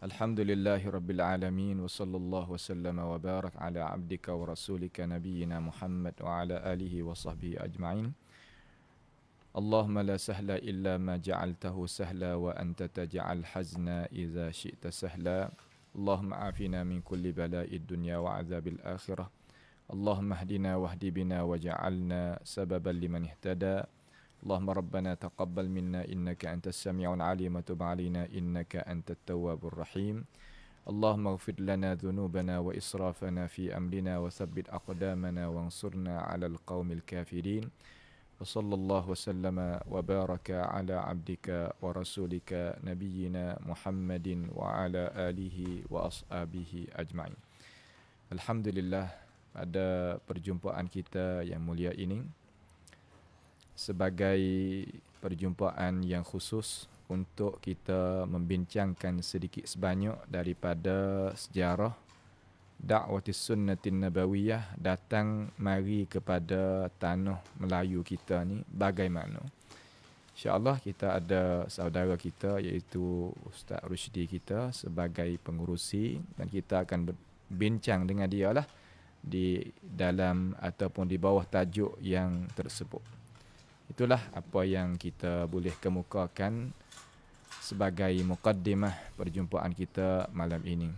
Alhamdulillahi Rabbil Alamin wa sallallahu wa sallama wa barak ala abdika wa rasulika nabiyyina Muhammad wa ala alihi wa sahbihi ajma'in. Allahumma la sahla illa ma ja'altahu sahla wa anta taj'al hazna idza syi'ta sahla. Allahumma afina min kulli bala'id dunya wa azabil akhirah. Allahumma hdina wahdi bina waj'alna sababan liman ihtada. Allahumma rabbana taqabbal minna innaka antas sami'ul alim wa tub 'alaina innaka antat tawwabur rahim. Allahumma ighfir lana dhunubana wa israfana fi amrina wa thabbit aqdamana wansurna 'alal qaumil kafirin. Wa sallallahu wa sallama wa baraka ala abdika wa rasulika nabiyyina Muhammadin wa ala alihi wa ashabihi ajma'in. Alhamdulillah, pada perjumpaan kita yang mulia ini sebagai perjumpaan yang khusus untuk kita membincangkan sedikit sebanyak daripada sejarah Da'watis Sunnatin Nabawiyah datang mari kepada tanah Melayu kita ni bagaimana. InsyaAllah kita ada saudara kita iaitu Ustaz Rushdi kita sebagai pengurusi dan kita akan berbincang dengan dia lah di dalam ataupun di bawah tajuk yang tersebut. Itulah apa yang kita boleh kemukakan sebagai mukaddimah perjumpaan kita malam ini.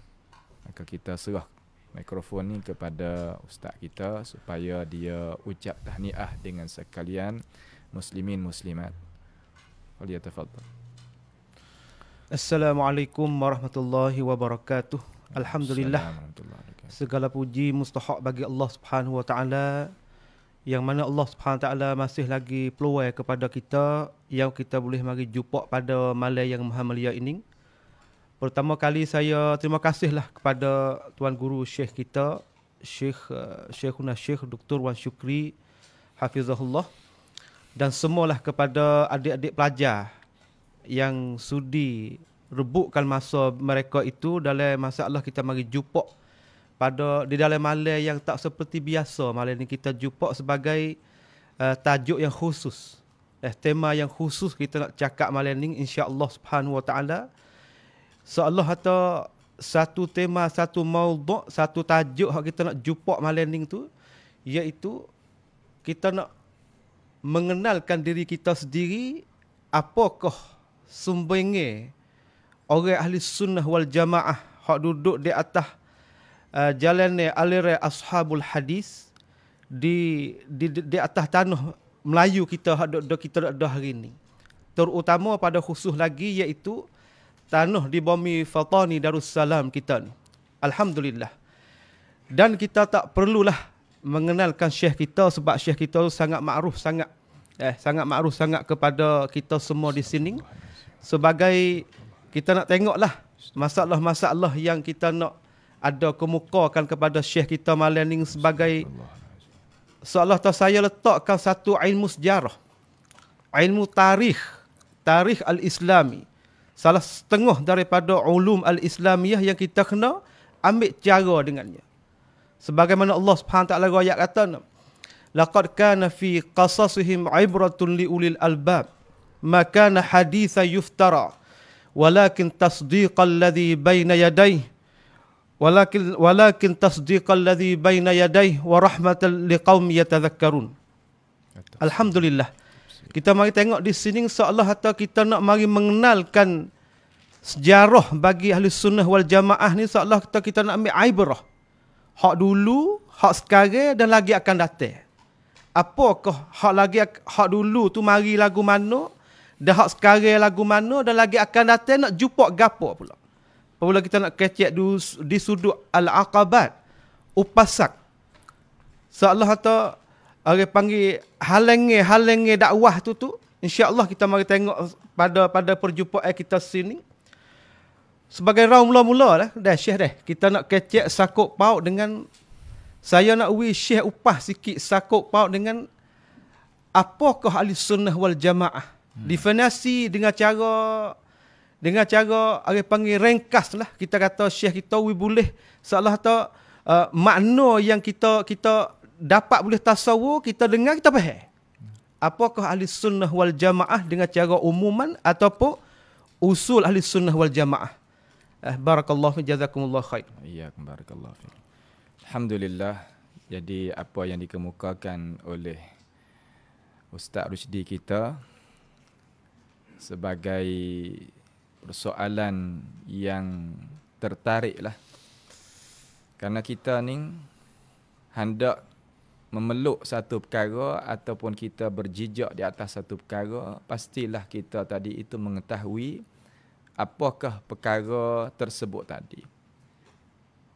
Maka kita serah mikrofon ni kepada ustaz kita supaya dia ucap tahniah dengan sekalian muslimin muslimat. Waliyatafaddal. Assalamualaikum warahmatullahi wabarakatuh. Alhamdulillah. Segala puji mustahak bagi Allah Subhanahu wa taala, yang mana Allah Subhanahu Wa Taala masih lagi peluang kepada kita yang kita boleh mari jumpa pada malam yang maha mulia ini. Pertama kali saya terima kasihlah kepada tuan guru Syekh kita, Syekhuna Syekh Dr. Wan Syukri hafizahullah, dan semualah kepada adik-adik pelajar yang sudi rebutkan masa mereka itu dalam masalah kita mari jumpa di dalam malam yang tak seperti biasa. Malam ni kita jumpa sebagai tajuk yang khusus, tema yang khusus kita nak cakap malam ni insya-Allah Subhanahu wa taala. Seolah atau satu tema, satu maudhu', satu tajuk yang kita nak jumpa malam ni tu, iaitu kita nak mengenalkan diri kita sendiri, apakah sumbernya orang ahli sunnah wal jamaah hak duduk di atas jalannya aliran ashabul hadis di atas tanah Melayu kita kita ada hari ini, terutama pada khusus lagi iaitu tanah di bumi Fatani Darussalam kita ni. Alhamdulillah. Dan kita tak perlulah mengenalkan syekh kita sebab syekh kita sangat makruf sangat kepada kita semua di sini. Sebagai kita nak tengoklah masalah-masalah yang kita nak ada kemukakan kepada syekh kita malam ni sebagai seolah saya letakkan satu ilmu sejarah, ilmu tarikh al-Islami, salah setengah daripada ulum al-Islamiyah yang kita kena ambil cara dengannya. Sebagaimana Allah Subhanahu taala ayat kata, laqad kana fi qasasihim ibratun li ulil albab ma kana haditsan yuftara walakin tasdiqal ladzi baina yadayhi walakin tasdiqal ladzi baina yadayhi wa rahmatan liqaumin yatadhakkarun. Alhamdulillah. Kita mari tengok di sini seolah atau kita nak mari mengenalkan sejarah bagi ahli sunnah wal jamaah ni, seolah kita nak ambil ibrah. Hak dulu, hak sekarang dan lagi akan datang. Apakah hak dulu tu mari lagu mana, dan hak sekarang lagu mana, dan lagi akan datang nak jumpa gapo pula. Apabila kita nak kecek di sudut al-aqabat, upasak, seolah atau orang panggil halangi dakwah tu insya-Allah kita mari tengok pada perjumpaan kita sini. Sebagai raung mula-mula lah dah syekh dah. Kita nak kecek sakut paut dengan saya nak syekh upah sikit sakut paut dengan apakah ahli sunnah wal jamaah. Definisi dengan cara orang panggil ringkas lah. Kita kata syekh kita boleh seolah atau makna yang kita dapat boleh tasawur, kita dengar, kita faham. Apakah ahli sunnah wal jamaah dengan cara umuman ataupun usul ahli sunnah wal jamaah. Barakallahu fi jazakumullah khair. Iyyakum barakallahu fiik. Alhamdulillah. Jadi apa yang dikemukakan oleh Ustaz Rusdi kita sebagai persoalan yang tertariklah. Kerana kita ni hendak memeluk satu perkara ataupun kita berjejak di atas satu perkara, pastilah kita tadi itu mengetahui apakah perkara tersebut tadi.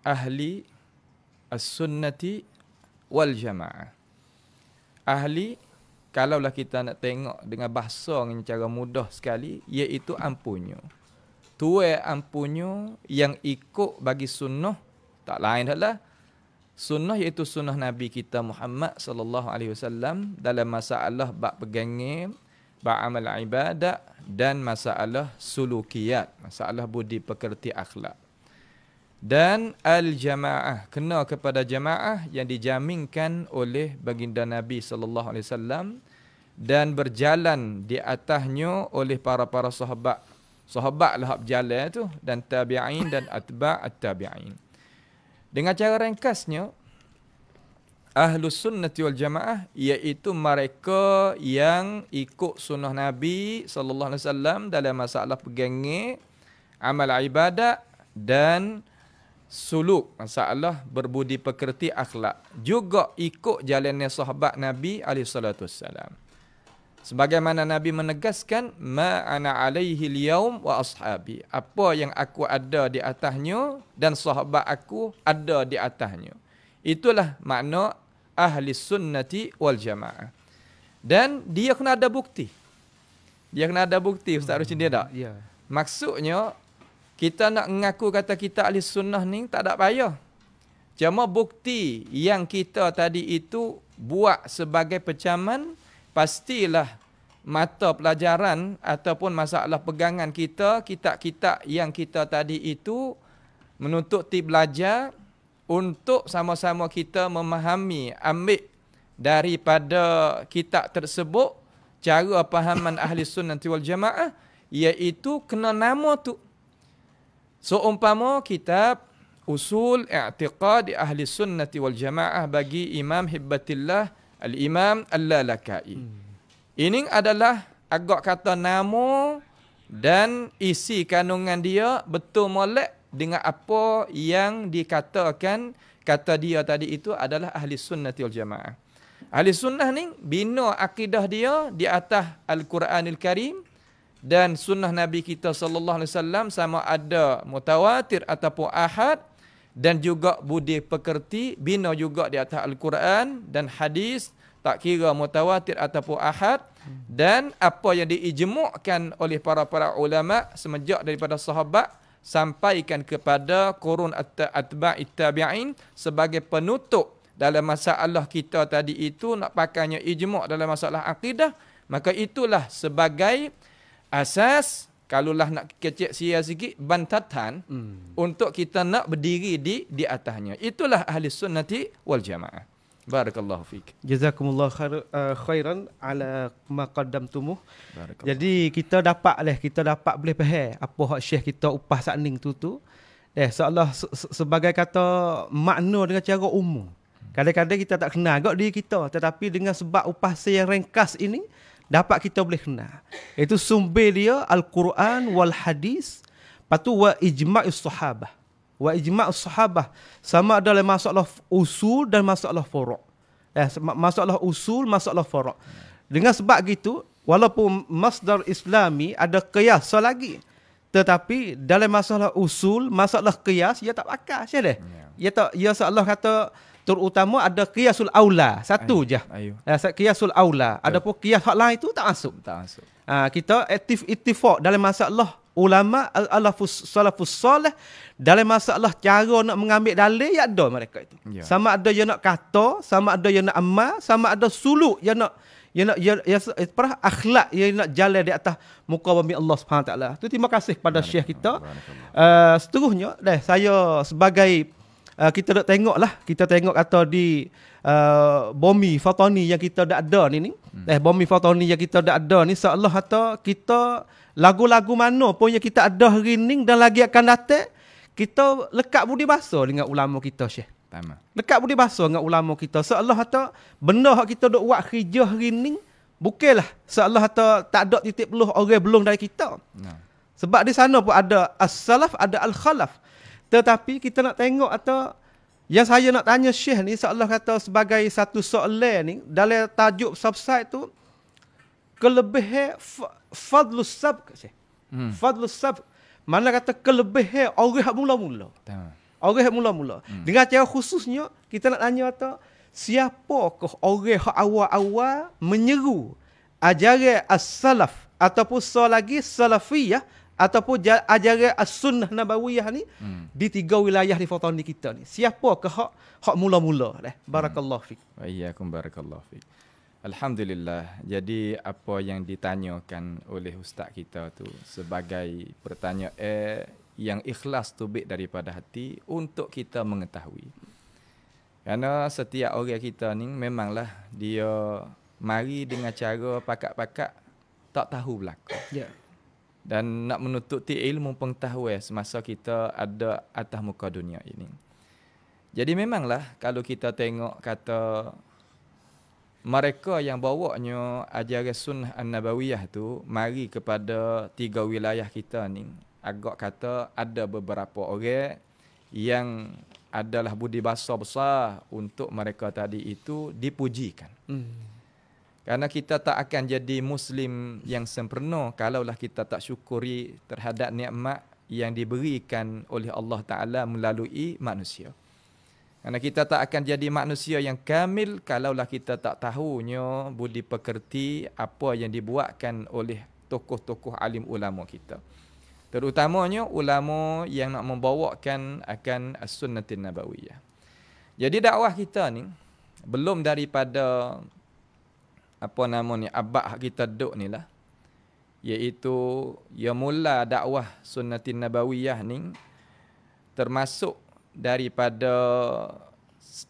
Ahli as-sunnati wal jamaah. Ahli, kalaulah kita nak tengok dengan bahasa yang cara mudah sekali, iaitu ampunyo. Tuai ampunyo yang ikut bagi sunnah, tak lain adalah sunnah, iaitu sunnah Nabi kita Muhammad sallallahu alaihi wasallam dalam masalah bab pegangan, bab amal ibadat dan masalah sulukiyat, masalah budi pekerti akhlak. Dan al-jamaah, kena kepada jamaah yang dijaminkan oleh baginda Nabi sallallahu alaihi wasallam dan berjalan di atasnya oleh para sahabat. Sahabatlah berjalan tu, dan tabi'in dan atba' at-tabi'in. Dengan cara ringkasnya, Ahlus Sunnati wal Jamaah iaitu mereka yang ikut sunnah Nabi sallallahu alaihi wasallam dalam masalah pegangan, amal ibadat dan suluk, masalah berbudi pekerti akhlak. Juga ikut jalannya sahabat Nabi alaihi salatu wassalam. Sebagaimana Nabi menegaskan, ma ana alaihi al-yaum wa ashabi. Apa yang aku ada di atasnya dan sahabat aku ada di atasnya. Itulah makna ahli sunnati wal jamaah. Dan dia kena ada bukti. Dia kena ada bukti, Ustaz Rusdi, dia tak? Ya. Maksudnya, kita nak mengaku kata kita ahli sunnah ni tak ada payah. Cuma bukti yang kita tadi itu buat sebagai pecaman, pastilah mata pelajaran ataupun masalah pegangan kita, kitab-kitab yang kita tadi itu menuntut belajar untuk sama-sama kita memahami, ambil daripada kitab tersebut cara pahaman ahli sunnah wal jamaah, iaitu kena nama tu. So umpama kitab Usul I'tiqad Ahli Sunnati wal Jamaah bagi Imam Hibbatillah Al-Imam Al-Lalakai. Ini adalah agak kata nama dan isi kandungan dia betul molek dengan apa yang dikatakan kata dia tadi itu adalah Ahli Sunnati wal Jamaah. Ahli Sunnah ni bina akidah dia di atas Al-Quranil Karim dan sunnah Nabi kita sallallahu alaihi wasallam, sama ada mutawatir ataupun ahad, dan juga budi pekerti bina juga di atas Al-Quran dan hadis, tak kira mutawatir ataupun ahad, dan apa yang diijmu'kan oleh para ulama semenjak daripada sahabat sampaikan kepada qurun atba'it tabi'in sebagai penutup dalam masalah kita tadi itu, nak pakainya ijmu' dalam masalah akidah, maka itulah sebagai asas, kalaulah nak kecek sia sikit, bantatan untuk kita nak berdiri di atasnya. Itulah ahli sunnati wal jamaah. Barakallahu fiik. Jazakumullah khairan ala ma qaddamtumuh. Jadi kita dapat boleh faham apa hak syekh kita upah sakning tu. Seolah sebagai kata makna dengan cara umum. Kadang-kadang kita tak kenal agak diri kita, tetapi dengan sebab upah yang ringkas ini dapat kita boleh kenal. Itu sumber dia Al-Quran wal hadis, patu wa ijma'us sahabah. Wa ijma'us sahabah sama ada dalam masalah usul dan masalah furu'. Masalah usul, masalah furu'. Dengan sebab gitu, walaupun masdar Islami ada qiyas lagi, tetapi dalam masalah usul, masalah qiyas ia tak pakai saja. Ia seolah kata terutama ada qiyasul aula satu je. Qiyasul aula. Adapun qiyas hak lain itu tak masuk. Kita ittifaq dalam masalah ulama salafus salih, dalam masalah cara nak mengambil dalil ya ada mereka itu. Sama ada yang nak kata, sama ada yang nak amal, sama ada suluk yang nak akhlak yang nak jalan di atas muka bumi Allah Subhanahu Wa Taala. Tu terima kasih kepada syekh kita. Seterusnya saya sebagai kita nak tengok kata di Bomi Fatani yang kita dah ada ni. Bomi Fatani yang kita dah ada ni, seolah kata kita lagu-lagu mana pun yang kita ada hari ni dan lagi akan datang, kita lekat budi bahasa dengan ulama kita, Syekh. Tamam. Lekat budi bahasa dengan ulama kita. Seolah kata benda hak kita duk buat hijah hari ni bukanlah seolah kata tak ada titik peluh orang belum dari kita. Sebab di sana pun ada as-salaf, ada al-khalaf. Tetapi kita nak tengok atau yang saya nak tanya Syekh ni seolah kata sebagai satu soalan ni dalam tajuk subside tu kelebihan fadlus sabq, Syekh. Fadlus sabq. Mana kata kelebihan orang hak mula-mula. Orang hak mula-mula. Dengan cara khususnya kita nak tanya atau siapakah orang hak awal-awal menyeru ajaran as-salaf ataupun selagi salafiyah ataupun ajaran as-sunnah nabawiyah ni di 3 wilayah di Fatani kita ni. Siapakah hak mula-mula dah? Barakallahu fik. Wa iyyakum barakallahu fik. Alhamdulillah. Jadi apa yang ditanyakan oleh ustaz kita tu sebagai pertanyaan yang ikhlas tubik daripada hati untuk kita mengetahui. Kerana setiap orang kita ni memanglah dia mari dengan cara pakak-pakak tak tahu belakang. Ya. Dan nak menututi ilmu pengetahuan semasa kita ada atas muka dunia ini. Jadi memanglah kalau kita tengok kata mereka yang bawanya ajaran sunnah an-nabawiyah tu mari kepada 3 wilayah kita ni, agak kata ada beberapa orang yang adalah budi bahasa besar untuk mereka tadi itu dipujikan. Karena kita tak akan jadi Muslim yang sempurna kalaulah kita tak syukuri terhadap nikmat yang diberikan oleh Allah Ta'ala melalui manusia. Karena kita tak akan jadi manusia yang kamil kalaulah kita tak tahunya budi pekerti apa yang dibuatkan oleh tokoh-tokoh alim ulama kita. Terutamanya ulama yang nak membawakan akan as-sunnatin nabawiyah. Jadi dakwah kita ni belum daripada apa nama ni abad kita duduk ni lah, iaitu ya mula dakwah sunnatin nabawiyah ni termasuk daripada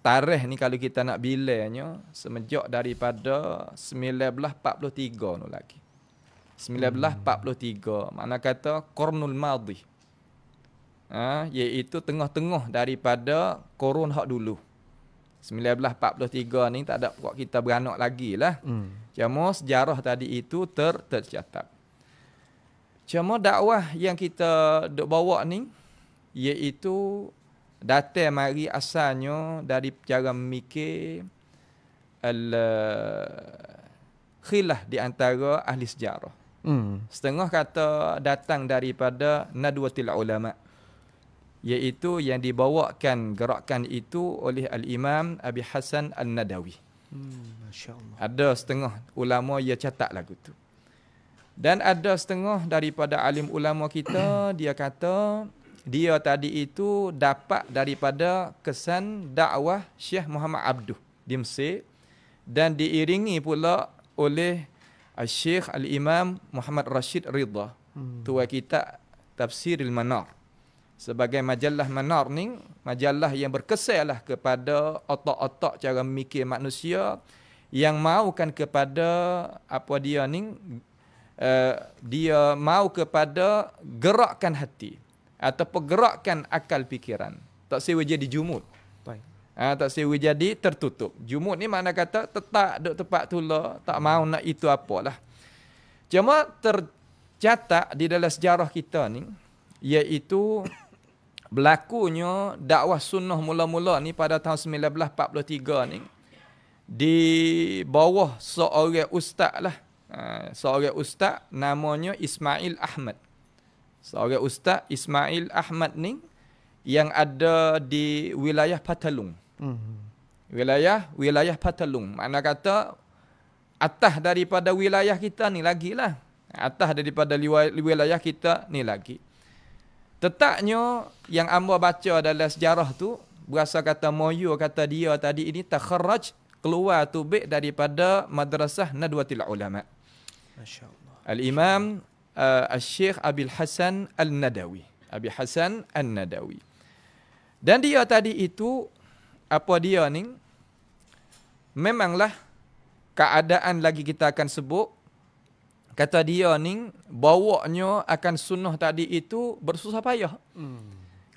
tarikh ni kalau kita nak bilangnya semenjak daripada 1943 tu lagi. 1943 makna kata qarnul madhi. Iaitu tengah-tengah daripada korun hak dulu. 1943 ni tak ada buat kita beranak lagi lah. Cuma sejarah tadi itu tercatat. Cuma dakwah yang kita duk bawa ni iaitu datang mari asalnya dari cara memikir khilaf di antara ahli sejarah. Setengah kata datang daripada Nadwatul Ulama, iaitu yang dibawakan gerakan itu oleh Al-Imam Abi Hasan Al-Nadawi. Masya-Allah. Ada setengah ulama yang catat lagu tu. Dan ada setengah daripada alim ulama kita dia kata dia tadi itu dapat daripada kesan dakwah Syekh Muhammad Abduh di Mesir dan diiringi pula oleh Syekh Al-Imam Muhammad Rashid Ridha. Tua kitab Tafsiril Manar. Sebagai majalah Manar ni, majalah yang berkesanlah kepada otak-otak cara memikir manusia yang maukan kepada apa dia ni, dia mau kepada gerakkan hati ataupun gerakkan akal fikiran. Tak sewa jadi jumud. Tak sewa jadi tertutup. Jumud ni makna kata tetap duduk tempat tu lah, tak mau nak itu apalah. Cuma tercatat di dalam sejarah kita ni, iaitu berlakunya dakwah sunnah mula-mula ni pada tahun 1943 ni di bawah seorang ustaz lah. Seorang ustaz namanya Ismail Ahmad. Seorang ustaz Ismail Ahmad ni yang ada di wilayah Patalung. Wilayah Patalung. Makna kata atas daripada wilayah kita ni lagi lah. Atas daripada wilayah kita ni lagi. Tetaknya yang amba baca dalam sejarah tu berasa kata moyo kata dia tadi ini takharraj keluar tubik daripada madrasah Nadwatul Ulama. Masya-Allah. Al-Imam Al-Syekh Abil Hasan Al-Nadawi. Abi Hasan Al-Nadawi. Dan dia tadi itu apa dia ni memanglah keadaan lagi kita akan sebut kata dia ni bawanya akan sunnah tadi itu bersusah payah.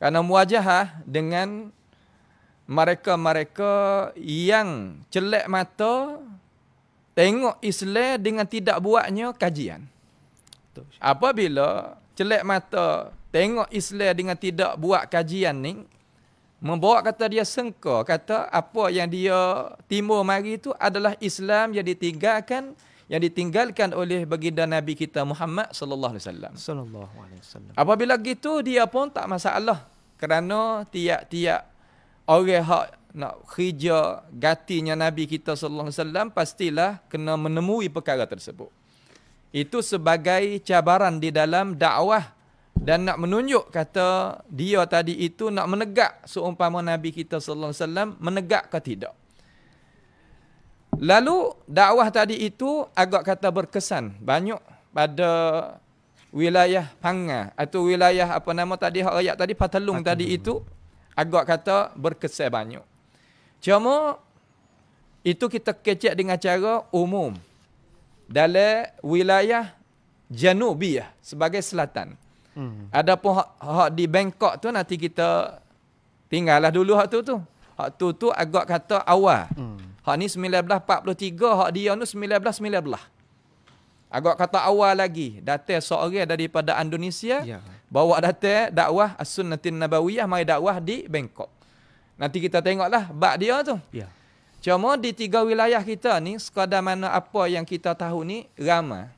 Kerana muwajahah dengan mereka-mereka yang celak mata tengok Islam dengan tidak buatnya kajian. Apabila celak mata tengok Islam dengan tidak buat kajian ni, membawa kata dia sengka, kata apa yang dia timur mari itu adalah Islam yang ditinggalkan oleh baginda Nabi kita Muhammad sallallahu alaihi wasallam. Apabila gitu dia pun tak masalah, kerana tiap-tiap orang hak nak kerja gatinya Nabi kita sallallahu alaihi wasallam pastilah kena menemui perkara tersebut. Itu sebagai cabaran di dalam dakwah dan nak menunjuk kata dia tadi itu nak menegak seumpama Nabi kita sallallahu alaihi wasallam menegak ke tidak. Lalu dakwah tadi itu agak kata berkesan banyak pada wilayah Panga atau wilayah apa nama tadi hak ayat tadi Patalung tadi itu agak kata berkesan banyak. Cuma itu kita kecek dengan cara umum dalam wilayah Janubiyah sebagai selatan. Adapun hak di Bangkok tu nanti kita tinggallah dulu hak tu. Hak tu agak kata awal. Hak ni 1943, hak dia tu 1919. Agak kata awal lagi. Datang seorang daripada Indonesia, bawa datang dakwah As-Sunnatin Nabawiyah, mai dakwah di Bangkok. Nanti kita tengoklah bab dia tu. Cuma di 3 wilayah kita ni, sekadar mana apa yang kita tahu ni, ramai.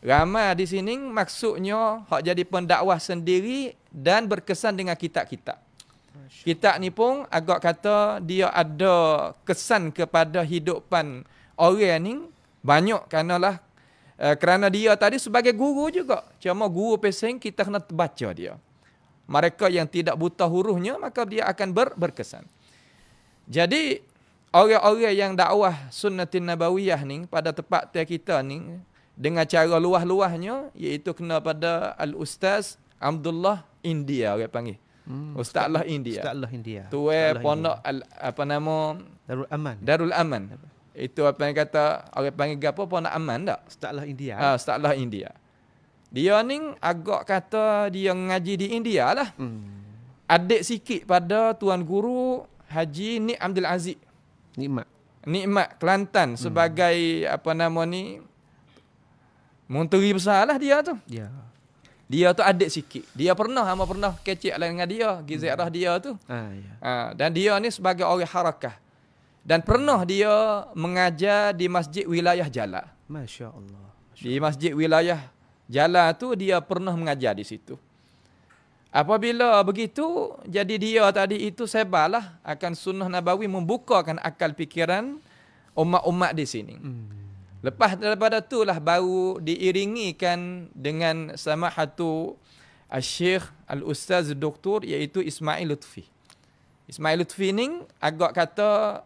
Ramai di sini maksudnya hak jadi pendakwah sendiri dan berkesan dengan kitab-kitab. Kitab ni pun agak kata dia ada kesan kepada hidupan orang ni banyak kerana dia tadi sebagai guru juga. Cuma guru pesing kita kena baca dia. Mereka yang tidak buta hurufnya maka dia akan berkesan. Jadi orang-orang yang dakwah Sunnatin Nabawiyah ni pada tempat kita ni dengan cara luah-luahnya iaitu kena pada Al-Ustaz Abdullah India orang panggil. Ustaz Allah India. Tuai pondok apa nama? Darul Aman. Itu apa yang kata orang panggil apa pondok aman tak? Ustaz Allah India. Ustaz Allah India. Dia ni agak kata dia ngaji di India lah. Adik sikit pada tuan guru Haji Nik Abdul Aziz. Nikmat Kelantan sebagai apa nama ni? Menteri besar lah dia tu. Dia tu adik sikit. Dia pernah kecek lah dengan dia. Gizairah dia tu. Dan dia ni sebagai orang harakah. Dan pernah dia mengajar di masjid wilayah Jala. Masya Allah. Di masjid wilayah Jala tu dia pernah mengajar di situ. Apabila begitu, jadi dia tadi itu sebarlah akan sunnah Nabawi, membukakan akal fikiran umat-umat di sini. Lepas daripada itulah baru diiringikan dengan samahatu Syekh Al-Ustaz Doktor iaitu Ismail Lutfi. Ismail Lutfi ni agak kata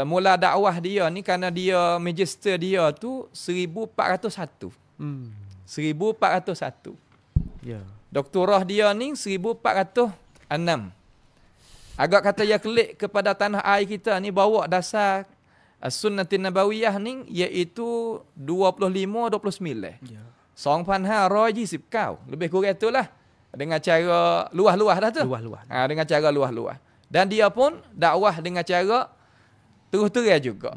mula dakwah dia ni kerana dia magister dia tu 1401. 1401. Doktorah dia ni 1406. Agak kata dia klik kepada tanah air kita ni bawa dasar As-Sunnatin Nabawiyah ni iaitu 25-29. Song panha roji sip kau. Lebih kurang itulah. Dengan cara luah-luah dah tu. Dengan cara luah-luah. Dan dia pun dakwah dengan cara terus-terang juga.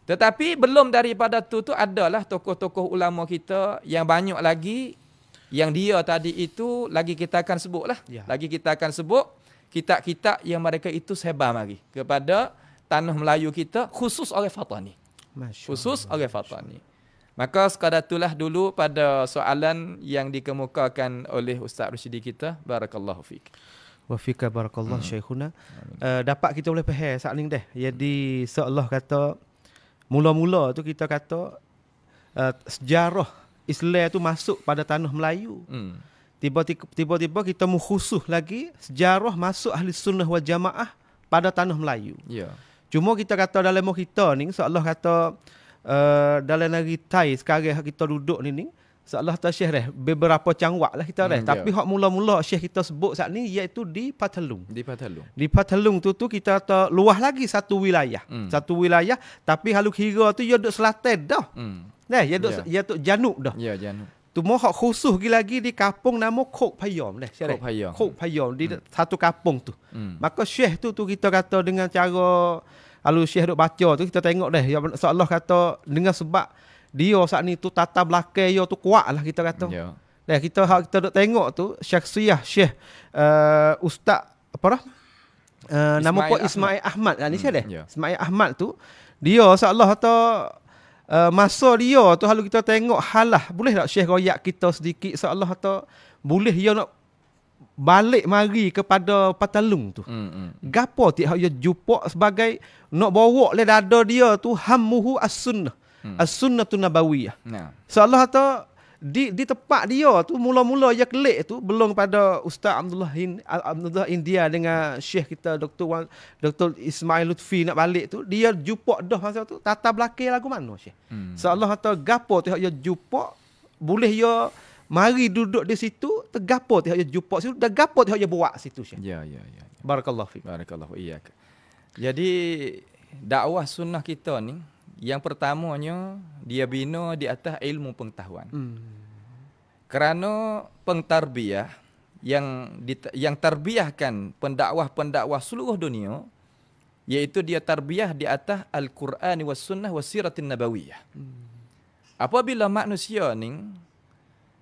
Tetapi belum daripada tu adalah tokoh-tokoh ulama kita yang banyak lagi yang dia tadi itu lagi kita akan sebut lah. Lagi kita akan sebut kitab-kitab yang mereka itu sebar mari kepada tanah Melayu kita, khusus orang Fatani. Khusus orang Fatani. Maka sekadar itulah dulu pada soalan yang dikemukakan oleh Ustaz Rusyidi kita. Barakallahu fiik. Wa fika barakallahu Syekhuna. Dapat kita boleh faham saat ni dah. Jadi seolah kata mula-mula tu kita kata sejarah Islam tu masuk pada tanah Melayu. Tiba-tiba kita mengkhusus lagi sejarah masuk ahli sunnah wal jamaah pada tanah Melayu. Cuma kita kata dalam kita ni seolah kata dalam negeri Thai sekarang kita duduk ni seolah kata Syekh dah beberapa cangwak lah kita dah. Tapi hak mula-mula Syekh kita sebut saat ni iaitu di Patalung. Di Patalung tu kita kata luah lagi satu wilayah. Satu wilayah tapi halu kira tu dia duduk selatan dah. Nah, dia duduk janub dah. Janub. Tu mohak khusus lagi di kampung nama Kok Payom dah. Kok Payom di satu kampung tu. Maka Syekh tu kita kata dengan cara kalau Syekh duk baca tu kita tengok dah seolah kata dengan sebab dia saat ni tu tata belakang dia tu kuat lah kita kata. Dan kita duk tengok tu syakhsiah Syekh Ustaz apa dah? Nama Pak Ismail Ahmad ni saya dah. Ismail Ahmad tu dia seolah kata masa dia tu kalau kita tengok halah boleh tak Syekh royak kita sedikit seolah kata boleh dia nak balik mari kepada Patalung tu. Gapo tiap dia jumpa sebagai nak bawa le dada dia tu hammuhu as-sunnah. As-sunnatun nabawiyah. Seolah kata di tempat dia tu mula-mula dia kelik tu belum pada Ustaz Abdullah India dengan Syekh kita Dr. Ismail Lutfi nak balik tu dia jumpa dah masa tu tata belakang lagu mana Syekh. Seolah kata gapo tu dia jumpa boleh dia mari duduk di situ tergapo tu dia jumpa situ dah gapo tu dia buat situ Syekh. Ya. Barakallahu fik. Barakallahu iyyak. Jadi dakwah sunnah kita ni yang pertamanya dia bina di atas ilmu pengetahuan. Kerana pengtarbiyah yang tarbiyahkan pendakwah-pendakwah seluruh dunia iaitu dia tarbiyah di atas Al-Quran was sunnah was siratin nabawiyah. Apabila manusia ni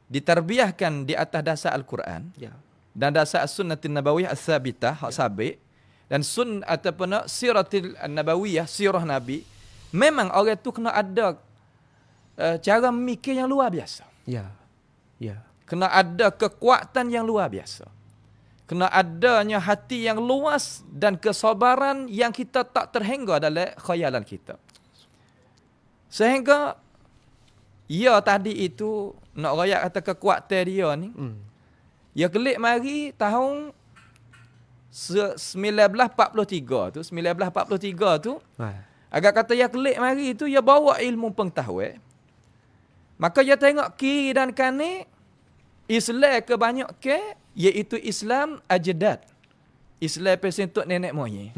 ditarbiyahkan di atas dasar Al-Quran dan dasar as-sunnatin nabawiyah as-sabitah hak sabit dan ataupun siratil nabawiyah sirah nabi, memang orang tu kena ada cara mikir yang luar biasa. Ya. Kena ada kekuatan yang luar biasa. Kena adanya hati yang luas dan kesabaran yang kita tak terhingga dalam khayalan kita. Sehingga ia tadi itu nak rakyat kata kekuatan dia ni. Ia kelik mari tahun 1943 tu. Agak kata ia kelik mari tu ia bawa ilmu pengetahuan. Maka ia tengok kiri dan kanan Islam kebanyakan iaitu Islam ajadat. Islam pesen tok nenek moyang.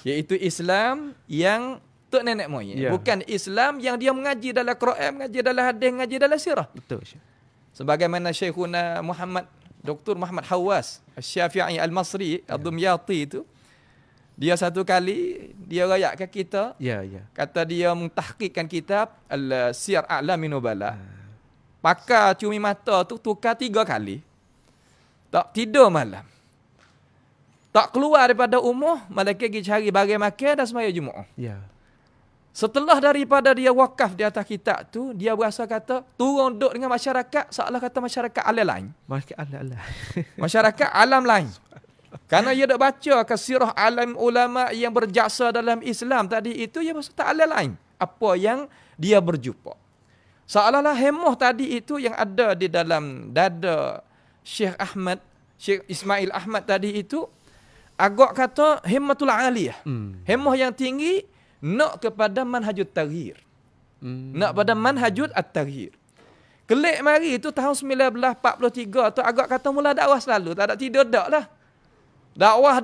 Iaitu Islam yang tok nenek moyang. Bukan Islam yang dia mengaji dalam Quran, mengaji dalam hadis, mengaji dalam sirah. Betul. Sebagaimana Syekhuna Dr. Muhammad Hawas Al-Syafi'i Al-Masri Ad-Dumyati itu dia satu kali dia rayakkan kita. Kata dia mentahqiqkan kitab Al-Siyar A'lamin Nubala. Pakar cumi mata tu tukar 3 kali. Tak tidur malam. Tak keluar daripada rumah, malaikat pergi cari barang makan dan sembahyang Jumaat. Setelah daripada dia wakaf di atas kitab tu, dia berasa kata turun duduk dengan masyarakat seolah kata masyarakat alam lain. Masyarakat alam lain. Kerana dia dak baca ke sirah alam ulama yang berjasa dalam Islam tadi itu, dia maksud tak alam lain. Apa yang dia berjumpa. Seolah-olah hemah tadi itu yang ada di dalam dada Syekh Ismail Ahmad tadi itu, agak kata himmatul aliyah. Hemah yang tinggi nak kepada manhajut taghir. Nak pada manhajut at-taghir. Kelik mari itu tahun 1943 tu agak kata mula dakwah selalu, tak ada tidur dak lah. Dakwah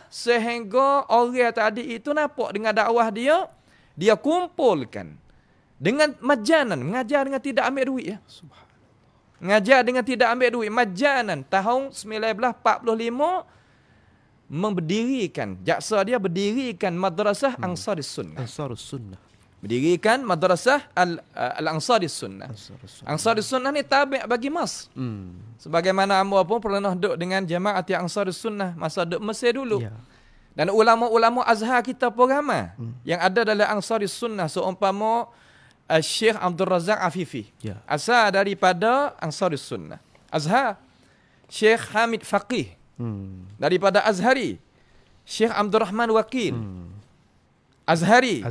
sehingga orang tadi itu nampak dengan dakwah dia kumpulkan dengan majanan, mengajar dengan tidak ambil duit ya. Subhanallah. Mengajar dengan tidak ambil duit, majanan tahun 1945 jaksa dia berdirikan madrasah Ansarus Sunnah. Berdirikan madrasah Al-Ansarus Sunnah. Ansarus Sunnah ni tabi' bagi Mas. Sebagaimana hamba pun pernah duduk dengan jemaah Ansarus Sunnah masa duduk Mesir dulu. Dan ulama-ulama Azhar kita pun ramai yang ada dalam Ansarus Sunnah, seumpama Syekh Abdul Razak Afifi. Asal daripada Ansarus Sunnah. Azhar. Syekh Hamid Faqih. Daripada Azhari. Syekh Abdul Rahman Waqil. Azhari.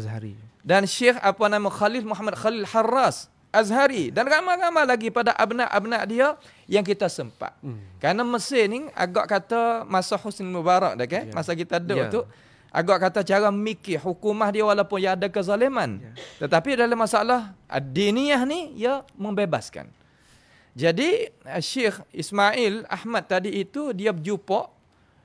Dan Syekh Khalil Muhammad Khalil Harras. Azhari. Dan ramai-ramai lagi pada abna-abna dia yang kita sempat. Kerana Mesir ni agak kata masa Husni Mubarak dah kan? Masa kita duduk tu. Agak kata cara mikir hukumah dia walaupun ia ada kezaliman. Tetapi dalam masalah diniyah ni ia membebaskan. Jadi Syekh Ismail Ahmad tadi itu dia berjumpa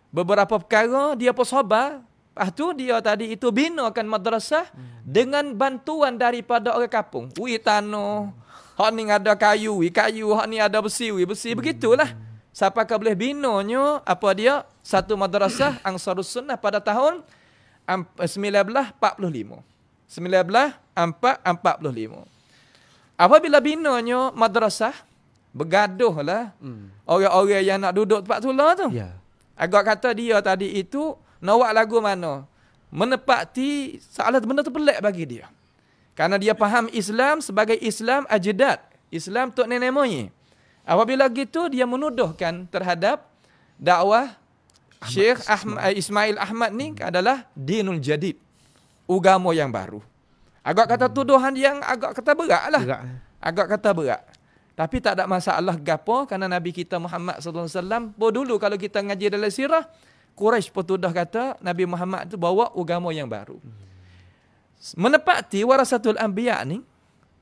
beberapa perkara, dia pun sabar Lepas tu dia tadi itu binakan madrasah dengan bantuan daripada orang kampung. Wi tanah, hak ni ada kayu, hak ni ada besi, begitulah. Siapa kau boleh binanya apa dia satu madrasah Ansarus Sunnah pada tahun 1945. 1945. Apabila binanya madrasah, bergaduhlah orang-orang yang nak duduk tempat tula tu. Ya. Agak kata dia tadi itu nak buat lagu mana? Menepati soalan benda tu pelik bagi dia. Karena dia faham Islam sebagai Islam ajdad. Islam tok nenek moyang. Apabila gitu dia menuduhkan terhadap dakwah Syekh Ismail Ahmad ni adalah dinul jadid. Agama yang baru. Agak kata tuduhan yang agak kata berat lah. Agak kata berat. Tapi tak ada masalah gapo kerana Nabi kita Muhammad sallallahu alaihi wasallam dulu kalau kita ngaji dalam sirah Quraisy petudah kata Nabi Muhammad itu bawa agama yang baru. Menepati warasatul anbiya ni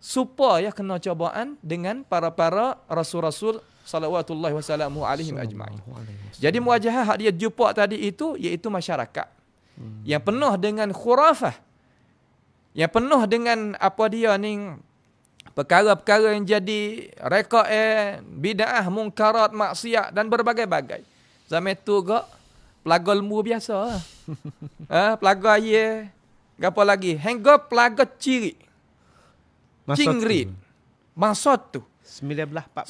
supaya kena cobaan dengan para-para rasul-rasul sallallahu wasallamu alaihim ajma'in. Jadi muwajahah dia jumpa tadi itu iaitu masyarakat yang penuh dengan khurafah. Yang penuh dengan apa dia ni perkara-perkara yang jadi reka bid'ah, mungkarat, maksiat dan berbagai-bagai. Zaman tu gak pelaga lembu biasa. Pelaga air, apa lagi? Hingga pelaga ciri. Cingrit. Masa tu 1943,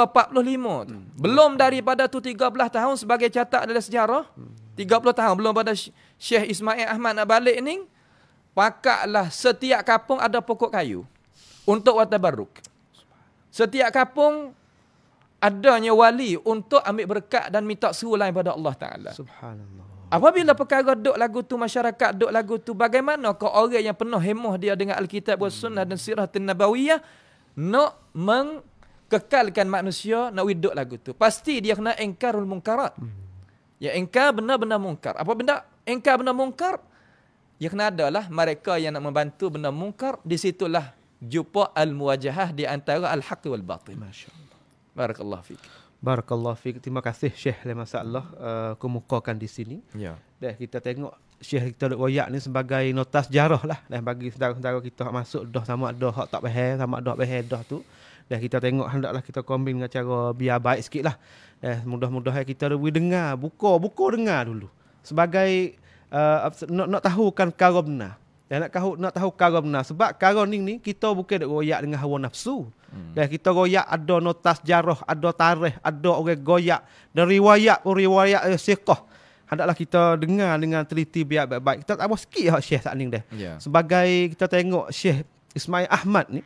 45 tu. Belum daripada tu 13 tahun sebagai catat dalam sejarah. 30 tahun belum pada Syekh Ismail Ahmad nak balik ni. Pakaklah setiap kampung ada pokok kayu untuk watabarruk. Setiap kampung adanya wali untuk ambil berkat dan minta seru lain pada Allah Ta'ala. Subhanallah. Apabila perkara duk lagu tu, masyarakat duk lagu tu, bagaimana kau orang yang penuh hemah dia dengan Alkitab wa Sunnah dan Sirah Nabawiyah nak mengkekalkan manusia nak duk lagu tu. Pasti dia kena engkarul munkarat. Ya engkar benar-benar mungkar. Apa benda engkar benar mungkar? Ya kena adalah mereka yang nak membantu benda mungkar. Di situlah jumpa al-muwajahah di antara al-haq wal batil. Masya-Allah. Barakallahu fiik. Barakallahu fiik. Terima kasih Syekh masalah kemukakan di sini. Ya. Dah kita tengok Syekh kita duk royak ni sebagai nota sejarah lah. Dah bagi saudara-saudara kita hak masuk dah sama ada hak tak faham, sama ada faham dah tu. Dah kita tengok hendaklah kita kombin dengan cara biar baik sikitlah. Dah mudah-mudahan kita boleh dengar, buka dengar dulu. Sebagai nak tahu kan perkara benar. Dan nak tahu perkara benar. Sebab perkara ni kita bukan nak royak dengan hawa nafsu. Dan kita royak ada nota sejarah, ada tarikh, ada orang goyak dan riwayat siqah. Hendaklah kita dengar dengan teliti biar baik-baik. Kita tak apa sikit hak Syekh saat ni dah. Yeah. Sebagai kita tengok Syekh Ismail Ahmad ni.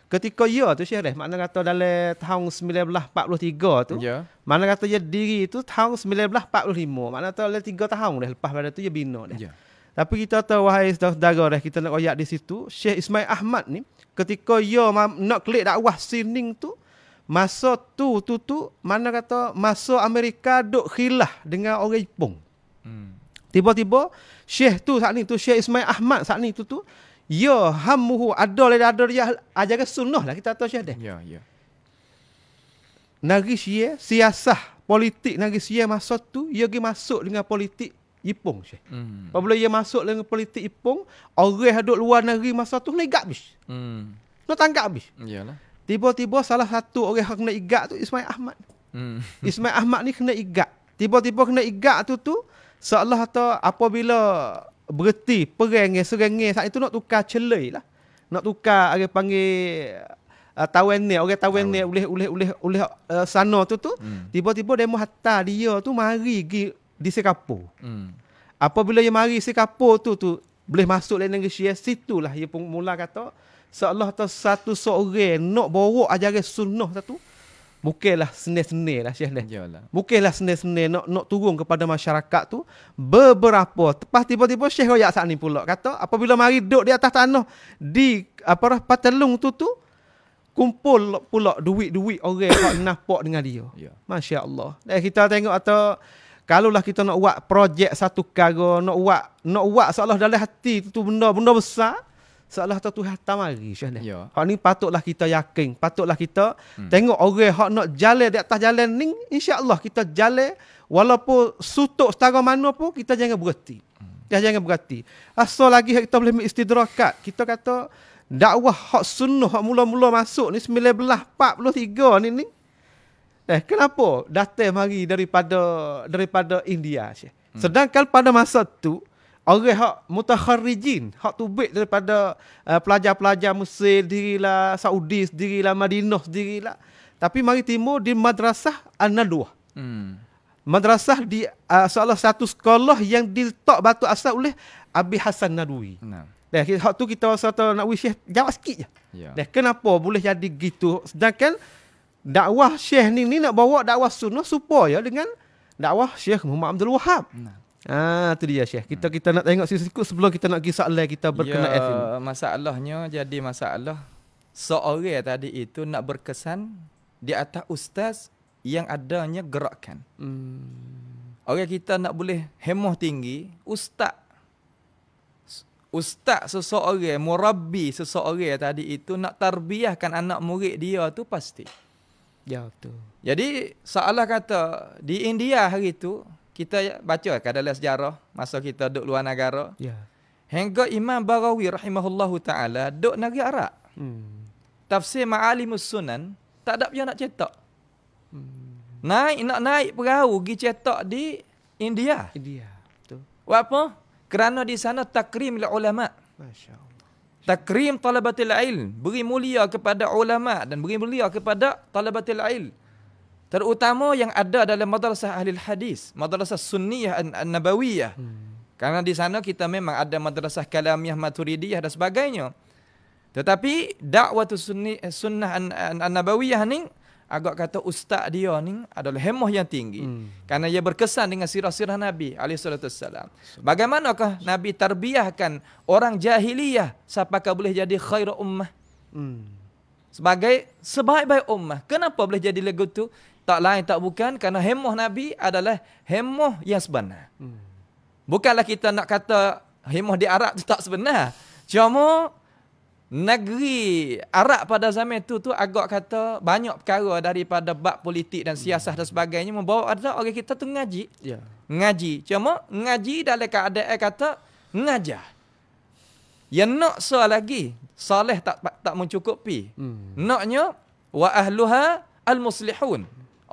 Ketika tu Syekh dah makna kata dalam tahun 1943 tu. Yeah. Mana kata dia diri tu tahun 1945. Makna kata dalam 3 tahun dah lepas pada tu dia bina dah. Yeah. Tapi kita tahu wahai saudara-saudara dah kita nak royak di situ, Syekh Ismail Ahmad ni ketika nak klik dakwah sining tu, masa tu mana kata masa Amerika duk khilah dengan orang Jepun. Tiba-tiba Syekh tu saat ni tu Syekh Ismail Ahmad saat ni tu ya hammuhu ada dia ajaran sunnah lah kita tahu Syekh dah. Ya. Negeri Syekh siasah politik negeri Syekh masa tu ia pergi masuk dengan politik Jepun Syekh. Apabila ia masuk dengan politik Jepun, orang duduk luar negeri masa tu kena igat habis. Nak tangkap habis. Iyalah. Tiba-tiba salah satu orang yang kena igat tu Ismail Ahmad. Ismail Ahmad ni kena igat. Tiba-tiba kena igat tu seolah kata apabila berhenti perang serangan saat itu nak tukar celai lah. Nak tukar orang panggil orang tawan ni oleh sana tu tiba-tiba demo hantar dia tu mari pergi di Singapura. Apabila dia mari Singapura tu boleh masuk dalam negeri Syekh, situlah dia mula kata seolah satu seorang nak bawa ajaran sunnah satu bukanlah senil-senil lah Syekh dah. Bukanlah senil-senil nak turun kepada masyarakat tu beberapa. Lepas tiba-tiba Syekh royak saat ni pula kata apabila mari duduk di atas tanah di Patelung tu kumpul pula duit-duit orang yang nampak dengan dia. Masya-Allah. Dan kita tengok atau kalaulah kita nak buat projek satu perkara, nak buat seolah dalam hati tu benda besar, seolah Tuhan tak mari Syekh ni. Ya. Hak ni patutlah kita yakin, patutlah kita tengok orang hak nak jalan di atas jalan ni, insya-Allah kita jalan walaupun sutuk setara mana pun kita jangan berhenti. Jangan berhenti. Asal lagi kita boleh istidrakat. Kita kata dakwah hak sunnah hak mula-mula masuk ni 1943 ni. Kenapa datang mari daripada India Syekh? Sedangkan pada masa tu orang hak mutakharrijin, hak tubik daripada pelajar-pelajar Mesir dirilah, Saudi dirilah, Madinah dirilah. Tapi mari timur di Madrasah An-Nadwah. Madrasah di salah satu sekolah yang diletak batu asas oleh Abi Hasan Nadwi. Hak tu kita rasa nak Syekh jawab sikit je. Ya. Kenapa boleh jadi gitu? Sedangkan dakwah Syekh ni nak bawa dakwah sunnah supaya dengan dakwah Syekh Muhammad Abdul Wahab. Tu dia Syekh. Kita nak tengok sikit sebelum kita nak pergi soalan kita berkenaan sini. Masalahnya jadi masalah seorang tadi itu nak berkesan di atas ustaz yang adanya gerakan. Orang kita nak boleh hemah tinggi, ustaz seseorang, murabbi seseorang tadi itu nak tarbiyahkan anak murid dia tu pasti. Ya betul. Jadi seolah kata di India hari itu kita baca dalam sejarah masa kita duduk luar negara. Ya. Hingga Imam Baghawi rahimahullahu taala duduk negeri Arab. Tafsir Ma'alimus Sunan tak ada dia nak cetak. Nak naik perahu pergi cetak di India. Betul. Buat apa? Kerana di sana takrim ulama. Masya-Allah. Takrim talabatil ilm, beri mulia kepada ulama dan beri mulia kepada talabatil ilm. Terutama yang ada dalam madrasah ahli hadis, madrasah sunniyah an-nabawiyah. Karena di sana kita memang ada madrasah kalamiyah maturidiyah dan sebagainya. Tetapi dakwah sunnah an-nabawiyah ni agak kata ustaz dia ni adalah hemah yang tinggi. Karena ia berkesan dengan sirah-sirah Nabi SAW. Bagaimanakah Nabi tarbiyahkan orang jahiliyah sapakah boleh jadi khair ummah? Sebagai sebaik-baik ummah. Kenapa boleh jadi lagu tu? Tak lain tak bukan kerana hemah Nabi adalah hemah yang sebenar. Bukanlah kita nak kata hemah di Arab tu tak sebenar. Cuma negeri Arab pada zaman tu agak kata banyak perkara daripada bab politik dan siasat dan sebagainya membawa ada orang kita tu ngaji. Ya. Ngaji. Cuma ngaji dalam keadaan kata ngajar. Yang nak lagi saleh tak mencukupi. Naknya wa ahluha al-muslihun.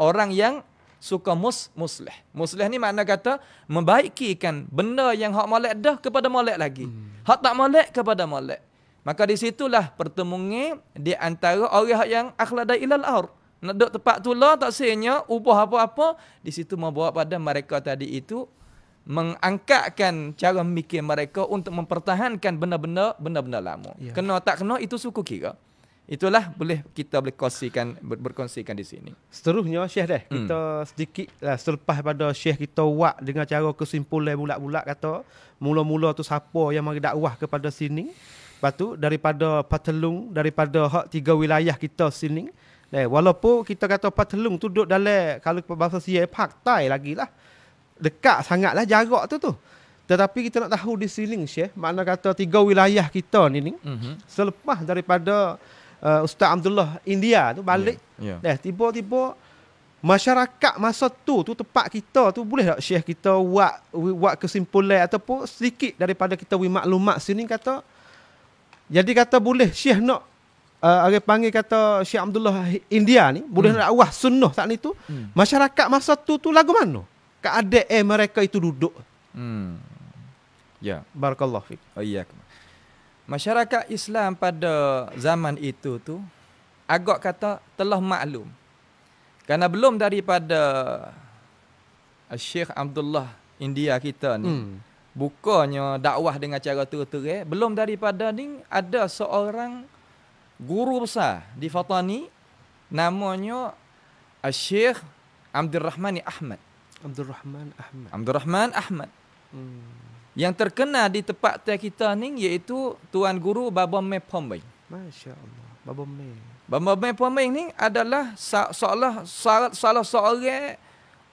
Orang yang suka muslih. Muslih ni makna kata membaikikan benda yang hak molek dah kepada molek lagi. Hak tak molek kepada molek. Maka di situlah pertemuan di antara orang yang akhlada ilal ard. Nak duduk tempat tu lah tak sebenarnya ubah apa-apa. Di situ membawa pada mereka tadi itu mengangkatkan cara mikir mereka untuk mempertahankan benda-benda lama. Ya. Kena tak kena itu suku kira. Itulah kita boleh berkongsikan di sini. Seterusnya Syekh kita sedikit selepas pada Syekh kita buat dengan cara kesimpulan bulat-bulat kata mula-mula tu siapa yang mari dakwah kepada sini. Lepas tu daripada Patelung, daripada hak 3 wilayah kita sini. Walaupun kita kata Patelung tu duduk dalam kalau bahasa Sia Paktai lagi lah. Dekat sangatlah jarak tu. Tetapi kita nak tahu di sini Syekh, makna kata 3 wilayah kita ni selepas daripada Ustaz Abdullah India tu balik. Tiba-tiba masyarakat masa tu tempat kita tu boleh tak Syekh kita buat kesimpulan ataupun sedikit daripada kita maklumat sini kata. Jadi kata boleh Syekh nak orang panggil kata Syekh Abdullah India ni boleh nak dakwah sunnah saat ni tu. Masyarakat masa tu lagu mana? Keadaan mereka itu duduk. Ya. Barakallahu fiik. Oh iya. Masyarakat Islam pada zaman itu tu agak kata telah maklum. Karena belum daripada Syekh Abdullah India kita ni bukannya dakwah dengan cara terang, belum daripada ni ada seorang guru besar di Fatani namanya Syekh Abdul Rahman Ahmad. Abdul Rahman Ahmad. Yang terkenal di tempat kita ni iaitu Tuan Guru Baba Mei Pombeng. Masya-Allah. Baba Mei Pombeng ni adalah salah seorang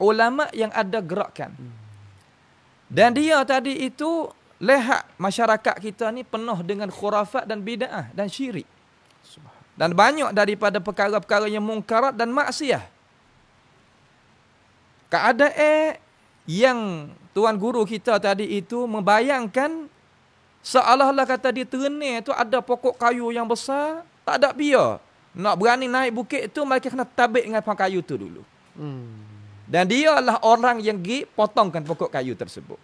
ulama yang ada gerakan. Dan dia tadi itu lihat masyarakat kita ni penuh dengan khurafat dan bid'ah dan syirik. Dan banyak daripada perkara-perkara yang mungkarat dan maksiat. Keadaan yang tuan guru kita tadi itu membayangkan seolah-olah kata di Terenir tu ada pokok kayu yang besar, tak ada biar. Nak berani naik bukit tu, mereka kena tabik dengan pokok kayu tu dulu. Dan dialah orang yang pergi potongkan pokok kayu tersebut.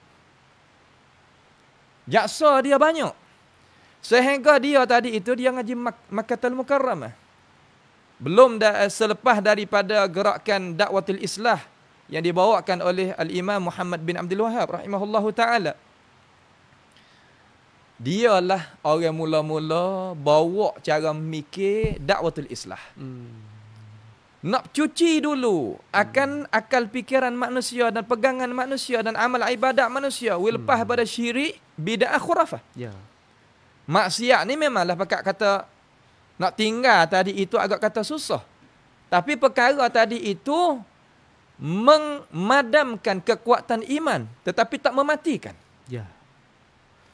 Jaksa dia banyak. Sehingga dia tadi itu, dia ngaji Makkahul Mukarramah. Belum selepas daripada gerakan dakwatul islah yang dibawakan oleh Al-Imam Muhammad bin Abdul Wahhab rahimahullahu ta'ala. Dialah orang mula-mula bawa cara mikir dakwatul islah. Nak cuci dulu akan akal fikiran manusia dan pegangan manusia dan amal ibadat manusia. Lepas pada syirik, bid'ah, khurafah. Ya. Maksiat ni memanglah pakat kata nak tinggal tadi itu agak kata susah. Tapi perkara tadi itu memadamkan kekuatan iman tetapi tak mematikan. Ya.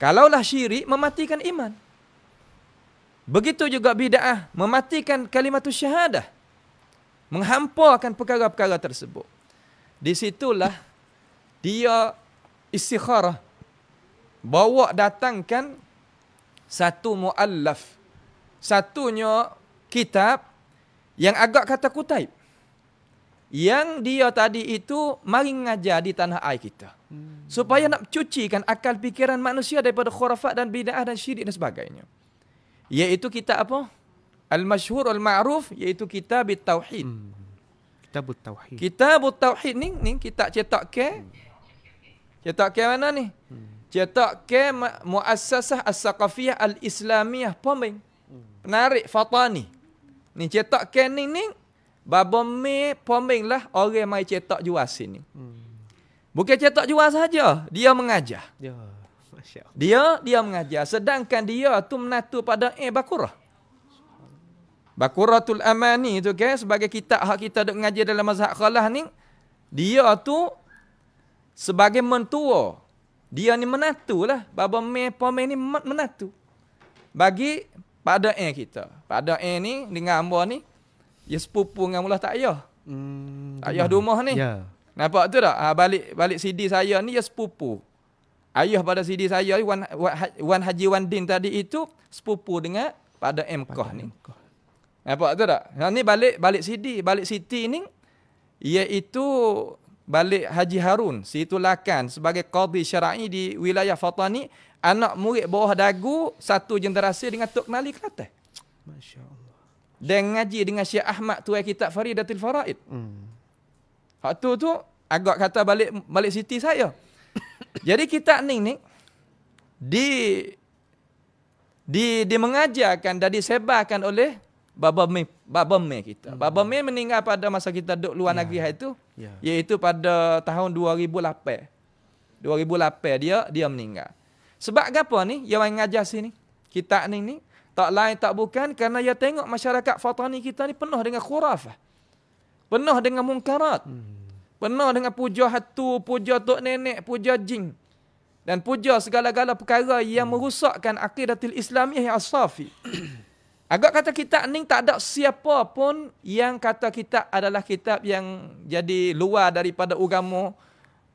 Kalaulah syirik mematikan iman. Begitu juga bid'ah mematikan kalimatus syahadah. Menghampakan perkara-perkara tersebut. Di situlah dia istikharah. Bawa datangkan satu muallaf. Satunya kitab yang agak kata kutaib. Yang dia tadi itu mari mengajar di tanah air kita. Supaya nak cucikan akal fikiran manusia daripada khurafat dan bid'ah dan syirik dan sebagainya. Iaitu kitab apa? Al-masyhur al-ma'ruf, iaitu kitab Tauhid. Kitab Tauhid. Kitab Tauhid ni kitab cetak ke? Cetak ke mana ni? Cetak ke Muassasah As-Saqafiyah Al-Islamiyah Pombeng. Penarik Fatani. Ni cetak ke ni Baba Me Pombeng lah orang mai cetak jual sini. Bukan cetak jual saja, dia mengajar. Ya, masya-Allah. Dia mengajar, sedangkan dia tu menatu pada Bakurah. Bakuratul Amani tu kan, sebagai kitab hak kita duk mengaji dalam mazhab khalah ni, dia tu sebagai mentua. Dia ni menatu lah. Baba Me Pombeng ni menatu. Bagi pada kita. Pada ni dengan hamba ni, dia sepupu dengan mula tak ayah. Tak ayah rumah ni. Ya. Nampak tu tak? Balik CD saya ni, dia sepupu. Ayah pada CD saya, Wan Haji Wandin tadi itu, sepupu dengan pada Mkah ni. Nampak tu tak? Ni balik CD. Balik Siti ni, iaitu balik Haji Harun. Situ Lakan sebagai qadhi syar'i di wilayah Fatani. Anak murid bawah dagu, satu generasi dengan Tok Nali Kelantan. Masya Allah. Dan ngaji dengan Syekh Ahmad tuai kitab Faridatul Faraid. Hak tu agak kata balik Siti saya. Jadi kitab ni di mengajarkan dan disebarkan oleh Baba Me kita. Baba Me meninggal pada masa kita duduk luar negeri itu, iaitu pada tahun 2008. 2008 dia meninggal. Sebab apa ni? Yang mengajar sini. Kitab ni tak lain tak bukan kerana dia tengok masyarakat Fatani kita ni penuh dengan khurafah. Penuh dengan mungkarat. Penuh dengan puja hatu, puja tok nenek, puja jin. Dan puja segala-gala perkara yang merusakkan aqidatul Islamiyah yang as-safi. Agak kata kitab ni tak ada siapa pun yang kata kitab adalah kitab yang jadi luar daripada agama,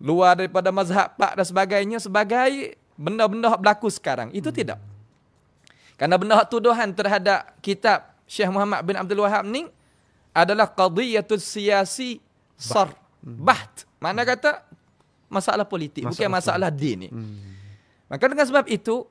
luar daripada mazhab pak dan sebagainya sebagai benda-benda berlaku sekarang. Itu tidak. Kerana benda tuduhan terhadap kitab Syekh Muhammad bin Abdul Wahhab ni adalah qadiyatul siyasi baht. Mana kata masalah politik, bukan masalah din ni. Maka dengan sebab itu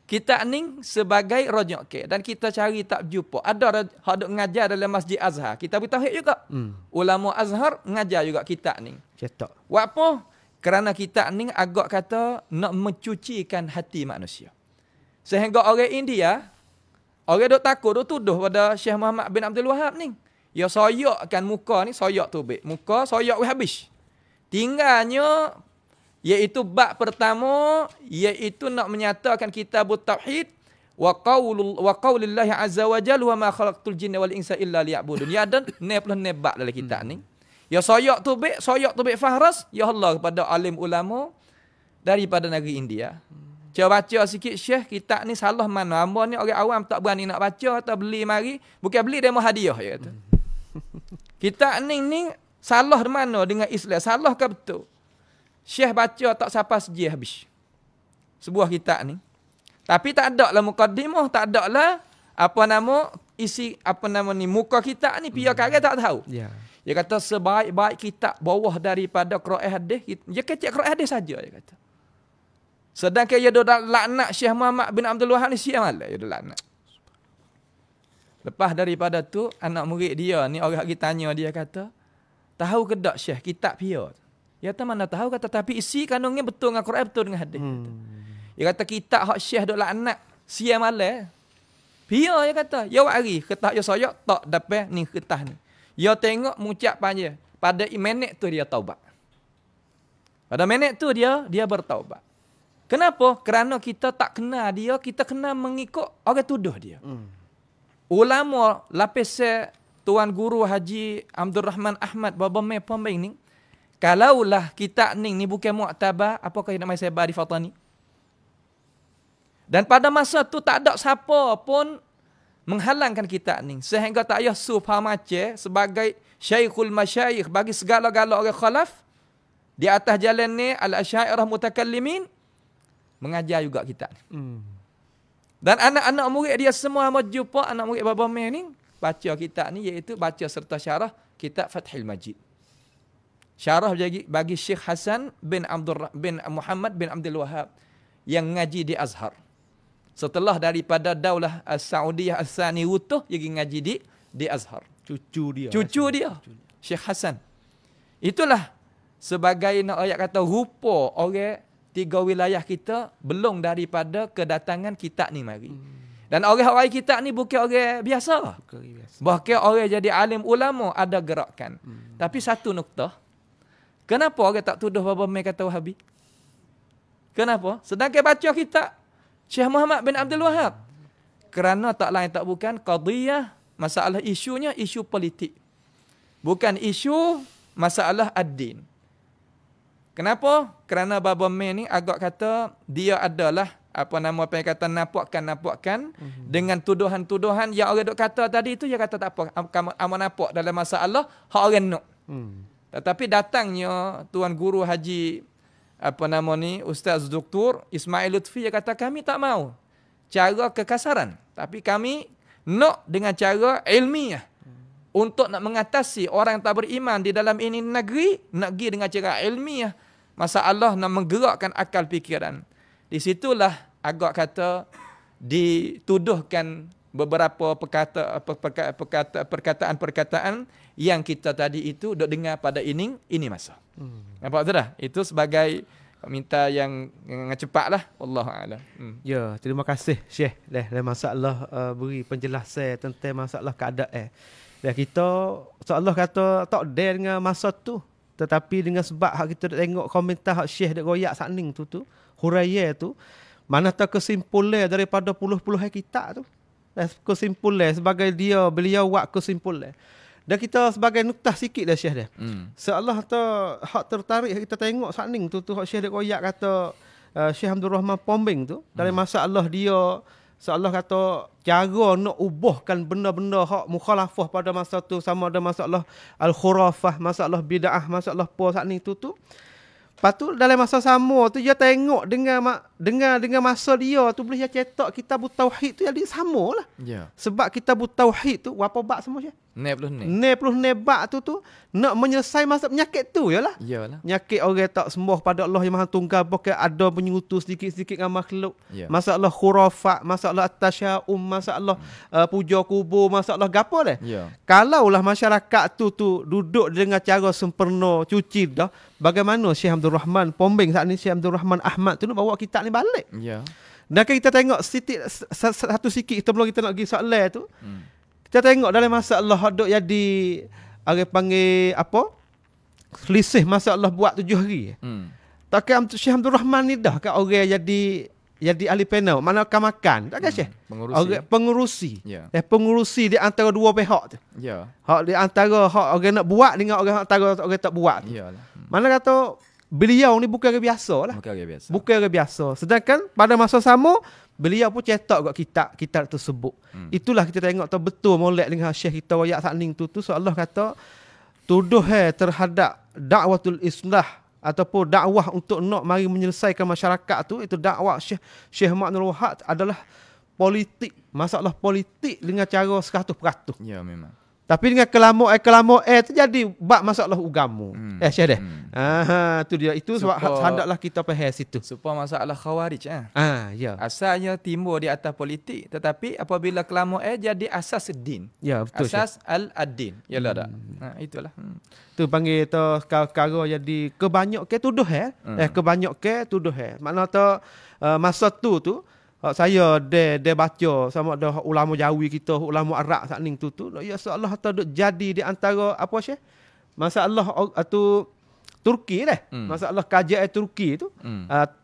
kitab ni sebagai rojok ke dan kita cari tak jumpa. Ada hak duk mengajar dalam Masjid Azhar. Kita bertauhid juga. Ulama Azhar mengajar juga kitab ni. Cetak. Buat apa? Kerana kitab ni agak kata nak mencucikan hati manusia. Sehingga orang India, orang duk takut, duk tuduh pada Syekh Muhammad bin Abdul Wahhab ni. Ya soyakkan muka ni, soyak tubik. Muka soyak habis. Tinggalnya iaitu bab pertama, iaitu nak menyatakan kitab Tauhid wa qaulillahi azza wa jalla wa ma khalaqtul jinna wal insa illa liya'budun. Ya dan ne bab dalam kitab ni. Ya soyak tubik fahras ya Allah kepada alim ulama daripada negeri India. baca sikit Syekh, kitab ni salah mana? Hamba ni orang awam tak berani nak baca atau beli mari. Bukan beli demo hadiah, dia kata. Kitab ni salah di mana dengan Islam? Salah ke betul? Syekh baca tak sampai sejih habis. Sebuah kitab ni. Tapi tak ada lah mukaddimah, tak ada lah muka kitab ni pihak kagak tak tahu. Yeah. Dia kata sebaik-baik kitab bawah daripada Quran hadis, dia kecek Quran hadis saja, dia kata. Sedangkan dia dah laknat Syekh Muhammad bin Abdul Wahab ni siap malah dia dah laknat. Lepas daripada tu anak murid dia ni orang kita tanya, dia kata, tahu ke tak Syekh kitab pihak? Dia kata mana tahu, kata tapi isi kandungnya betul dengan Quran, betul dengan hadis. Dia kata kitab hak Syekh dak laknat siap malah. Pihak dia kata, ya wari ketah ya soyak tak dapat ni ketah ni. Dia tengok mengucap panjang. Pada minit tu dia taubat. Pada minit tu dia bertaubat. Kenapa? Kerana kita tak kenal dia, kita kena mengikut orang tuduh dia. Ulama lapis Tuan Guru Haji Abdul Rahman Ahmad Baba Mai Pombeng ni, kalaulah kita ni bukan mu'tabar, apakah nak mai sebar di Fatani? Dan pada masa tu tak ada siapa pun menghalangkan kita ni, sehingga tak payah Subha Mace sebagai Syekhul Masyayikh bagi segala-gala orang khalaf di atas jalan ni al-Asy'ariyah mutakallimin mengajar juga kita. Dan anak-anak murid dia semua mau jumpa anak murid Baba Mai ni baca kitab ni, iaitu baca serta syarah kitab Fathul Majid. Syarah bagi Syekh Hasan bin Muhammad bin Abdul Wahab yang ngaji di Azhar. Setelah daripada Daulah Saudiyah Al-Thani utuh, dia ngaji di Azhar. Cucu dia. Syekh Hasan. Itulah sebagai nak ayat kata rupa orang 3 wilayah kita belum daripada kedatangan kitab ni mari. Dan orang-orang kitab ni bukan orang biasa. Bahkan orang jadi alim ulama ada gerakan. Tapi satu nukta, kenapa orang tak tuduh Baba Mai kata Wahabi? Kenapa? Sedangkan baca kitab Syekh Muhammad bin Abdul Wahab. Kerana tak lain tak bukan qadiyah, masalah isunya isu politik. Bukan isu masalah ad-din. Kenapa? Kerana Baba Mai ni agak kata dia adalah nampakkan dengan tuduhan-tuduhan yang orang duk kata tadi itu, dia kata tak apa, amat nampak dalam masalah hak orang nak. Tetapi datangnya Tuan Guru Haji Ustaz Dr. Ismail Lutfi, dia kata kami tak mau cara kekasaran, tapi kami nak dengan cara ilmiah untuk nak mengatasi orang tak beriman di dalam ini negeri, nak pergi dengan cara ilmiah masalah nak menggerakkan akal fikiran. Di situlah agak kata dituduhkan beberapa perkataan-perkataan yang kita tadi itu dok dengar pada ini masa. Nampak tu dah? Itu sebagai minta yang cepatlah, wallahu a'lam. Ya, terima kasih Syekh dalam masalah beri penjelasan tentang masalah keadaan. Dan kita seolah kata tak ada dengan masa tu, tetapi dengan sebab hak kita tengok komentar hak Syekh dek royak sakning tu huraian tu, mana tak kesimpulan daripada puluh-puluh kitab tu. Kesimpulan sebagai beliau buat kesimpulan. Dan kita sebagai nuktah sikit dah Syekh dia. Seolah tu hak tertarik kita tengok sakning tu hak Syekh dek royak kata Syekh Abdul Rahman Pombeng tu dari masalah dia seolah kata cara nak ubahkan benda-benda hak mukhalafah pada masa tu, sama ada masalah al-khurafah, masalah bid'ah, masalah puas ni tu. Lepas tu dalam masa sama tu dia tengok dengan masa dia tu boleh dia cetak kitab tauhid tu jadi samalah. Yeah. Sebab kitab tauhid tu berapa bab semua Syekh? 90 bab tu nak menyelesai masalah penyakit tu yalah. Iyalah. Penyakit orang tak sembah pada Allah yang Maha Tunggal, bahkan ada penyekutu sedikit-sedikit dengan makhluk. Yeah. Masalah khurafat, masalah at-tasya'um, masalah puja kubur, masalah gapo dah. Yeah. Kalaulah masyarakat tu duduk dengan cara sempurna, cuci dah, bagaimana Syekh Abdul Rahman Pombeng saat ni, Syekh Abdul Rahman Ahmad tu nak bawa kitab ni balik. Ya. Yeah. Dan kita tengok satu sikit sebelum kita nak pergi soalan tu. Kita tengok dalam masalah dok jadi orang panggil apa? Selisih masalah buat 7 hari. Takkan Syekh Abdul Rahman ni dah kan orang jadi ahli panel, mana akan makan. Takkan Syekh? Pengurusi. Yeah. Pengurusi di antara dua pihak tu. Ya. Yeah. Hak di antara hak orang nak buat dengan orang antara orang tak buat. Iyalah. Mana kata beliau ni bukan orang biasa lah. Bukan orang biasa. Bukan orang biasa. Sedangkan pada masa sama, beliau pun cetak kat kitab tersebut. Itulah kita tengok tu betul molek dengan Syekh kita wayak sakning tu seolah kata tuduh terhadap dakwatul islah ataupun dakwah untuk nak mari menyelesaikan masyarakat tu, itu dakwah Syekh Muhammad Wahab adalah politik, masalah politik dengan cara 100%. Ya, memang. Tapi dengan kelamu tu jadi bab masalah agama. Syekh dah. Tu dia. Itu sebab hendaklah kita faham situ. Supaya masalah khawarij ya. Asalnya timbul di atas politik, tetapi apabila kelamu jadi asas din. Ya, betul. Asas al-ad-din. Yalah dak. Itulah. Tu panggil tu perkara jadi kebanyak ke tuduh kebanyak ke tuduh Makna tu masa tu saya dia baca sama ada ulama Jawi kita, ulama Arab sakning tu ya seolah tak jadi di antara apa Syekh? Masalah tu Turki dah. Masalah kerajaan Turki tu.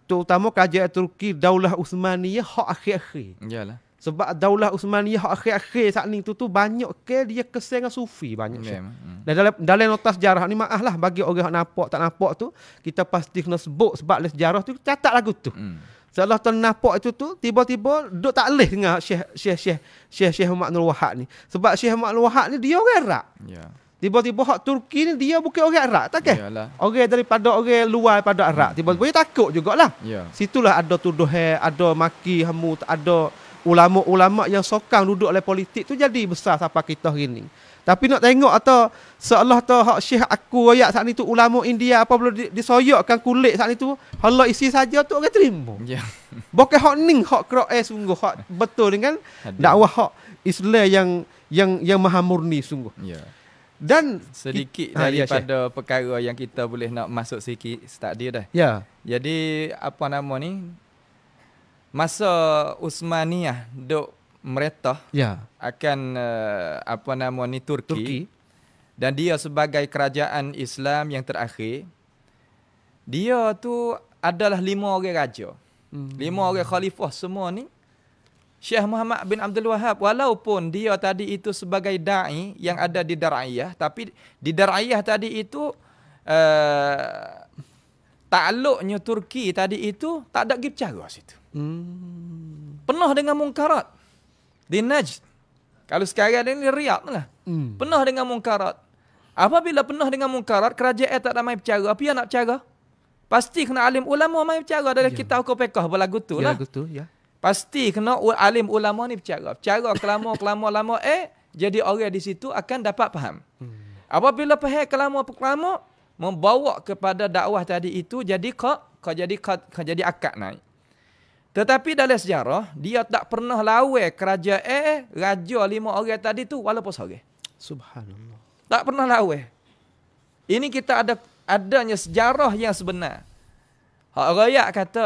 Terutama kerajaan Turki Daulah Uthmaniyah hak akhir-akhir. Iyalah. Sebab Daulah Uthmaniyah hak akhir-akhir sakning tu banyak ke dia keseng dengan sufi banyak Syekh. Dan dalam nota sejarah ni maaf lah bagi orang yang nampak tak nampak tu, kita pasti kena sebut sebab dalam sejarah tu catat lagu tu. Setelah ternampak itu tu tiba-tiba duk tak leh dengan Syekh Muhammad Wahab ni. Sebab Syekh Muhammad Wahab ni dia orang Arab. Ya. Tiba-tiba hak Turki ni dia bukan orang Arab, tak ke? Orang daripada orang luar daripada Arab. Tiba-tiba dia takut jugalah. Ya. Situlah ada tuduhan, ada maki hamu, ada ulama-ulama yang sokang duduk oleh politik tu jadi besar sampai kita gini. Tapi nak tengok atau seolah tu hak Syekh aku royak saat ni tu ulama India apa boleh disoyokkan kulit saat ni tu Allah isi saja tu orang terima. Ya. Bukan hak ning hak Quran sungguh hak betul dengan dakwah hak Islam yang maha murni sungguh. Ya. Dan sedikit daripada perkara yang kita boleh nak masuk sikit tadi dah. Ya. Jadi apa nama ni? Masa Uthmaniyah duk meretah akan apa nama ni Turki. Dan dia sebagai kerajaan Islam yang terakhir, dia tu adalah 5 orang raja. 5 orang khalifah semua ni. Syekh Muhammad bin Abdul Wahab walaupun dia tadi itu sebagai da'i yang ada di Dar'iyah, tapi di Dar'iyah tadi itu takluknya Turki tadi itu tak ada pergi bercara situ. Penuh dengan mungkarat. Di Najd. Kalau sekarang ni Riyadh lah. Penuh dengan mungkarat. Apabila penuh dengan mungkarat, kerajaan tak ada main bercara. Apa yang nak bercara? Pasti kena alim ulama main bercara dalam kitab Hukum Fiqh berlagu tu lah. Pasti kena alim ulama ni bercara. Bercara kelama jadi orang di situ akan dapat faham. Apabila faham kelama membawa kepada dakwah tadi itu jadi jadi akad naik. Tetapi dalam sejarah, dia tak pernah lawan kerajaan raja 5 orang tadi tu walaupun seorang. Subhanallah. Tak pernah lawan. Ini kita adanya sejarah yang sebenar. Hak rakyat kata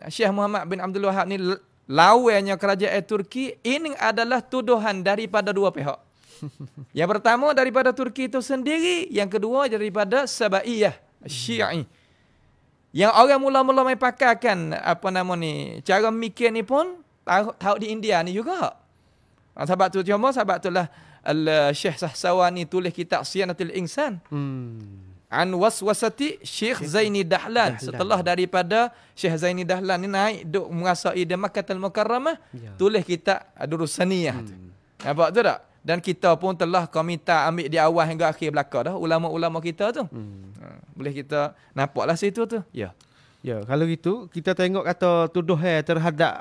Syekh Muhammad bin Abdul Wahab ni lawannya kerajaan Turki, ini adalah tuduhan daripada 2 pihak. Yang pertama daripada Turki itu sendiri, yang kedua daripada Sabaiyah, Syi'i. Yang orang mula-mula main pakarkan apa nama ni, cara mikir ni pun tahu di India ni juga. Sebab tu lah Syekh Sahsawani tulis kitab Siyanatul Insan. An waswasati Syekh Zaini Dahlan. Setelah daripada Syekh Zaini Dahlan ni naik duk merasai di Makkah Al-Mukarramah, tulis kitab Ad-Durus-Saniyah. Nampak tu tak? Dan kita pun telah minta ambil di awal hingga akhir belakang dah ulama-ulama kita tu. Boleh kita nampaklah situ tu. Ya. Ya, kalau gitu kita tengok kata tuduhan terhadap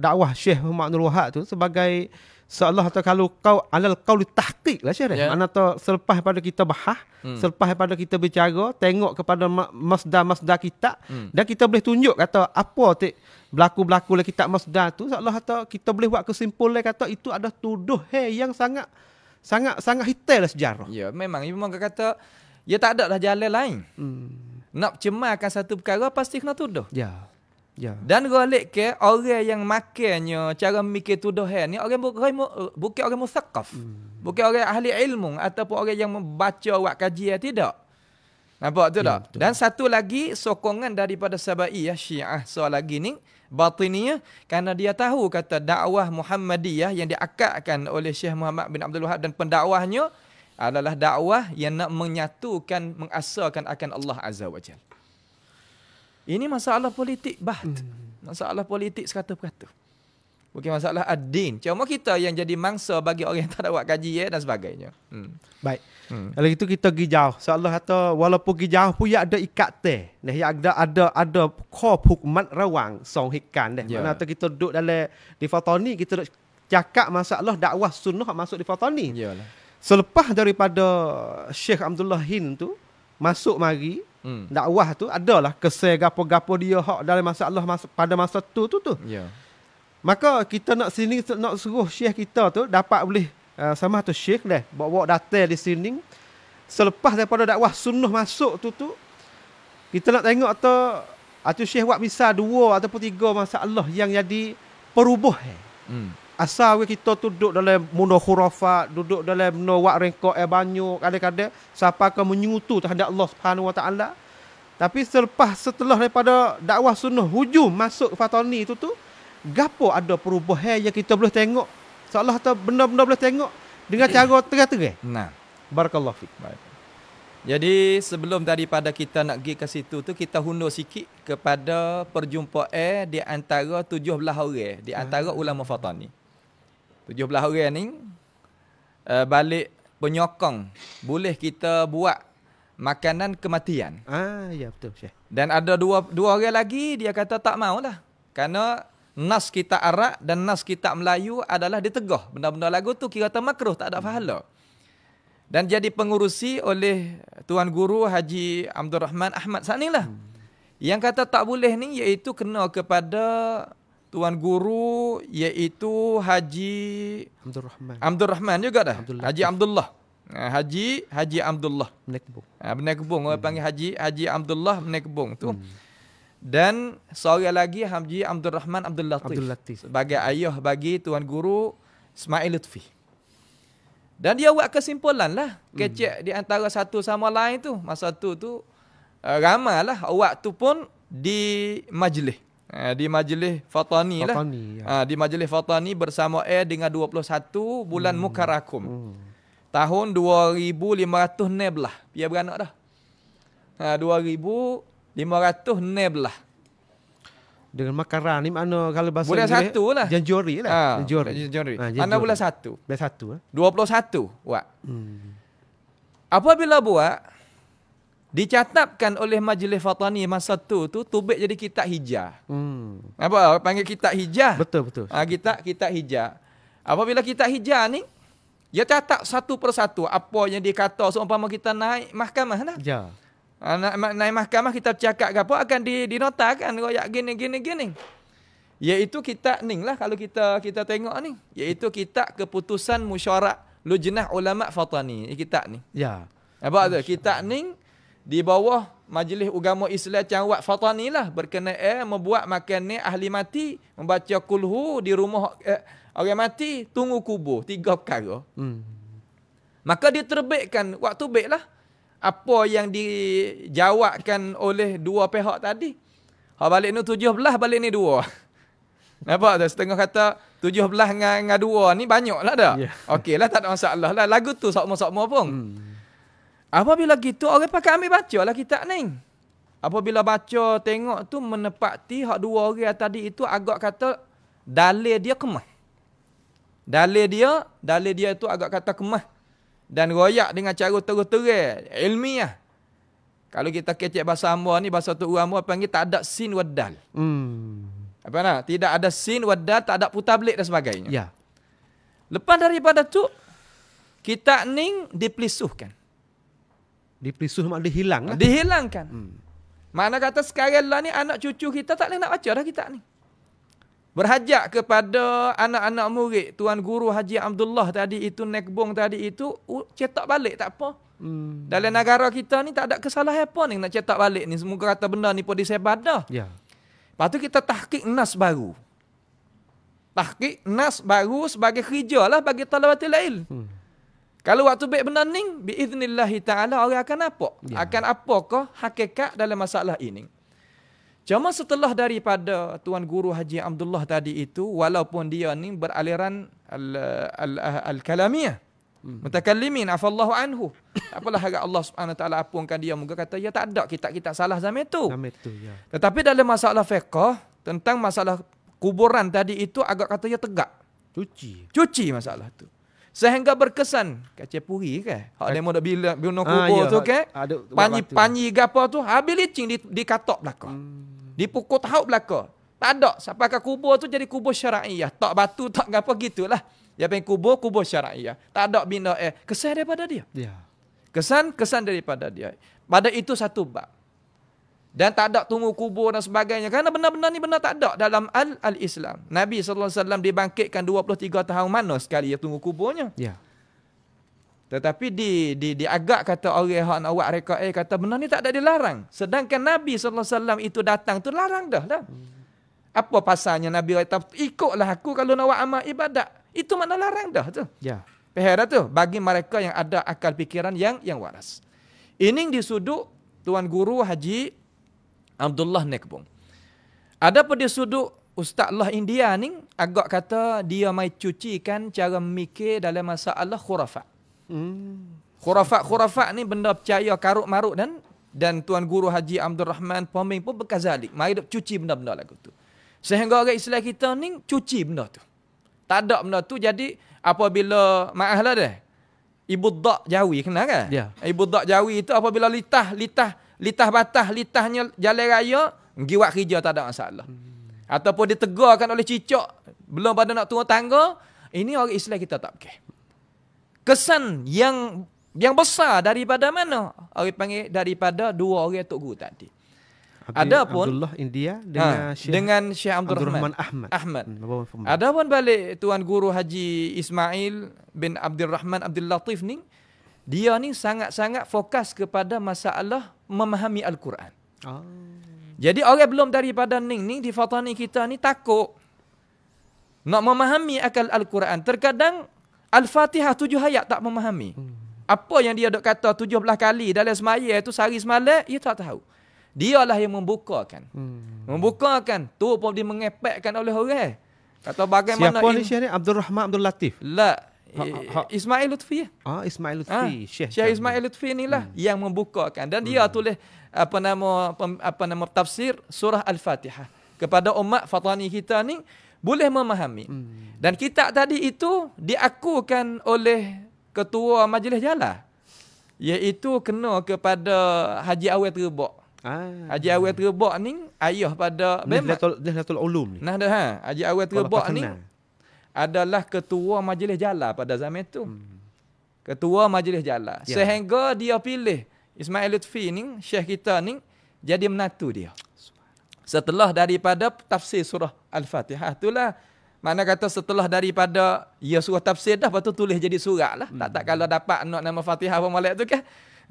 dakwah Syekh Muhammad Wahab tu sebagai seolah atau kalau kau alal qaul tahqiq lah Syekh. Mana tu selepas pada kita bahas, selepas pada kita bicara, tengok kepada masdar-masdar kitab dan kita boleh tunjuk kata apa berlaku-berlaku dalam kitab masdar tu seolah atau kita boleh buat kesimpulan kata itu ada tuduhan yang sangat hitam lah sejarah. Ya, memang kata ya tak ada dah jalan lain. Nak cemarkan satu perkara pasti kena tuduh. Ya. Dan golek ke orang yang makannya cara mikir tuduhan ni orang bukan orang musaqqaf. Bukan orang ahli ilmu ataupun orang yang membaca buat kajian, tidak. Nampak tu tak? Dan satu lagi sokongan daripada Sabaiyah Syiah soal lagi ni batiniyah, kerana dia tahu kata dakwah Muhammadiyah yang diakadkan oleh Syekh Muhammad bin Abdul Wahab dan pendakwahnya adalah dakwah yang nak menyatukan, mengasaskan akan Allah Azza wa Jalla. Ini masalah politik masalah politik 100%. Bukan masalah ad-din. Cuma kita yang jadi mangsa bagi orang yang tak ada buat kaji dan sebagainya. Baik. Kalau itu kita pergi jauh. Seolah kata walaupun pergi jauh pun ya ada ikat nah ya ada kop hukuman rawang song hikan deh. Mana tu kita duduk dalam di Fatani kita duduk cakap masalah dakwah sunnah masuk di Fatani. Iyalah. Selepas daripada Syekh Abdullah Hin tu masuk mari dakwah tu adalah kesel gapo-gapo dia hak dalam masalah pada masa tu. Ya. Maka kita nak suruh Syekh kita tu dapat boleh sama tu Syekh dah bawa data di sini. Selepas daripada dakwah sunnah masuk tu kita nak tengok tu Syekh buat bisa 2 ataupun 3 masalah yang jadi perubah. Asal kita tu duduk dalam mundo khurafat, duduk dalam wak rengkok banyak, kadang-kadang siapa akan menyutu terhadap Allah Subhanahu Wa Taala. Tapi setelah daripada dakwah sunnah hujum masuk Fatani tu gapo ada perubahan yang kita boleh tengok. Seolah tu benda-benda boleh tengok dengan cara terang-terang. Nah, barakallahu fik. Baik. Jadi sebelum daripada kita nak pergi ke situ tu kita hundur sikit kepada perjumpaan di antara 17 orang di antara ulama Fatani. 17 orang ni balik penyokong boleh kita buat makanan kematian. Ya betul Syekh. Dan ada dua orang lagi dia kata tak maulah. Kerana nas kitab Arab dan nas kitab Melayu adalah ditegah. Benda-benda lagu tu kira makruh, tak ada pahala. Dan jadi pengurusi oleh Tuan Guru Haji Abdul Rahman Ahmad Sani lah. Yang kata tak boleh ni iaitu kena kepada Tuan Guru iaitu Haji Abdul Rahman juga dah. Haji Abdullah. Haji Abdullah. Benar Kebung. Orang panggil Haji Abdullah Benar Kebung tu. Dan seorang lagi Haji Abdul Rahman Abdul Latif. Sebagai ayah bagi Tuan Guru Ismail Lutfi. Dan dia buat kesimpulan lah. Kecek di antara satu sama lain tu. Masa tu ramai lah. Waktu pun di majlis. Di majlis Fatani lah. Ya. Di majlis Fatani bersama dengan 21 bulan Mukarakum. Tahun 2516. Dia beranak dah. 2516. Dengan makaran ni mana kalau bahasa bulan Inggeris, 1 lah. Januari lah. Januari. Mana bulan 1? Bulan 1 21 buat. Apabila buat dicatatkan oleh Majlis Fatani masa tu tubik jadi kitab hijah. Apa panggil kitab hijah? Betul. Kitab hijah. Apabila kitab hijah ni dia catat satu persatu apa yang dikata seumpama kita naik mahkamah dah. Ya. Naik mahkamah kita cakap apa akan dinotakan royak gini. Iaitu kitab ning lah kalau kita tengok ni. Iaitu kitab keputusan mesyuarat Lujnah Ulama Fatani. Kitab ni. Ya. Apa tu? Kitab ning di bawah Majlis Agama Islam Cangwat Fatani lah berkenaan membuat makan ni ahli mati membaca kulhu di rumah orang mati tunggu kubur 3 perkara. Maka diterbitkan waktu baiklah apa yang dijawabkan oleh 2 pihak tadi. Balik ni 17, balik ni 2. Nampak tak? Setengah kata 17 dengan 2 ni banyak lah dah. Yeah. Okey lah, tak ada masalah lah. Lagu tu sama-sama pun. Apabila gitu, orang pakai ambil baca lah kitab ni. Apabila baca, tengok tu menepati hak 2 orang tadi itu agak kata dalil dia kemah. Dalil dia tu agak kata kemah. Dan royak dengan cara terus-terang, ilmiah. Kalau kita kecek bahasa Ambo ni, bahasa tu Ambo panggil tak ada sin wadal. Apa nak? Tidak ada sin wadal, tak ada putablik dan sebagainya. Ya. Lepas daripada tu, kitab ni diplisuhkan. Diplisuh maknanya dihilang lah. Dihilangkan. Makna kata sekarang lah ni anak cucu kita tak boleh nak baca dah kitab ni. Berhajat kepada anak-anak murid Tuan Guru Haji Abdullah tadi itu, Nekbong tadi itu, cetak balik tak apa. Dalam negara kita ni tak ada kesalahan apa ni nak cetak balik ni. Semoga kata benda ni pun disebar dah. Ya. Lepas tu kita tahqiq nas baru. Tahqiq nas baru sebagai kerja lah bagi talabatul ilm. Kalau waktu baik benda ni, biiznillahi ta'ala orang akan apa? Ya. Akan apakah hakikat dalam masalah ini? Cuma setelah daripada Tuan Guru Haji Abdullah tadi itu, walaupun dia ni beraliran al-kalamiyah, Mutakallimin afallahu anhu. Apalah harap Allah Subhanahu Wa Taala ampunkan dia. Moga kata ya tak ada kitab-kitab salah zaman itu. Ya. Tetapi dalam masalah fiqh tentang masalah kuburan tadi itu agak kata ya tegak. Cuci masalah tu. Sehingga berkesan kaca puri kan. Hak demo dak bila bunuh kubur tu kan. Panyi gapo tu habis licin di katok belaka. Dipukul tahu belaka. Tak ada sampai ke kubur tu jadi kubur syar'iyah. Tak batu tak gapo gitulah. Dia pengen kubur syar'iyah. Tak ada bina kesan daripada dia. Ya. Kesan daripada dia. Pada itu satu bab. Dan tak ada tunggu kubur dan sebagainya. Kerana benar-benar ni benar tak ada dalam al-Islam. Nabi SAW dibangkitkan 23 tahun mana sekali dia tunggu kuburnya. Ya. Tetapi diagak kata orang yang nak buat reka kata benar ni tak ada dilarang. Sedangkan Nabi SAW itu datang tu larang dah. Apa pasalnya Nabi kata ikutlah aku kalau nak buat amal ibadat. Itu mana larang dah tu. Ya. Pehera tu bagi mereka yang ada akal fikiran yang waras. Ini di sudut Tuan Guru Haji Abdullah Nekbong. Ada pada sudut Ustaz Allah India ni agak kata dia mai cucikan cara memikir dalam masalah khurafat. Khurafat ni benda percaya karut-marut dan Tuan Guru Haji Abdul Rahman Poming pun berkazalik. Mai duk cuci benda-benda lagu tu. Sehingga orang Islam kita ni cuci benda tu. Tak ada benda tu jadi apabila maaflah dah. Ibu dak Jawi kenal kan? Ya. Ibu dak Jawi itu apabila litahnya jalan raya, giwat kerja tak ada masalah. Ataupun ditegarkan oleh cicak, belum pada nak turun tangga, ini orang Islam kita tak pakai. Kesan yang besar daripada mana? Orang panggil daripada dua orang Tok Guru tadi. Adapun Abdullah India dengan Syekh Abdul Rahman Ahmad. Adapun balik Tuan Guru Haji Ismail bin Abdul Rahman Abdul Latif ni, dia ni sangat-sangat fokus kepada masalah memahami Al-Quran. Jadi orang belum daripada ni di Fatani kita ni takut nak memahami akal Al-Quran. Terkadang Al-Fatihah 7 ayat tak memahami. Apa yang dia dok kata 17 kali dalam semaya itu sehari semalam, dia tak tahu. Dialah yang membukakan. Membukakan. Tu pun dia mengepekkan oleh orang. Kata bagaimana siapa ni Syekh ni? Abdul Rahman Abdul Latif? La. Ismail Lutfi. Ismail Lutfi. Syekh Ismail Lutfi inilah yang membukakan. Dan dia tulis apa nama tafsir surah Al-Fatihah. Kepada umat Fatani kita ni boleh memahami. Dan kitab tadi itu diakukan oleh Ketua Majlis Jala. Iaitu kena kepada Haji Awal Terbak. Haji Awal Terbak ni ayah pada Nahdlatul Ulum ni. Haji Awal Terbak ni adalah ketua Majlis Jala pada zaman itu. Ketua Majlis Jala. Ya. Sehingga dia pilih Ismail Lutfi ni, syekh kita ni, jadi menantu dia. Setelah daripada tafsir surah Al-Fatihah. Itulah mana kata setelah daripada ia surah tafsir dah, lepas tu tulis jadi surat lah. Tak kalau dapat nama Fatihah apa malak tu kan.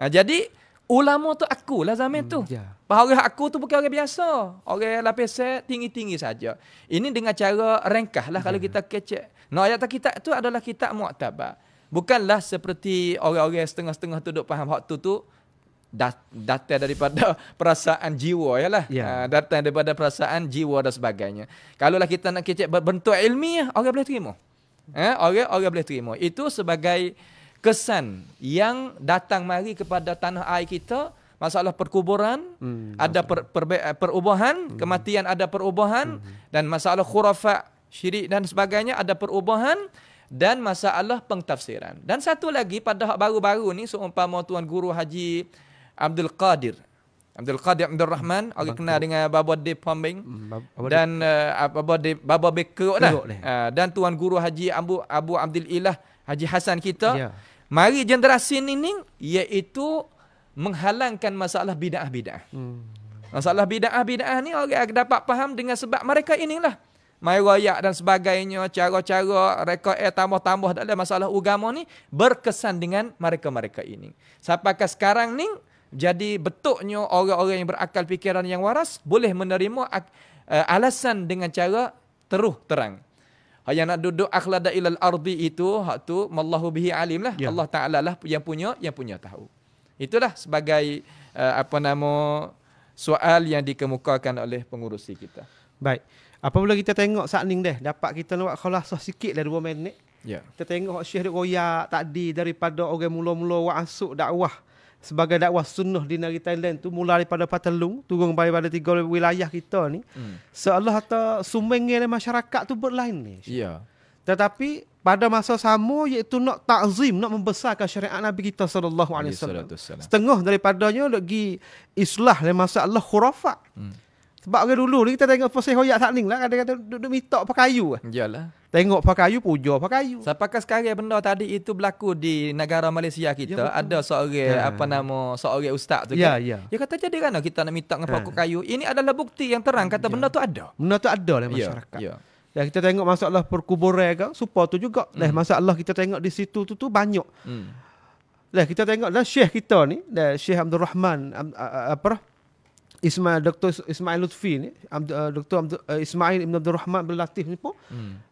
Jadi ulama tu akulah zaman tu. Orang aku tu bukan orang biasa. Orang lapis tinggi-tinggi saja. Ini dengan cara ringkas lah kalau kita kecek. Ayat kitab tu adalah kitab mu'tabar. Bukanlah seperti orang-orang setengah-setengah tu duk faham hak tu datang daripada perasaan jiwa yalah. Datang daripada perasaan jiwa dan sebagainya. Kalaulah kita nak kecek berbentuk ilmiah, orang boleh terima. Orang boleh terima. Itu sebagai kesan yang datang mari kepada tanah air kita. Masalah perkuburan, ada perubahan, kematian ada perubahan, dan masalah khurafat, syirik dan sebagainya ada perubahan, dan masalah pengtafsiran. Dan satu lagi pada baru-baru ni, seumpama Tuan Guru Haji Abdul Qadir Abdul Rahman, orang kenal dengan Baba Dip Pambing, dan Baba Bekok dah. Dan Tuan Guru Haji Abu Abdul Ilah Haji Hasan kita. Mari generasi ini iaitu menghalangkan masalah bid'ah-bid'ah. Masalah bid'ah-bid'ah ni orang dapat faham dengan sebab mereka inilah mai royak dan sebagainya, cara-cara reka tambah-tambah dalam masalah agama ni berkesan dengan mereka-mereka ini. Sampai ke sekarang ni jadi betulnya orang-orang yang berakal fikiran yang waras boleh menerima alasan dengan cara terang. Yang nak duduk akhlada ilal ardi itu hak tu mallahu bihi alim lah. Allah Taala lah yang punya tahu. Itulah sebagai soal yang dikemukakan oleh pengurusi kita. Baik. Apabila kita tengok saat ni dapat kita nak khalasah sikit dah 2 minit. Ya. Kita tengok Syekh duk royak tadi daripada orang mula-mula masuk dakwah sebagai dakwah sunnah di negeri Thailand tu, mula daripada Patalung turun daripada 3 wilayah kita ni. Seolah kata sumbernya masyarakat tu berlain ni. Ya. Tetapi pada masa sama iaitu nak takzim, nak membesarkan syariat Nabi kita sallallahu alaihi wasallam. Setengah daripadanya lagi islah le masalah khurafat. Sebab orang dulu ni kita tengok pasal hoyak tak ning lah, kadang-kadang duduk mitok pakai kayu. Iyalah. Tengok pakai kayu, puja pakai kayu. Sampaikan sekarang benda tadi itu berlaku di negara Malaysia kita. Ya, ada seorang seorang ustaz tu ya, kan. Ya. Dia kata jadi kan kita nak minta dengan pakai kayu. Ini adalah bukti yang terang kata benda tu ada. Benda tu ada dalam masyarakat. Ya, kita tengok masalah perkuburan kan, supaya tu juga. Masalah kita tengok di situ tu banyak. Kita tengok dah Syekh kita ni, Syekh Abdul Rahman Dr. Ismail Lutfi ni, Dr. Ismail Ibn Abdul Rahman bin Latif ni pun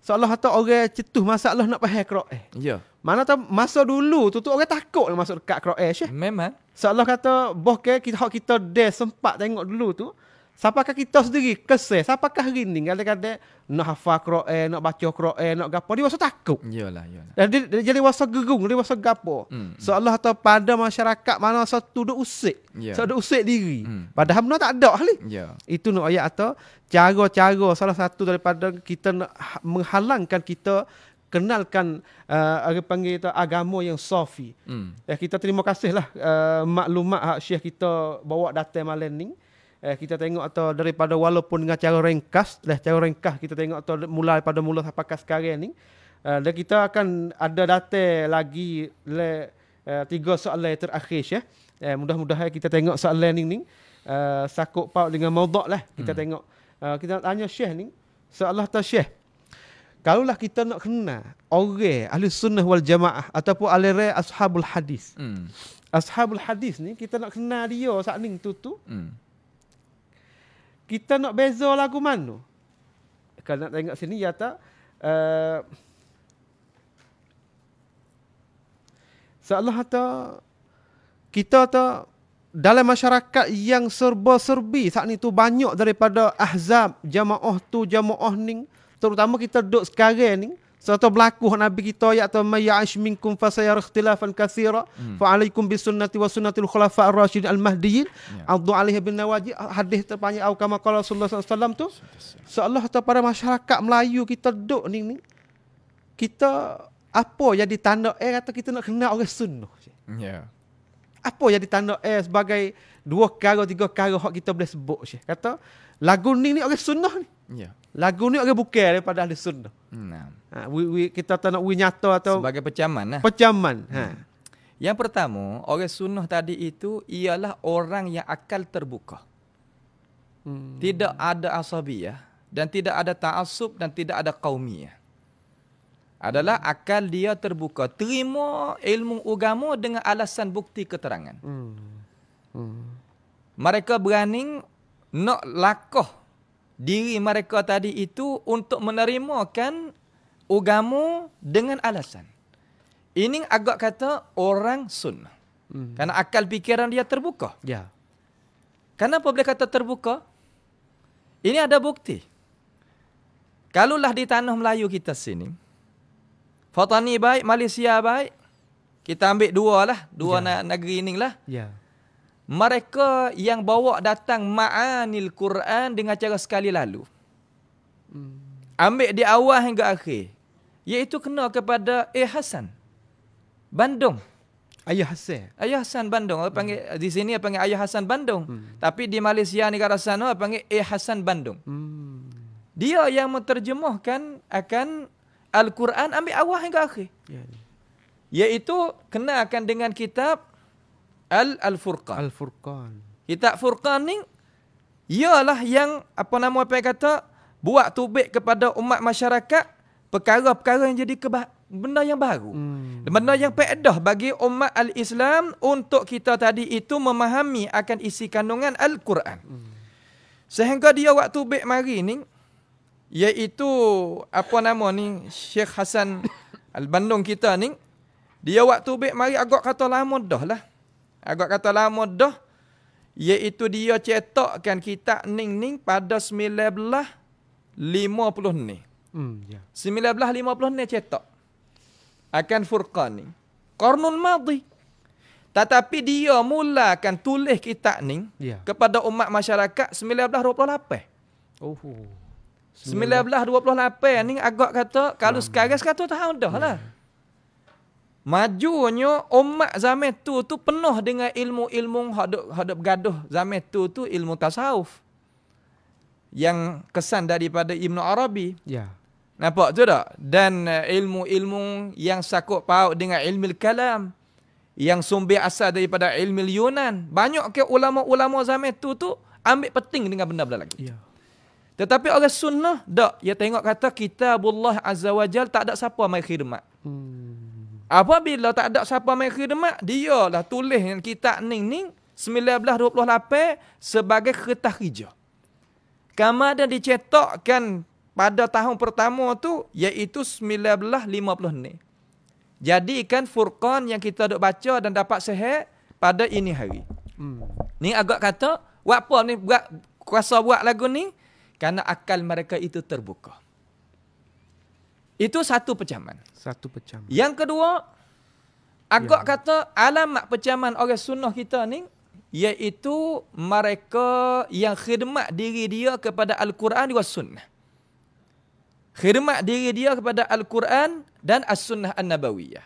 seolah kata orang cetuh masalah nak faham Quran. Ya. Mana tahu masa dulu tu orang takut nak masuk dekat Quran, Syekh. Memang. Seolah kata boh ke kita dah sempat tengok dulu tu, siapakah kita sendiri kesal, siapakah hari ni kadang-kadang nak hafal Quran, nak baca Quran, nak gapo, dia rasa takut. Iyalah. Dan dia jadi rasa gerung, dia rasa gapo. Seolah kata pada masyarakat mana satu duk usik. Satu duk usik diri. Padahal benda tak ada ahli. Itu nak ayat atau cara-cara salah satu daripada kita nak menghalangkan kita kenalkan panggil kita agama yang safi. Kita terima kasihlah maklumat Syekh kita bawa datang malam ni. Kita tengok atau daripada walaupun dengan cara ringkas kita tengok atau mula sampai ke sekarang ni, dan kita akan ada data lagi 3 soalan terakhir Syekh. Mudah-mudahan kita tengok soalan ni sakut paut dengan maudhu' lah. Kita tengok kita tanya Syekh ni, seolah ta Syekh, kalaulah kita nak kenal orang ahli sunnah wal jamaah ataupun aliran ashabul hadis. Ashabul hadis ni kita nak kenal dia saat ni tu. Kita nak beza lagu mana? Kalau nak tengok sini ya tak seolah kata kita tak dalam masyarakat yang serba-serbi saat ni tu banyak daripada ahzab jamaah tu jamaah ni, terutama kita duduk sekarang ni serta berlaku Nabi kita iaitu may ya'ish minkum fasayara ikhtilafan katsira fa alaikum bisunnati wa sunnatil khulafa'ir rasyidin al-mahdiyyin addu 'alaiha bin nawajid. Hadis terpanjang au kama qala Rasulullah sallallahu alaihi wasallam tu seolah pada masyarakat Melayu kita duduk ni kita apa yang ditanda kata kita nak kenal orang sunnah. Apa yang ditanda sebagai 2 perkara 3 perkara hak kita boleh sebut Syekh. Kata lagu ni orang sunnah ni. Lagu ni orang bukan daripada ahli sunnah. Kita tak nak nyata atau sebagai pecaman lah. Pecaman. Yang pertama, orang sunnah tadi itu ialah orang yang akal terbuka. Tidak ada asabiyah dan tidak ada ta'assub dan tidak ada qaumiyah. Adalah akal dia terbuka, terima ilmu agama dengan alasan bukti keterangan. Mereka berani nak lakoh diri mereka tadi itu untuk menerimakan agama dengan alasan. Ini agak kata orang sunnah. Karena akal fikiran dia terbuka. Kenapa boleh kata terbuka? Ini ada bukti. Kalaulah di tanah Melayu kita sini, Fatani baik, Malaysia baik, kita ambil dua negeri ini lah. Mereka yang bawa datang ma'anil Quran dengan cara sekali lalu. Ambil di awal hingga akhir. Iaitu kena kepada Hasan Bandung. Ayah Hasan Bandung. Panggil, di sini panggil Ayah Hasan Bandung. Tapi di Malaysia negara sana panggil Hasan Bandung. Dia yang menterjemahkan akan Al-Quran ambil awal hingga akhir. Iaitu kenakan dengan kitab Al-Furqan. Kitab Furqan ni ialah yang kata buat tubik kepada umat masyarakat perkara-perkara yang jadi benda yang baru. Benda yang faedah bagi umat al-Islam untuk kita tadi itu memahami akan isi kandungan Al-Quran. Sehingga dia waktu tubik mari ni iaitu Syekh Hasan Al-Bandung kita ni, dia waktu tubik mari agak kata lama dah. Iaitu dia cetakkan kitab Ning pada 1950 ni. 1950 ni cetak. akan Furqan ni. Qarnun madhi. Tetapi dia mulakan tulis kitab ni kepada umat masyarakat 1928. Oh. 1928 ni agak kata kalau sekarang 100 tahun dah lah. Majunya umat zaman tu penuh dengan ilmu-ilmu hadap gaduh zaman tu ilmu tasawuf. Yang kesan daripada Ibn Arabi. Ya. Nampak tu tak? Dan ilmu-ilmu yang sakut paut dengan ilmu kalam. Yang sumber asal daripada ilmu Yunan. Banyak ke ulama-ulama zaman tu ambil penting dengan benda-benda lagi. Ya. Tetapi orang sunnah, tak. Dia tengok kata kitabullah azza wa jal tak ada siapa mai khidmat. Apabila tak ada siapa mai khidmat, dia lah tulis kitab ni 1928 sebagai kertas hijau. Kemudian dicetakkan pada tahun pertama tu, iaitu 1950 ni. Jadikan Furqan yang kita duk baca dan dapat sihat pada ini hari. Ni agak kata, buat apa ni, kuasa buat lagu ni? Kerana akal mereka itu terbuka. Itu satu pecaman. Yang kedua, agak kata alamat pecaman orang sunnah kita ni, iaitu mereka yang khidmat diri dia kepada Al-Quran dan Sunnah. Khidmat diri dia kepada Al-Quran dan As-Sunnah An-Nabawiyah.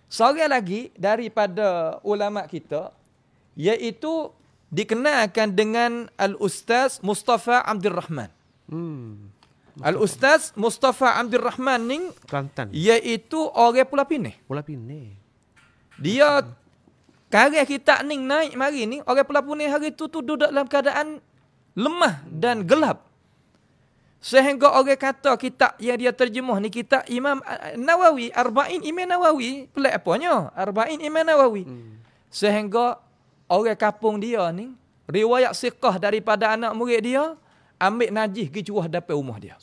Seorang lagi daripada ulama kita, iaitu dikenalkan dengan Al-Ustaz Mustafa Abdul Rahman. Al-Ustaz Mustafa Abdul Rahman ni, Kelantan, iaitu orang Pulau Pineh. Dia karya kitab ni naik mari ni, orang Pulau Pineh hari tu duduk dalam keadaan lemah dan gelap. Sehingga orang kata kitab yang dia terjemah ni kitab Imam Nawawi, Arba'in Imam Nawawi. Pelik apanya? Arba'in Imam Nawawi. Sehingga orang kampung dia ni, riwayat siqah daripada anak murid dia, ambil najis pergi curah depan rumah dia.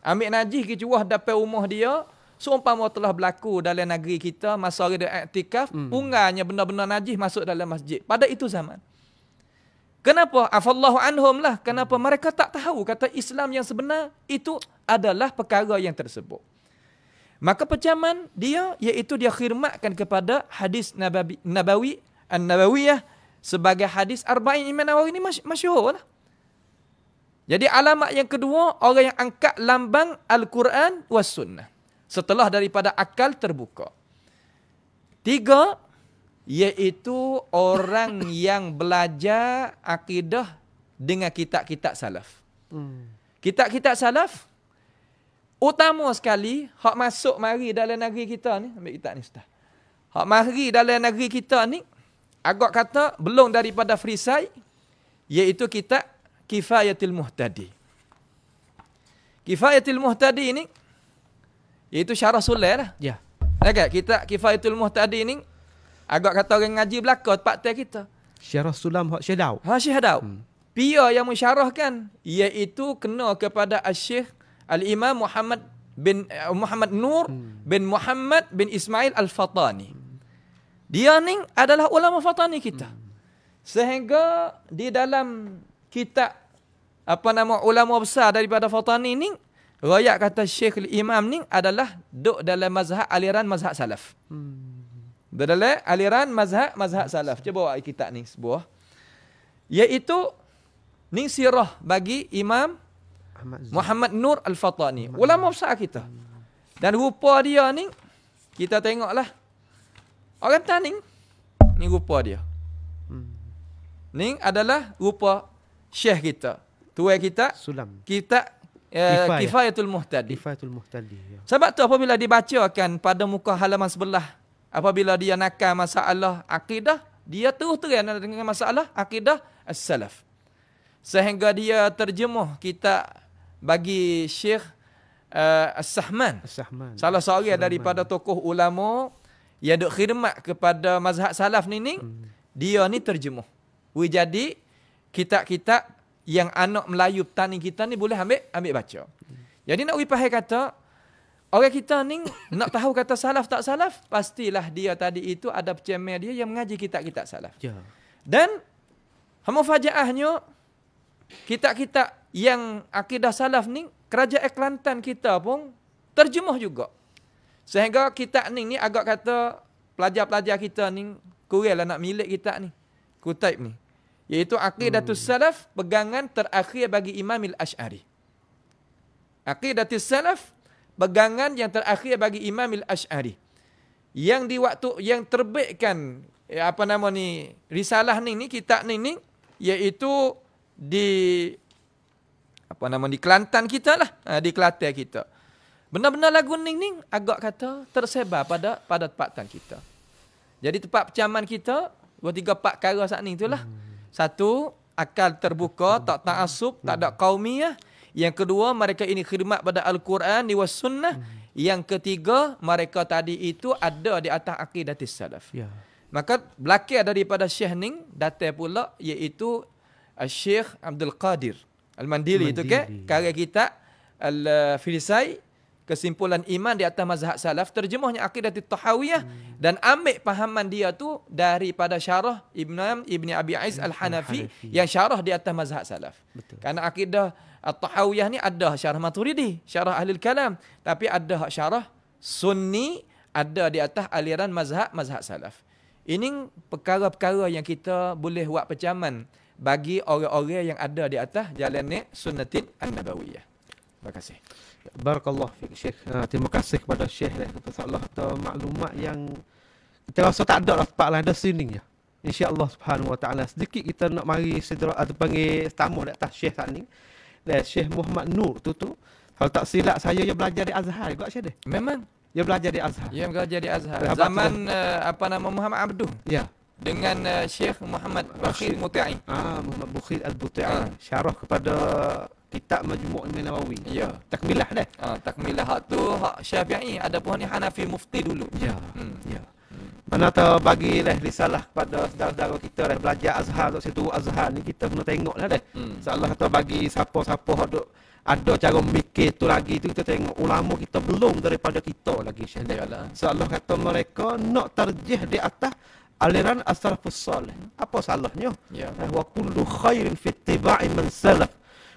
Ambil najis pergi curah depan rumah dia, seumpama telah berlaku dalam negeri kita masa orang dia iktikaf, pungganya benda-benda najis masuk dalam masjid. Pada itu zaman. Kenapa? Afallahu anhum lah. Kenapa mereka tak tahu kata Islam yang sebenar itu adalah perkara yang tersebut. Maka pecaman dia, iaitu dia khidmatkan kepada hadis Nabawi, An-Nabawiyah sebagai hadis Arba'in Imam Nawawi ini masyhur lah. Jadi alamat yang kedua, orang yang angkat lambang Al-Quran was Sunnah. Setelah daripada akal terbuka. 3, iaitu orang yang belajar akidah dengan kitab-kitab salaf. Kitab-kitab salaf, utama sekali, hak masuk mari dalam negeri kita ni, ambil kitab ni Ustaz. Hak mari dalam negeri kita ni, agak kata belum daripada Frisai, iaitu kitab Kifayatul Muhtadi. Kifayatul Muhtadi ni, iaitu syarah Sulai lah. Ya. Kitab Kifayatul Muhtadi ni, agak kata orang ngaji belakang tempat kita. Syarah Sulam hak Syekh Daud. Syekh Daud. Pia yang mensyarahkan, iaitu kena kepada Syekh Al-Imam Muhammad Nur bin Muhammad bin Ismail Al-Fatani. Dia ni adalah ulama Fatani kita. Sehingga di dalam kitab ulama besar daripada Fatani ni, rakyat kata Syekh Al-Imam ni adalah duk dalam aliran mazhab salaf. Dalam aliran mazhab salaf. Cuba bawa kitab ni sebuah. Iaitu ni sirah bagi Imam Muhammad Nur Al-Fatani. Ulama besar kita. Dan rupa dia ni, kita tengoklah. Orang taning. Ni rupa dia. Ni adalah rupa syekh kita. Tuai kita. Sulam. Kita Kifayatul Muhtadi. Ya. Sebab tu apabila dibacakan pada muka halaman sebelah, apabila dia nakal masalah akidah, dia terus terang dengan masalah akidah as-salaf. Sehingga dia terjemah kitab bagi Syekh As-Sahman. Salah seorang daripada tokoh ulama yang duk khidmat kepada mazhab salaf ni, dia ni terjemah. Jadi kitab-kitab yang anak Melayu petani kita ni boleh ambil baca. Jadi nak faham kata, orang kita ni nak tahu kata salaf tak salaf, pastilah dia tadi itu ada pecemel dia yang mengaji kitab-kitab salaf. Ya. Dan mufajaahnya, kitab-kitab yang akidah salaf ni, kerajaan Kelantan kita pun terjemah juga. Sehingga kitab ni agak kata pelajar-pelajar kita ni kuranglah nak milik kitab ni. Kutub ni. Iaitu Aqidatus Salaf, pegangan terakhir bagi Imam Al-Asy'ari. Aqidatus Salaf, pegangan yang terakhir bagi Imam Al-Asy'ari. Yang di waktu yang terbitkan risalah ni kitab ni iaitu di di Kelantan kita lah, di Kelantan kita. Benar-benar lagu ni agak kata tersebar pada tempatan kita. Jadi tempat percaman kita 2-3-4 perkara saat ni itulah. Satu, akal terbuka, tak ta'assub, tak ada qaumiyah. Yang kedua, mereka ini khidmat pada Al-Quran wa Sunnah. Yang ketiga, mereka tadi itu ada di atas aqidatis salaf. Ya. Maka belakang daripada Syekh Ning datang pula iaitu Syekh Abdul Qadir Al-Mandili itu ke karya kita Al-Filisai, kesimpulan iman di atas mazhab salaf, terjemahnya Aqidatul Tahawiyah dan ambil pahaman dia tu daripada syarah Ibn Abi Aiz Al-Hanafi yang syarah di atas mazhab salaf. Betul. Karena akidah At-Tahawiyah ni ada syarah Maturidi, syarah Ahlul Kalam, tapi ada syarah Sunni, ada di atas aliran mazhab salaf. Ini perkara-perkara yang kita boleh buat percaman bagi orang-orang yang ada di atas jalan ni Sunnatin An-Nabawiyah. Terima kasih. Barakallah fiik Syekh. Terima kasih kepada Syekh masalah atau maklumat yang kita rasa tak ada lah tempat lain, ada sini je. Insya-Allah Subhanahu Wa Taala sedikit kita nak mari sedera atau panggil tamu di atas Syekh saat ni. Dan Syekh Muhammad Nur tu kalau tak silap saya dia belajar di Azhar juga Syekh dia. Memang dia belajar di Azhar. Dia belajar di Azhar. Zaman Muhammad Abduh. Ya. Dengan Syekh Muhammad Bakhir Muti'i. Muhammad Bakhir Al-Buti'i. Syarah kepada kitab Majmu' Nawawi. Ya. Takmilah dah. Takmilah hak tu hak Syafi'i, ada pun ni Hanafi Mufti dulu. Ya. Ya. Mana tahu bagilah risalah kepada saudara-saudara kita dah belajar Azhar kat situ. Azhar ni kita kena tengoklah dah. Insya-Allah kata bagi siapa-siapa ada cara mikir tu lagi tu, kita tengok ulama kita belum daripada kita lagi Syekh. Insya-Allah kata mereka nak tarjih di atas aliran as-salafus salih. Apa salahnya? Ya. Wa kullu khairin fi ittiba'i man salaf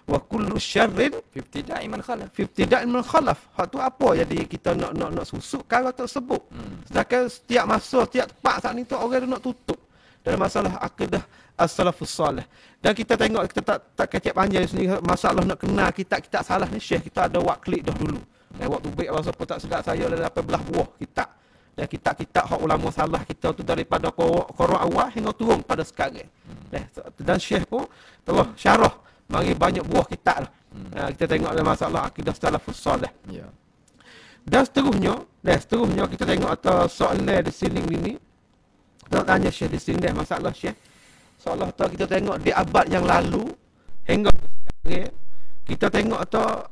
wa kullu syarrin fi ibtida'i man khalaf. Fi ibtida'i man khalaf. Hak tu apa jadi kita nak susuk perkara tersebut. Sedangkan setiap masa, setiap tempat saat ni tu orang nak tutup dalam masalah akidah as-salafus salih. Dan kita tengok kita tak kecek panjang di sini masalah nak kenal kitab-kitab salah ni Syekh kita ada buat klik dah dulu. Waktu baik Allah siapa tak sedap saya dah dapat belah buah kitab. Dan kitab-kitab hak ulama salah kita tu daripada Quran awal hingga turun pada sekarang. Dan Syekh pun telah syarah mari banyak buah kitab lah. Kita tengok dalam masalah akidah salafus salih. Ya. Dan seterusnya kita tengok atas soalan di sini ni. Kita tanya Syekh di sini masalah Syekh. Soalan tu kita tengok di abad yang lalu hingga sekarang kita tengok atau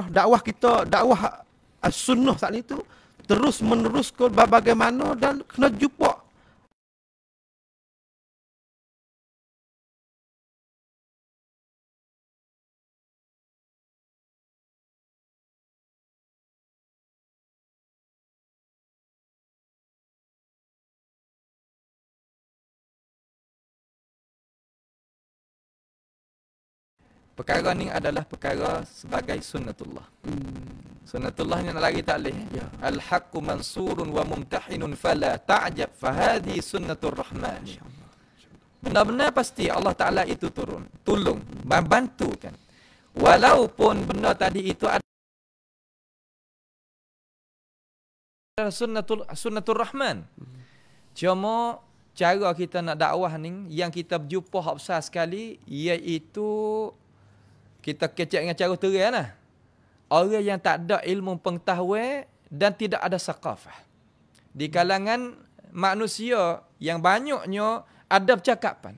dakwah kita, dakwah as-sunnah saat itu terus meneruskan bagaimana dan kena jumpa perkara ni adalah perkara sebagai sunnatullah. Sunnatullah ni nak lagi taklih. Ya. Al-haqqu mansurun wa mumtahinun fala ta'jab fahadhi sunnatur rahman. Benar-benar pasti Allah Ta'ala itu tolong, membantu kan. Walaupun benda tadi itu adalah sunnatur rahman. Cuma cara kita nak dakwah ni yang kita berjumpa hak besar sekali iaitu kita kecek dengan cara terang lah. Orang yang tak ada ilmu pengetahuan dan tidak ada saqafah. Di kalangan manusia yang banyaknya ada percakapan.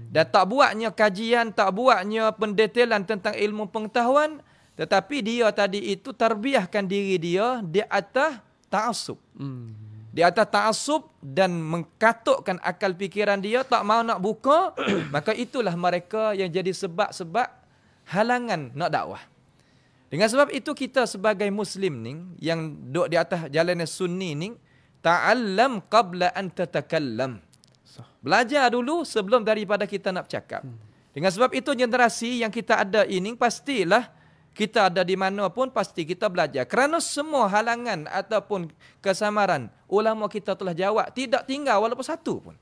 Dan tak buatnya kajian, tak buatnya pendetailan tentang ilmu pengetahuan. Tetapi dia tadi itu tarbiahkan diri dia di atas ta'assub. Di atas ta'assub dan mengkatukkan akal fikiran dia, tak mau nak buka. Maka itulah mereka yang jadi sebab-sebab halangan nak dakwah. Dengan sebab itu kita sebagai Muslim ni yang duduk di atas jalan sunni ni, ta'allam qabla an tatakallam. Belajar dulu sebelum daripada kita nak bercakap. Dengan sebab itu generasi yang kita ada ini pastilah Kita ada di mana pun pasti kita belajar. Kerana semua halangan ataupun kesamaran, ulama kita telah jawab, tidak tinggal walaupun satu pun.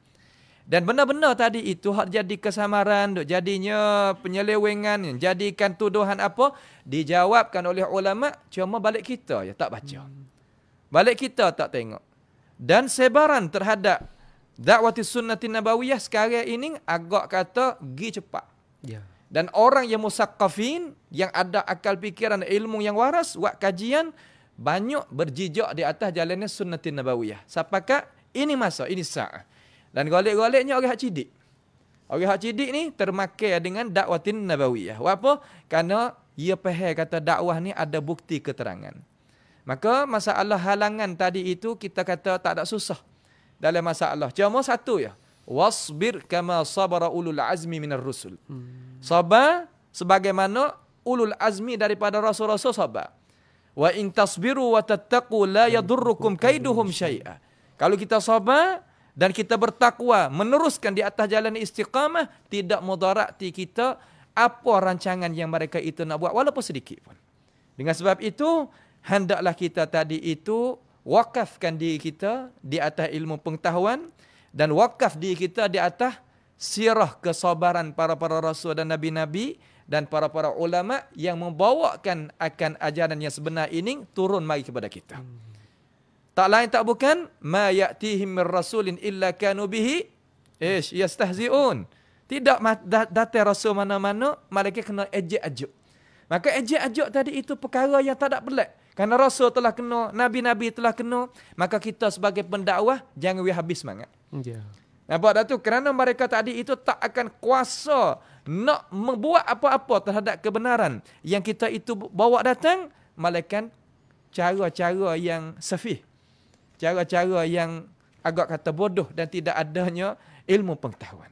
Dan benar-benar tadi itu hak jadi kesamaran, jadinya penyelewengan, jadikan tuduhan apa, dijawabkan oleh ulama, cuma balik kita ya tak baca. Balik kita tak tengok. Dan sebaran terhadap dakwati sunnati nabawiyah sekarang ini agak kata gi cepat. Ya. Dan orang yang musaqqafin, yang ada akal fikiran ilmu yang waras, buat kajian, banyak berjijak di atas jalannya sunnati nabawiyah. Sapakah ini masa, ini saat. Dan golek-goleknya orang hak cidik. Orang hak cidik ni termakai dengan dakwatin nabawiyah. Apa? Kerana ia faham kata dakwah ni ada bukti keterangan. Maka masalah halangan tadi itu kita kata tak ada susah dalam masalah. Cuma satu ya. Wasbir kama sabara ulul azmi minar rusul. Sabar sebagaimana ulul azmi daripada rasul-rasul sabar. Wa in tasbiru wa tattaqu la yadurrukum kaiduhum syai'a. Kalau kita sabar dan kita bertakwa, meneruskan di atas jalan istiqamah, tidak mudarati kita apa rancangan yang mereka itu nak buat, walaupun sedikit pun. Dengan sebab itu, hendaklah kita tadi itu wakafkan diri kita di atas ilmu pengetahuan dan wakaf diri kita di atas sirah kesabaran para-para rasul dan nabi-nabi dan para-para ulama yang membawakan akan ajaran yang sebenar ini turun mari kepada kita. Tak lain tak bukan ma ya'tihim mir rasulin illa kanu bihi yastahzi'un. Tidak datang rasul mana-mana mereka kena ejek-ajuk. Maka ejek-ajuk tadi itu perkara yang tak ada pelik. Kerana rasul telah kena, nabi-nabi telah kena, maka kita sebagai pendakwah jangan habis semangat. Ya. Nampak tak tu? Kerana mereka tadi itu tak akan kuasa nak membuat apa-apa terhadap kebenaran yang kita itu bawa datang, melainkan cara-cara yang safih. Cara-cara yang agak kata bodoh dan tidak adanya ilmu pengetahuan.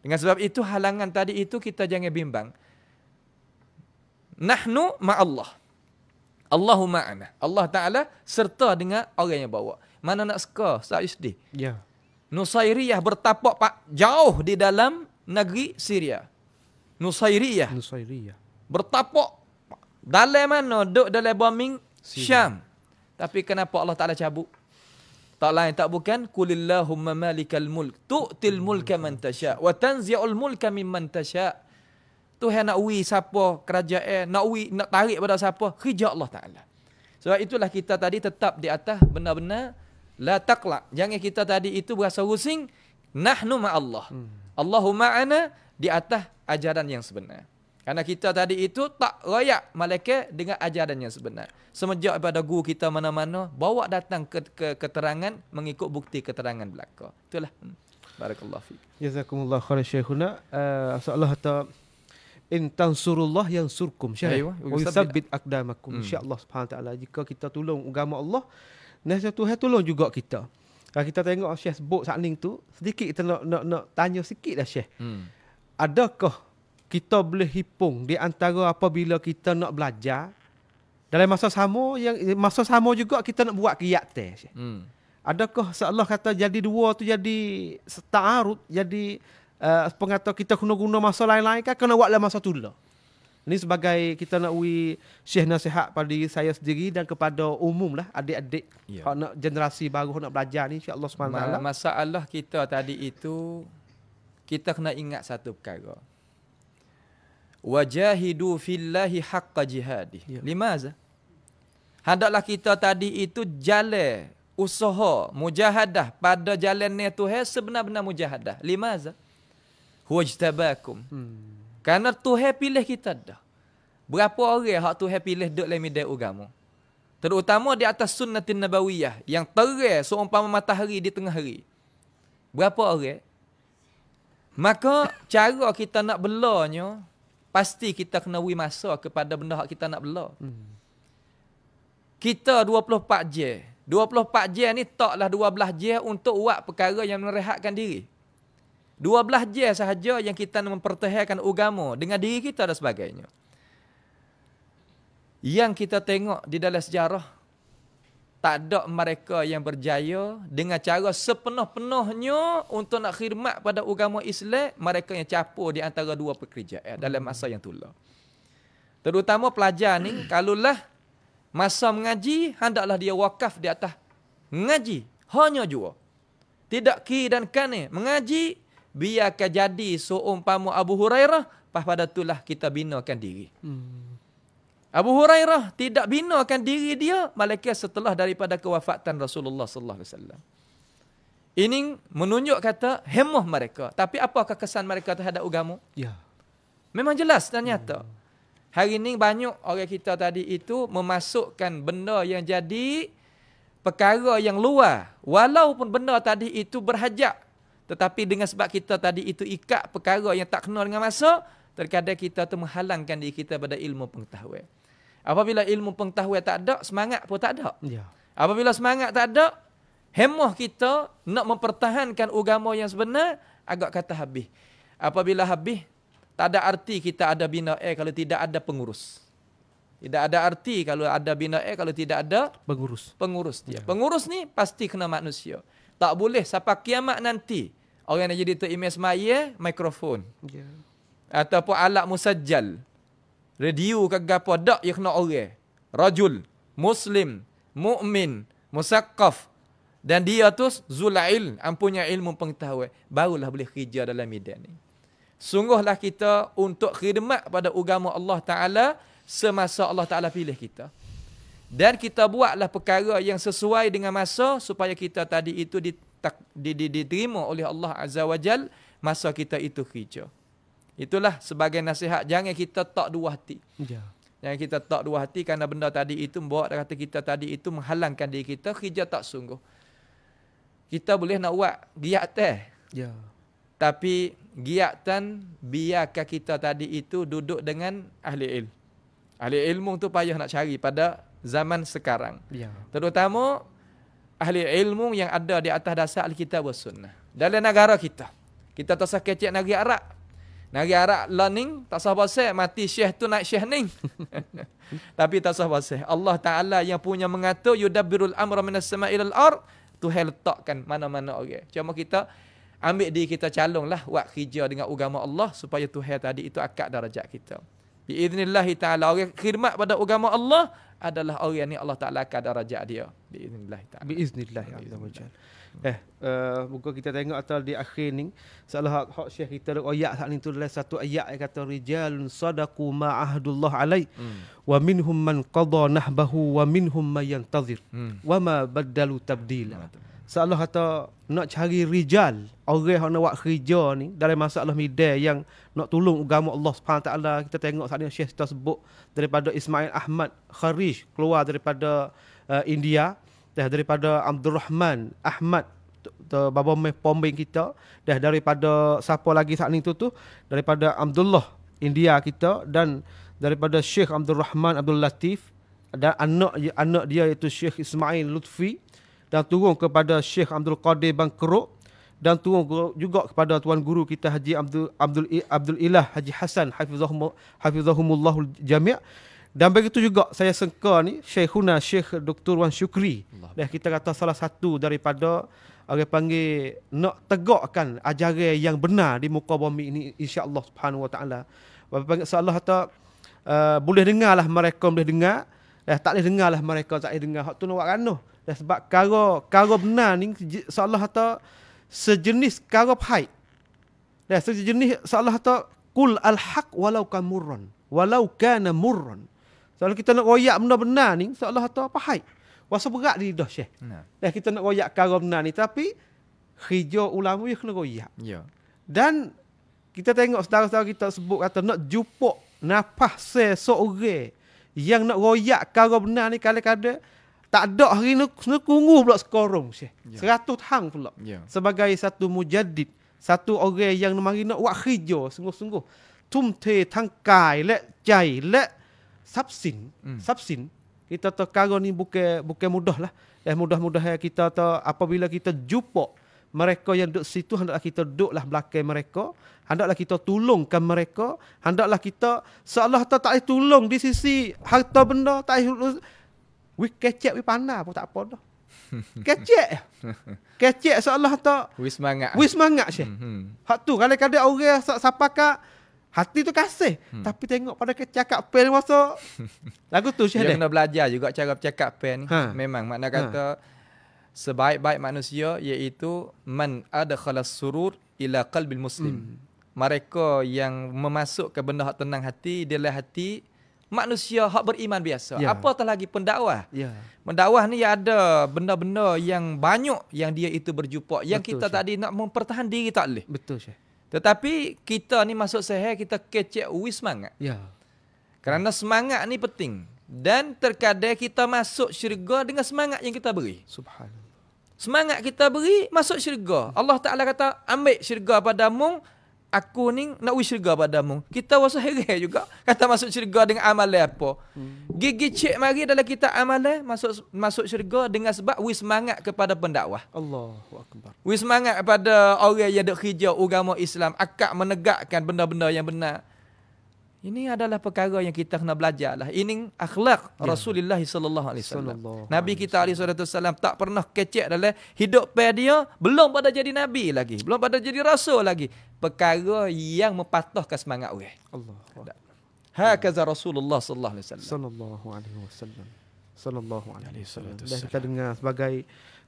Dengan sebab itu halangan tadi itu kita jangan bimbang. Nahnu ma'allah. Allahu ma'ana. Allah Ta'ala serta dengan orang yang bawa. Mana nak suka, tak sedih. Ya. Nusairiyah bertapak jauh di dalam negeri Syria. Nusairiyah. Bertapak dalam mana? Duduk dalam bombing Syam. Tapi kenapa Allah Ta'ala cabut? Tak lain tak bukan kulillahumma malikal mulk tu'til mulka man tasha wa tanzi'ul mulka mimman tasha. Tuhan nak ui siapa kerajaan, nak tarik pada siapa, kerja Allah Taala. Sebab itulah kita tadi tetap di atas benar-benar la taqla. Jangan kita tadi itu berasa rusing. Nahnu ma'allah. Allahu ma'ana di atas ajaran yang sebenar. Karena kita tadi itu tak rayak malaikat dengan ajaran yang sebenar. Semenjak pada guru kita mana-mana, bawa datang ke keterangan mengikut bukti keterangan belaka. Itulah. Barakallahu fiik. Jazakumullah khairan Syekhuna. Allah ta in tansurullah yansurkum. Wa yusabbit aqdamakum. Insya-Allah Subhanahu taala, jika kita tolong agama Allah, nescaya Tuhan tolong juga kita. Kalau kita tengok Syekh sebut sakning tu, sedikit kita nak tanya sikit dah Syekh. Adakah kita boleh hipung di antara apabila kita nak belajar dalam masa sama juga kita nak buat kegiatan. Adakah seolah kata jadi dua tu jadi ta'arud, jadi pengata kita kena guna masa lain-lain kan, kena buat dalam masa tu lah. Ini sebagai kita nak Syekh nasihat pada diri saya sendiri dan kepada umum lah, adik-adik nak generasi baru nak belajar ni, insya-Allah Subhanahu taala. Masalah kita tadi itu kita kena ingat satu perkara. Wajahidu fillahi haqqa jihadi. Limaza? Hendaklah kita tadi itu jalan usaha mujahadah pada jalannya Tuhan sebenar-benar mujahadah. Limaza? Huwajtabakum. Karena Tuhan pilih kita dah. Berapa orang hak Tuhan pilih duduk dalam medan agama? Terutama di atas sunnatin nabawiyah yang terang seumpama matahari di tengah hari. Berapa orang? Maka cara kita nak belanya pasti kita kena beri masa kepada benda yang kita nak bela. Kita 24 jam. 24 jam ni taklah 12 jam untuk buat perkara yang merehatkan diri. 12 jam sahaja yang kita nak mempertahankan agama dengan diri kita dan sebagainya. Yang kita tengok di dalam sejarah, tak ada mereka yang berjaya dengan cara sepenuh-penuhnya untuk nak khidmat pada agama Islam, mereka yang capur di antara dua pekerjaan dalam masa yang tula. Terutama pelajar ni, kalulah masa mengaji, hendaklah dia wakaf di atas mengaji. Hanya jua. Tidak kiri dan kanan. Mengaji, biarkan jadi seumpama Abu Hurairah, pada itulah kita binakan diri. Abu Hurairah tidak binakan diri dia, malaikat setelah daripada kewafatan Rasulullah sallallahu alaihi wasallam. Ini menunjuk kata hemah mereka. Tapi apakah kesan mereka terhadap agama? Ya. Memang jelas dan nyata. Hari ini banyak orang kita tadi itu memasukkan benda yang jadi perkara yang luar. Walaupun benda tadi itu berhajat. Tetapi dengan sebab kita tadi itu ikat perkara yang tak kena dengan masa, terkadang kita tu menghalangkan diri kita pada ilmu pengetahuan. Apabila ilmu pengetahuan tak ada, semangat pun tak ada. Ya. Apabila semangat tak ada, hemah kita nak mempertahankan agama yang sebenar, agak kata habis. Apabila habis, tak ada arti kita ada bina kalau tidak ada pengurus. Tidak ada arti kalau ada bina kalau tidak ada pengurus dia. Ya. Pengurus ni pasti kena manusia. Tak boleh sampai kiamat nanti orang yang jadi tu imam semaya, mikrofon. Ya. Ataupun alat musajjal. Radio ke gapo dak yang kena orang. Rajul, muslim, mukmin, musaqqaf, dan dia tu zulail, ampunya ilmu pengetahuan, barulah boleh kerja dalam medan ni. Sungguhlah kita untuk khidmat pada agama Allah Ta'ala semasa Allah Ta'ala pilih kita. Dan kita buatlah perkara yang sesuai dengan masa supaya kita tadi itu diterima oleh Allah Azza wa Jal masa kita itu kerja. Itulah sebagai nasihat. Jangan kita tak dua hati. Ya. Jangan kita tak dua hati kerana benda tadi itu membawa kata kita tadi itu menghalangkan diri kita kerja tak sungguh. Kita boleh nak buat giat teh. Ya. Tapi giatan biarkan kita tadi itu duduk dengan ahli ilmu. Ahli ilmu tu payah nak cari pada zaman sekarang. Ya. Terutama ahli ilmu yang ada di atas dasar Alkitab dan Sunnah. Dalam negara kita. Kita tak usah kecek negeri Arab. Negeri Arab learning tak usah pasal mati syekh tu naik syekh ning. Tapi tak usah pasal. Allah Ta'ala yang punya mengatur yudabbirul amra minas sama'i ilal ard, Tuhan letakkan mana-mana orang. Cuma kita ambil diri kita calonglah buat kerja dengan agama Allah supaya Tuhan tadi itu akad darajat kita. Biiznillah ta'ala orang khidmat pada agama Allah adalah orang ni Allah Ta'ala akad darajat dia. Biiznillah ta'ala. Biiznillah azza wajal. Muka kita tengok atas di akhir ni salah hak syekh kita ayat hak ni tu adalah satu ayat yang kata rijalun sadaqu ma ahdullah alai wa minhum man qada nahbahu wa minhum man yantazir wa ma badalu tabdila. Seolah kata nak cari rijal, orang yang nak buat kerja ni dalam masalah media yang nak tolong agama Allah Subhanahu taala. Kita tengok saat ni Syekh kita sebut daripada Ismail Ahmad Kharij keluar daripada India, daripada Abdul Rahman Ahmad baba pembing kita, daripada siapa lagi saat ni tu daripada Abdullah India kita, dan daripada Syekh Abdul Rahman Abdul Latif, dan anak dia iaitu Syekh Ismail Lutfi, dan turun kepada Syekh Abdul Qadir Bangkeruk, dan turun juga kepada tuan guru kita Haji Abdul Ilah Haji Hasan hafizahumullah jami'. Dan begitu juga saya sangka ni Syekhuna Syekh Dr. Wan Syukri. Dan kita kata salah satu daripada orang panggil nak tegakkan ajaran yang benar di muka bumi ini insya-Allah Subhanahu wa taala. Bapa panggil seolah kata boleh dengarlah mereka boleh dengar, tak boleh dengarlah mereka tak boleh dengar. Hak tu nak buat ganuh. Dan sebab kara benar ni seolah kata sejenis kara pahit. Dan sejenis seolah kata qul al-haq walau kana murran. Kalau kita nak royak benda benar ni seolah kata pahit. Wasa berat di lidah Syekh. Dan kita nak royak kara benar ni, tapi kerja ulama dia kena royak. Ya. Dan kita tengok saudara-saudara kita sebut kata nak jupuk nafas seorang yang nak royak kara benar ni kadang-kadang tak ada hari ni kungu pula sekorong Syekh. 100 hang pula. Sebagai satu mujaddid, satu orang yang mari nak buat kerja sungguh-sungguh. Tumte tangkai lek jai lek sabsin. Kita tahu kara ni bukan mudah lah. Mudah-mudahan kita tahu apabila kita jumpa mereka yang duduk situ, hendaklah kita duduklah belakang mereka, hendaklah kita tolongkan mereka, hendaklah kita seolah tak boleh tolong di sisi harta benda, tak boleh kecek pandai pun tak apa dah. Kecek seolah tak wis semangat Syekh. Hak tu kadang-kadang orang siapa Hati tu kasih. Tapi tengok pada cakap pen masa lagu tu Syekh. Dia kena belajar juga cara bercakap pen ni. Memang makna kata sebaik-baik manusia iaitu man adkhalas surur ila qalbil muslim. Mereka yang memasukkan benda hak tenang hati dalam hati manusia hak beriman biasa. Apatah lagi pendakwah. Mendakwah ni ada benda-benda yang banyak yang dia itu berjumpa. Yang kita tadi nak mempertahan diri tak boleh. Betul Syekh. Tetapi kita ni masuk seher, kita kecek semangat. Kerana semangat ni penting. Dan terkadang kita masuk syurga dengan semangat yang kita beri. Subhanallah. Semangat kita beri, masuk syurga. Allah Ta'ala kata, ambil syurga padamu, aku ni nak wis syurga padamu. Kita rasa heran juga. Kata masuk syurga dengan amalan apa. Gigi cek mari dalam kita amalan, masuk syurga dengan sebab wis semangat kepada pendakwah. Allahu Akbar. Wis semangat kepada orang yang duk kerja agama Islam, akak menegakkan benda-benda yang benar. Ini adalah perkara yang kita kena belajar lah. Ini akhlak Rasulullah sallallahu alaihi wasallam. Nabi kita alaihi wasallam tak pernah kecek dalam hidup dia, belum pada jadi nabi lagi, belum pada jadi rasul lagi. Perkara yang mempatahkan semangat orang. Allah. Hakaza Rasulullah sallallahu alaihi wasallam. Sallallahu alaihi wasallam. Dan kita dengar sebagai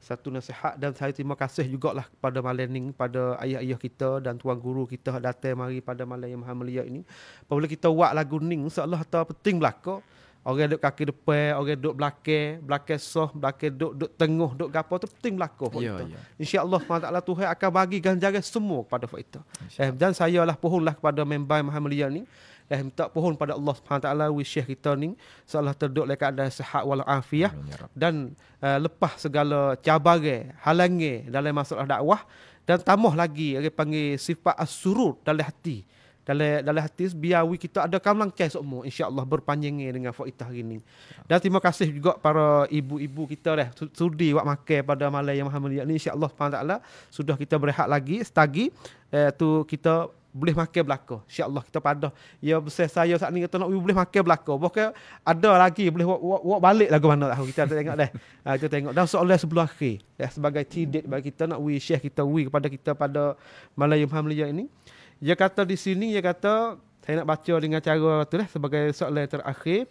satu nasihat dan saya terima kasih jugalah kepada malam ni, pada ayah-ayah kita dan tuan guru kita datang mari pada malam yang maha mulia ini. Apabila kita buat lagu ni, insya-Allah tak penting belaka. Orang duduk kaki depan, orang duduk belakang soh, belakang duduk tengah, duduk gapo tu penting belaka kita. Insya-Allah SWT Tuhan akan bagi ganjaran semua kepada kita. Dan saya lah pohonlah kepada member maha mulia ni. Minta pohon pada Allah SWT Syekh kita ni seolah terduduk dalam keadaan sihat wal afiah dan lepas segala cabaran, halangan dalam masalah dakwah dan tambah lagi orang panggil sifat as-surur dalam hati. Dalam hati biar kita ada kamlang-cai semua insya-Allah berpanjangnya dengan faedah hari ni. Dan terima kasih juga para ibu-ibu kita dah sudi buat makan pada malam yang maha mulia ni insya-Allah SWT sudah kita berehat lagi setagi tu kita boleh makan belaka. InsyaAllah kita padah. Ya besar saya saat ni kata nak boleh makan belaka. Bahkan ada lagi boleh walk balik lagu mana lah. Kita tengok dah. Kita tengok. Dan soalan sebelum akhir. Sebagai tidik bagi kita nak Syekh kita kepada kita pada malam yang mulia ini. Dia kata di sini, dia kata, saya nak baca dengan cara tu lah sebagai soalan terakhir.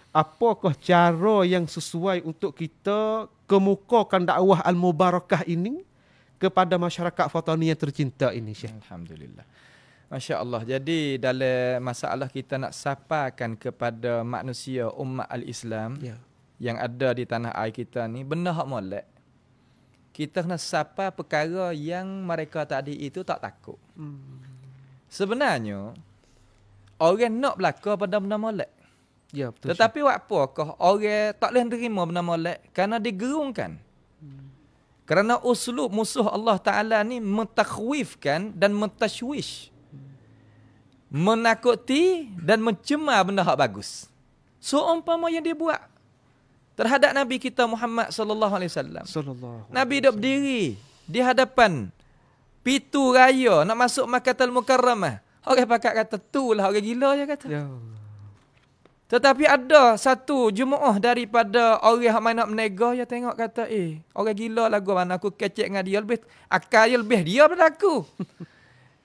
Apakah cara yang sesuai untuk kita kemukakan dakwah al-mubarakah ini kepada masyarakat Fatani yang tercinta ini, Syekh? Alhamdulillah. Masya Allah. Jadi dalam masalah kita nak sapakan kepada manusia umat al-Islam yang ada di tanah air kita ni, benda hak molek. Kita kena sapa perkara yang mereka tadi itu tak takut. Sebenarnya, orang nak belaka pada benda molek. Ya, betul. Tetapi apakah orang tak boleh terima benda molek? Kerana digerungkan. Kerana uslub musuh Allah Ta'ala ni mentakhwifkan dan mentashwish. Menakuti dan mencemar benda hak bagus. So umpama yang dia buat terhadap Nabi kita Muhammad sallallahu alaihi wasallam. Nabi dah berdiri di hadapan pintu raya nak masuk Makkahul Mukarramah. Orang pakat kata tu lah orang gila je kata. Ya. Tetapi ada satu jemaah daripada orang yang main nak menega dia tengok kata orang gila lagu mana aku kecek dengan dia lebih akal dia lebih dia daripada aku.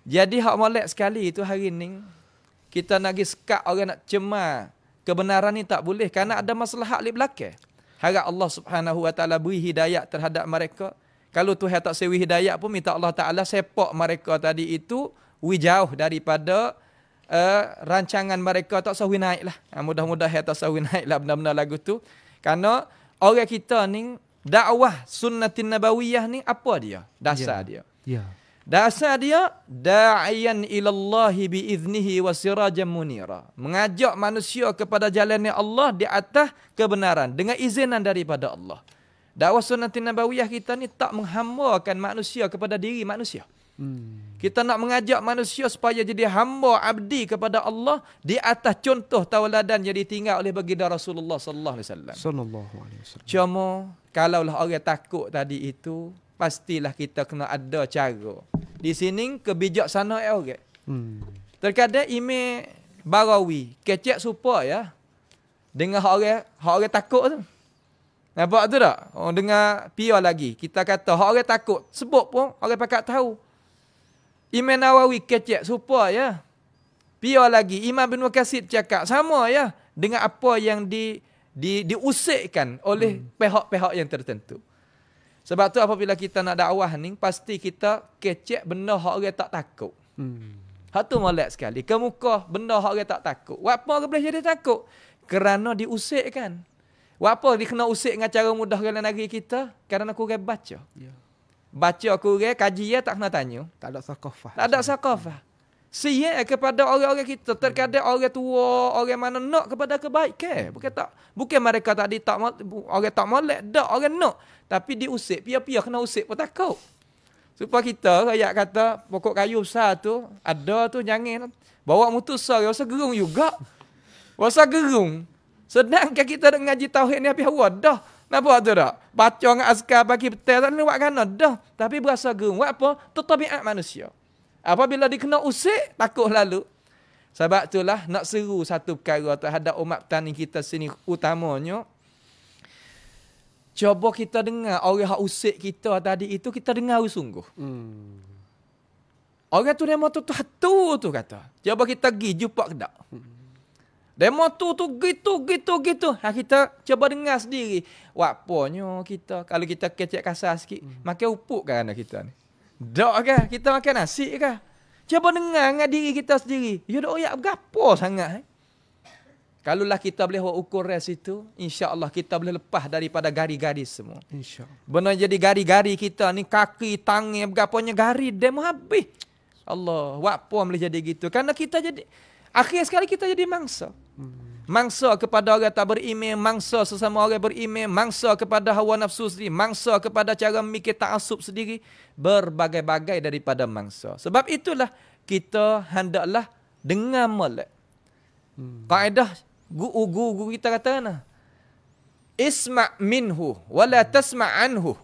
Jadi hak molek sekali itu hari ni kita nak pergi sekat orang nak cemar kebenaran ni tak boleh kerana ada masalah di belakang. Harap Allah Subhanahu Wa Taala beri hidayah terhadap mereka. Kalau Tuhan tak sewi hidayah pun minta Allah Taala sepak mereka tadi itu jauh daripada rancangan mereka tak sawi naik lah. Mudah-mudahan tak sawi naik lah benda-benda lagu tu. Kerana orang kita ni dakwah sunnatin nabawiyah ni apa dia? Dasar dia. Dasar dia da'iyan ilallahi biiznihi wa sirajan munira. Mengajak manusia kepada jalannya Allah di atas kebenaran dengan izinan daripada Allah. Dakwah sunnatin nabawiyah kita ni tak menghambakan manusia kepada diri manusia. Kita nak mengajak manusia supaya jadi hamba abdi kepada Allah di atas contoh tauladan yang ditinggal oleh baginda Rasulullah sallallahu alaihi wasallam. Cuma kalaulah orang takut tadi itu, pastilah kita kena ada cara. Di sini kebijaksanaan orang. Terkadang email Barawi kecek supaya ya dengan orang takut tu. Nampak tu tak? Dengar pia lagi. Kita kata orang takut. Sebut pun orang pakat tahu. Imam Nawawi kecek supaya Pia lagi Imam bin Waqasid cakap sama ya dengan apa yang diusikkan oleh pihak-pihak yang tertentu. Sebab tu apabila kita nak dakwah ni pasti kita kecek benda hak orang tak takut. Hak tu molek sekali. Kemuka benda hak orang tak takut. Apa orang boleh jadi takut? Kerana diusikkan. Apa dia kena usik dengan cara mudah dalam negeri kita? Kerana kurang baca. Baca kurang, kajian tak kena tanya. Tak ada sakafah. Tak ada sakafah. Siap kepada orang-orang kita. Terkadang orang tua, orang mana nak kepada kebaikan. Bukan mereka tadi orang tak molek. Tak, orang nak. Tapi diusik. Pia-pia kena usik pun takut. Supaya kita, rakyat kata, pokok kayu besar tu, ada tu, jangan. Bawa mutusah, rasa gerung juga. Rasa gerung. Sedangkan kita nak ngaji tauhid ni habis awal dah. Nampak tu tak? Baca dengan azkar pagi petang tak boleh buat kan dah. Tapi berasa gerung. Buat apa? Itu tabiat manusia. Apabila dia kena usik, takut lalu. Sebab itulah nak seru satu perkara terhadap umat petani kita sini utamanya. Cuba kita dengar orang yang usik kita tadi itu, kita dengar sungguh. Orang tu demo tu tu kata. Cuba kita pergi jumpa ke tak? Demo tu gitu. Ha, kita cuba dengar sendiri. Wapanya kita, kalau kita kecek kasar sikit, makan upuk kan anak kita ni. Tak kan? Kita makan nasi kan? Cuba dengar dengan diri kita sendiri. Ya dah oyak berapa sangat. Kalaulah kita boleh buat ukuran situ, insya-Allah kita boleh lepas daripada garis-garis semua. Insya-Allah. Benar jadi garis-garis kita ni kaki, tangan, berapanya garis demo habis. Allah, apa boleh jadi gitu? Karena kita jadi akhir sekali kita jadi mangsa. Mangsa kepada orang tak beriman, mangsa sesama orang beriman, mangsa kepada hawa nafsu sendiri, mangsa kepada cara mikir ta'assub sendiri, berbagai-bagai daripada mangsa. Sebab itulah kita hendaklah dengar molek. Kaedah guru kita kata nah. Isma' minhu wala tasma' anhu.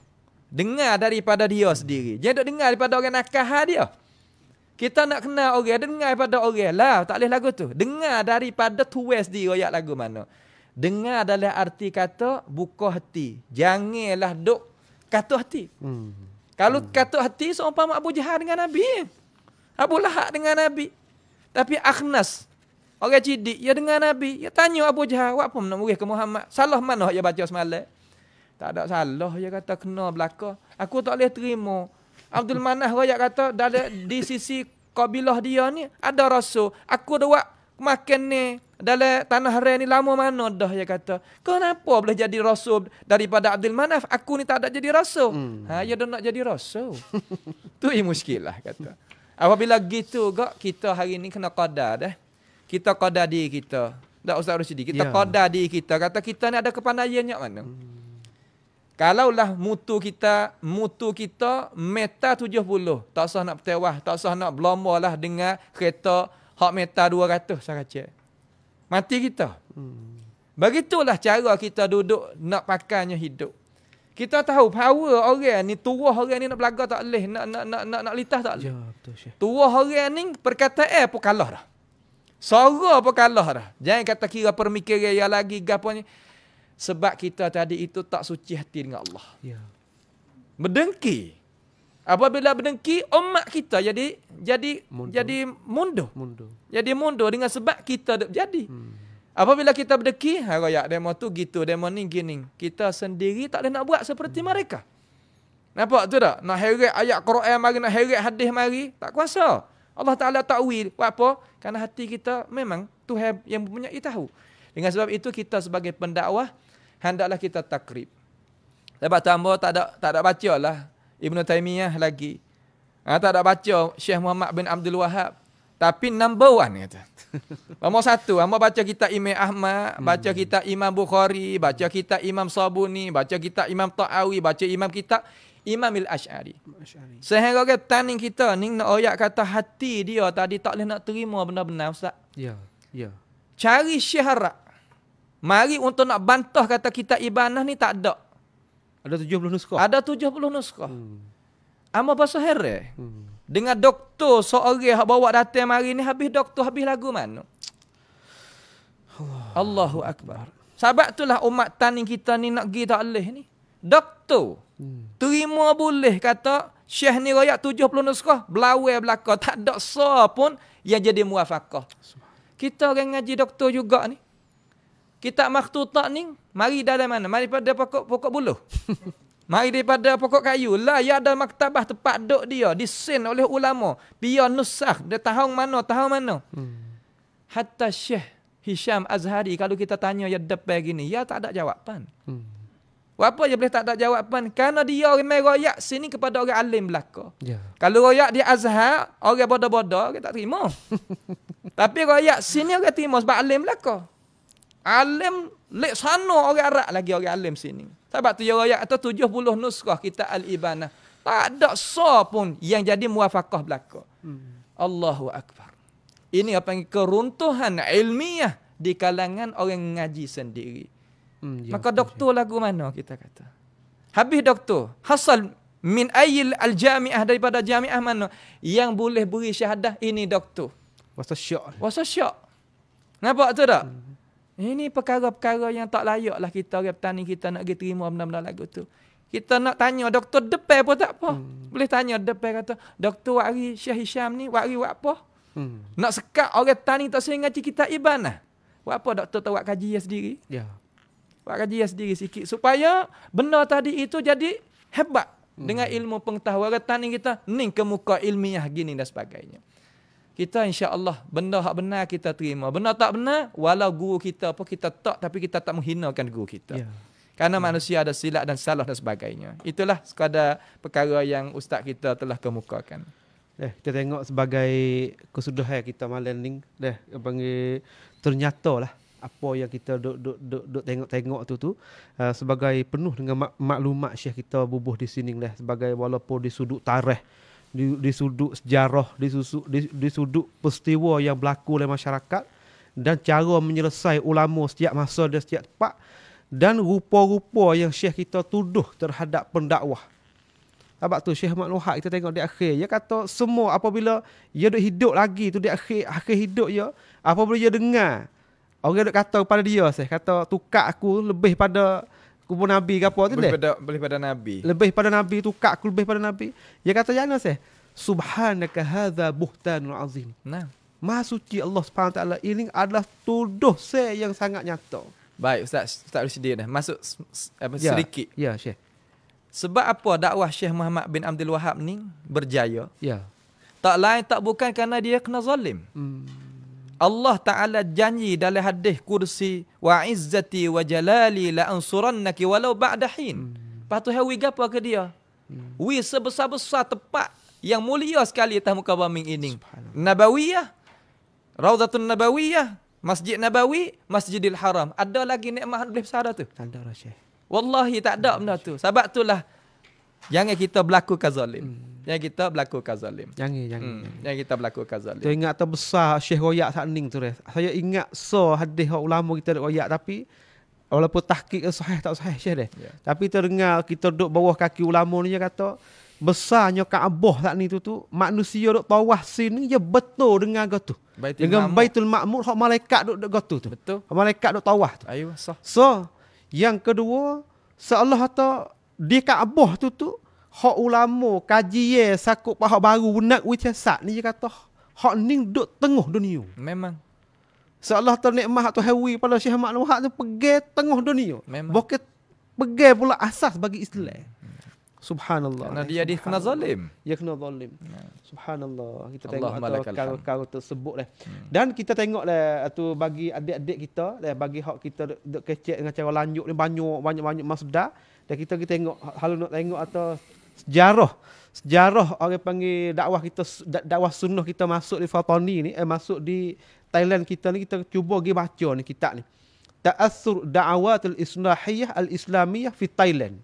Dengar daripada dia sendiri. Jangan dengar daripada orang nakah dia. Kita nak kenal orang, dengar daripada orang lah. Tak boleh lagu tu. Dengar daripada tuas dia ayat lagu mana. Dengar adalah arti kata buka hati. Janganlah duk kata hati. Kalau kata hati, seumpama Abu Jahal dengan Nabi. Abu Lahab dengan Nabi. Tapi Akhnas, orang cidik, dia dengar Nabi. Dia tanya Abu Jahal, apa nak murid ke Muhammad? Salah mana dia baca semalam? Tak ada salah. Dia kata, kena belaka. Aku tak boleh terima. Abdul Manah rakyat kata di sisi kabilah dia ni ada rasul. Aku dah buat makan ni dalam tanah haram ni lama mana dah dia kata. Kenapa boleh jadi rasul daripada Abdul Manaf? Aku ni tak ada jadi rasul. Ya dah nak jadi rasul. Tu muskilah kata. Apabila gitu gak kita hari ni kena qadar dah. Kita qadar diri kita. Tak Ustaz Rusdi, kita qadar diri kita. Kata kita ni ada kepandaiannya mana? Kalaulah mutu kita meta 70, tak usah nak bertewah, tak usah nak berlomba lah dengan kereta hak meta 200 sahaja. Mati kita. Begitulah cara kita duduk nak pakainya hidup. Kita tahu power orang ni, tuah orang ni nak belaga tak boleh, nak litah tak boleh. Ya, betul Syekh. Tuah orang ni perkataan pun kalah dah. Suara pun kalah dah. Jangan kata kira permikiran yang lagi gaponya. Sebab kita tadi itu tak suci hati dengan Allah. Ya. Berdengki. Apabila berdengki, umat kita jadi mundur. Jadi mundur dengan sebab kita jadi. Apabila kita berdengki, rakyat demo tu gitu, demo ni gini. Kita sendiri tak boleh nak buat seperti mereka. Nampak tu tak? Nak heret ayat Quran mari, nak heret hadis mari, tak kuasa. Allah Ta'ala takwil. Buat apa? Kerana hati kita memang Tuhan yang mempunyai tahu. Dengan sebab itu kita sebagai pendakwah hendaklah kita takrib. Sebab tambah tak ada baca lah Ibn Taymiyah lagi. Tak ada baca Syekh Muhammad bin Abdul Wahab. Tapi number one kata. Nombor satu, hamba baca kitab Imam Ahmad, baca kitab Imam Bukhari, baca kitab Imam Sabuni, baca kitab Imam Ta'awi, baca kitab Imam Al-Ash'ari. Sehingga ke taning kita ni nak oyak kata hati dia tadi tak boleh nak terima benar-benar Ustaz. Ya. Cari syarat. Mari untuk nak bantah kata kitab Ibanah ni tak ada. Ada 70 nuskah. Ada 70 nuskah. Ama bahasa heran. Dengan doktor seorang yang bawa datang mari ni habis doktor habis lagu mana? Allahu Akbar. Sebab itulah umat tani kita ni nak pergi tak boleh ni. Doktor. Terima boleh kata Syekh ni royak 70 nuskah. Belawai belakang. Tak ada so pun yang jadi muwafaqah. Kita orang ngaji doktor juga ni. Kitab makhtutah ni mari dari mana? Mari pada pokok buluh. Mari daripada pokok kayu. Lah ya ada maktabah tempat duduk dia disin oleh ulama. Biar nusakh dia tahun mana. Hatta Syekh Hisham Azhari kalau kita tanya ya depan gini, ya tak ada jawapan. Apa je boleh tak ada jawapan? Kerana dia orang main royak sini kepada orang alim belaka. Yeah. Kalau royak di Azhar, orang bodoh-bodoh, orang tak terima. Tapi royak sini orang terima sebab alim belaka. Alim lek sana orang Arab lagi orang alim sini. Sebab tu dia royak atau 70 nusrah kita Al-Ibanah. Tak ada so pun yang jadi muwafaqah belaka. Allahu Akbar. Ini apa yang keruntuhan ilmiah di kalangan orang ngaji sendiri. Maka doktor lagu mana kita kata? Habis doktor, hasal min ayil al-jami'ah daripada jami'ah mana yang boleh beri syahadah ini doktor. Wasa syak. Nampak tu tak? Ini perkara-perkara yang tak layak lah kita orang petani kita nak pergi terima benda-benda lagu tu. Kita nak tanya doktor depan pun tak apa. Boleh tanya depan kata, doktor wari Syekh Hisham ni wari buat apa? Nak sekat orang petani tak sering ngaji kitab Ibanah. Buat apa doktor tak buat kajian sendiri? Ya. Buat kajian sendiri sikit supaya benda tadi itu jadi hebat dengan ilmu pengetahuan petani kita ni ke muka ilmiah gini dan sebagainya. Kita insya-Allah benda hak benar kita terima. Benda tak benar walau guru kita apa kita tak, tapi kita tak menghinakan guru kita. Ya. Karena manusia ada silap dan salah dan sebagainya. Itulah sekadar perkara yang ustaz kita telah kemukakan. Kita tengok sebagai kesudahan kita malam ni panggil ternyata lah apa yang kita duk tengok tu sebagai penuh dengan maklumat Syekh kita bubuh di sini lah, sebagai walaupun di sudut tarikh, di sudut sejarah, di sudut peristiwa yang berlaku oleh masyarakat dan cara menyelesai ulama setiap masa dan setiap tempat dan rupa-rupa yang Syekh kita tuduh terhadap pendakwah. Sebab tu Syekh Ahmad Wahab kita tengok di akhir, dia kata semua apabila dia duk hidup lagi tu di akhir hidup dia, apabila dia dengar orang duk kata kepada dia, saya kata tukar aku lebih pada kubur Nabi ke apa tu lebih pada Nabi. Lebih pada Nabi, tukar aku lebih pada Nabi. Dia kata jangan saya. Subhanaka hadza buhtanul azim. Nah, Maha suci Allah Subhanahu taala, ini adalah tuduh saya yang sangat nyata. Baik Ustaz bersedia dah. Masuk sedikit. Ya, Syekh. Sebab apa dakwah Syekh Muhammad bin Abdul Wahab ni berjaya? Ya. Tak lain tak bukan kerana dia kena zalim. Allah Ta'ala janji dalam hadis kursi wa izzati wa jalali la ansurannaki walau ba'da hin. Lepas tu hawi apa ke dia? Wi sebesar-besar tempat yang mulia sekali atas muka bumi ini. Nabawiyah, Raudhatun Nabawiyah, Masjid Nabawi, Masjidil Haram. Ada lagi nikmat lebih besar tu? Tak ada lah Syekh. Wallahi tak ada benda tu. Sebab itulah jangan kita berlakukan zalim. Jangan kita berlakukan zalim. Jangan kita berlakukan zalim. Tu ingat terbesar Syekh royak saat ning tu dah. Saya ingat hadis ulama kita royak, tapi walaupun tahqiq sahih tak sahih Syekh dah. Yeah. Tapi terdengar kita duduk bawah kaki ulama ni, dia kata besarnya Kaabah saat ni tu manusia duk tawaf sini je betul dengan gotu. Dengan Baitul Ma'mur hak malaikat duk gotu tu. Betul. Malaikat duk tawaf tu. Ayuh sah. So, yang kedua, seolah kata di Kaabah tu hak ulama kajian sakup hak baru nak wicasak ni, dia kata hak ni duk tengah dunia. Memang. Seolah ternikmat tu hawi pada Syekh Ahmad Wahab tu pergi tengah dunia. Memang. Bukan pergi pula asas bagi Islam. Subhanallah. Kerana dia kena zalim. Dia kena zalim. Subhanallah. Kita tengok kalau tersebut dah. Dan kita tengok dah tu bagi adik-adik kita, bagi hak kita duk kecek dengan cara lanjut ni banyak masdar. Dan kita tengok kalau nak tengok atau sejarah orang panggil dakwah sunnah kita masuk di Fatani ni, masuk di Thailand kita ni, kita cuba pergi baca ni kitab ni. Ta'assur da'awatul islahiyah al-islamiyah fi Thailand.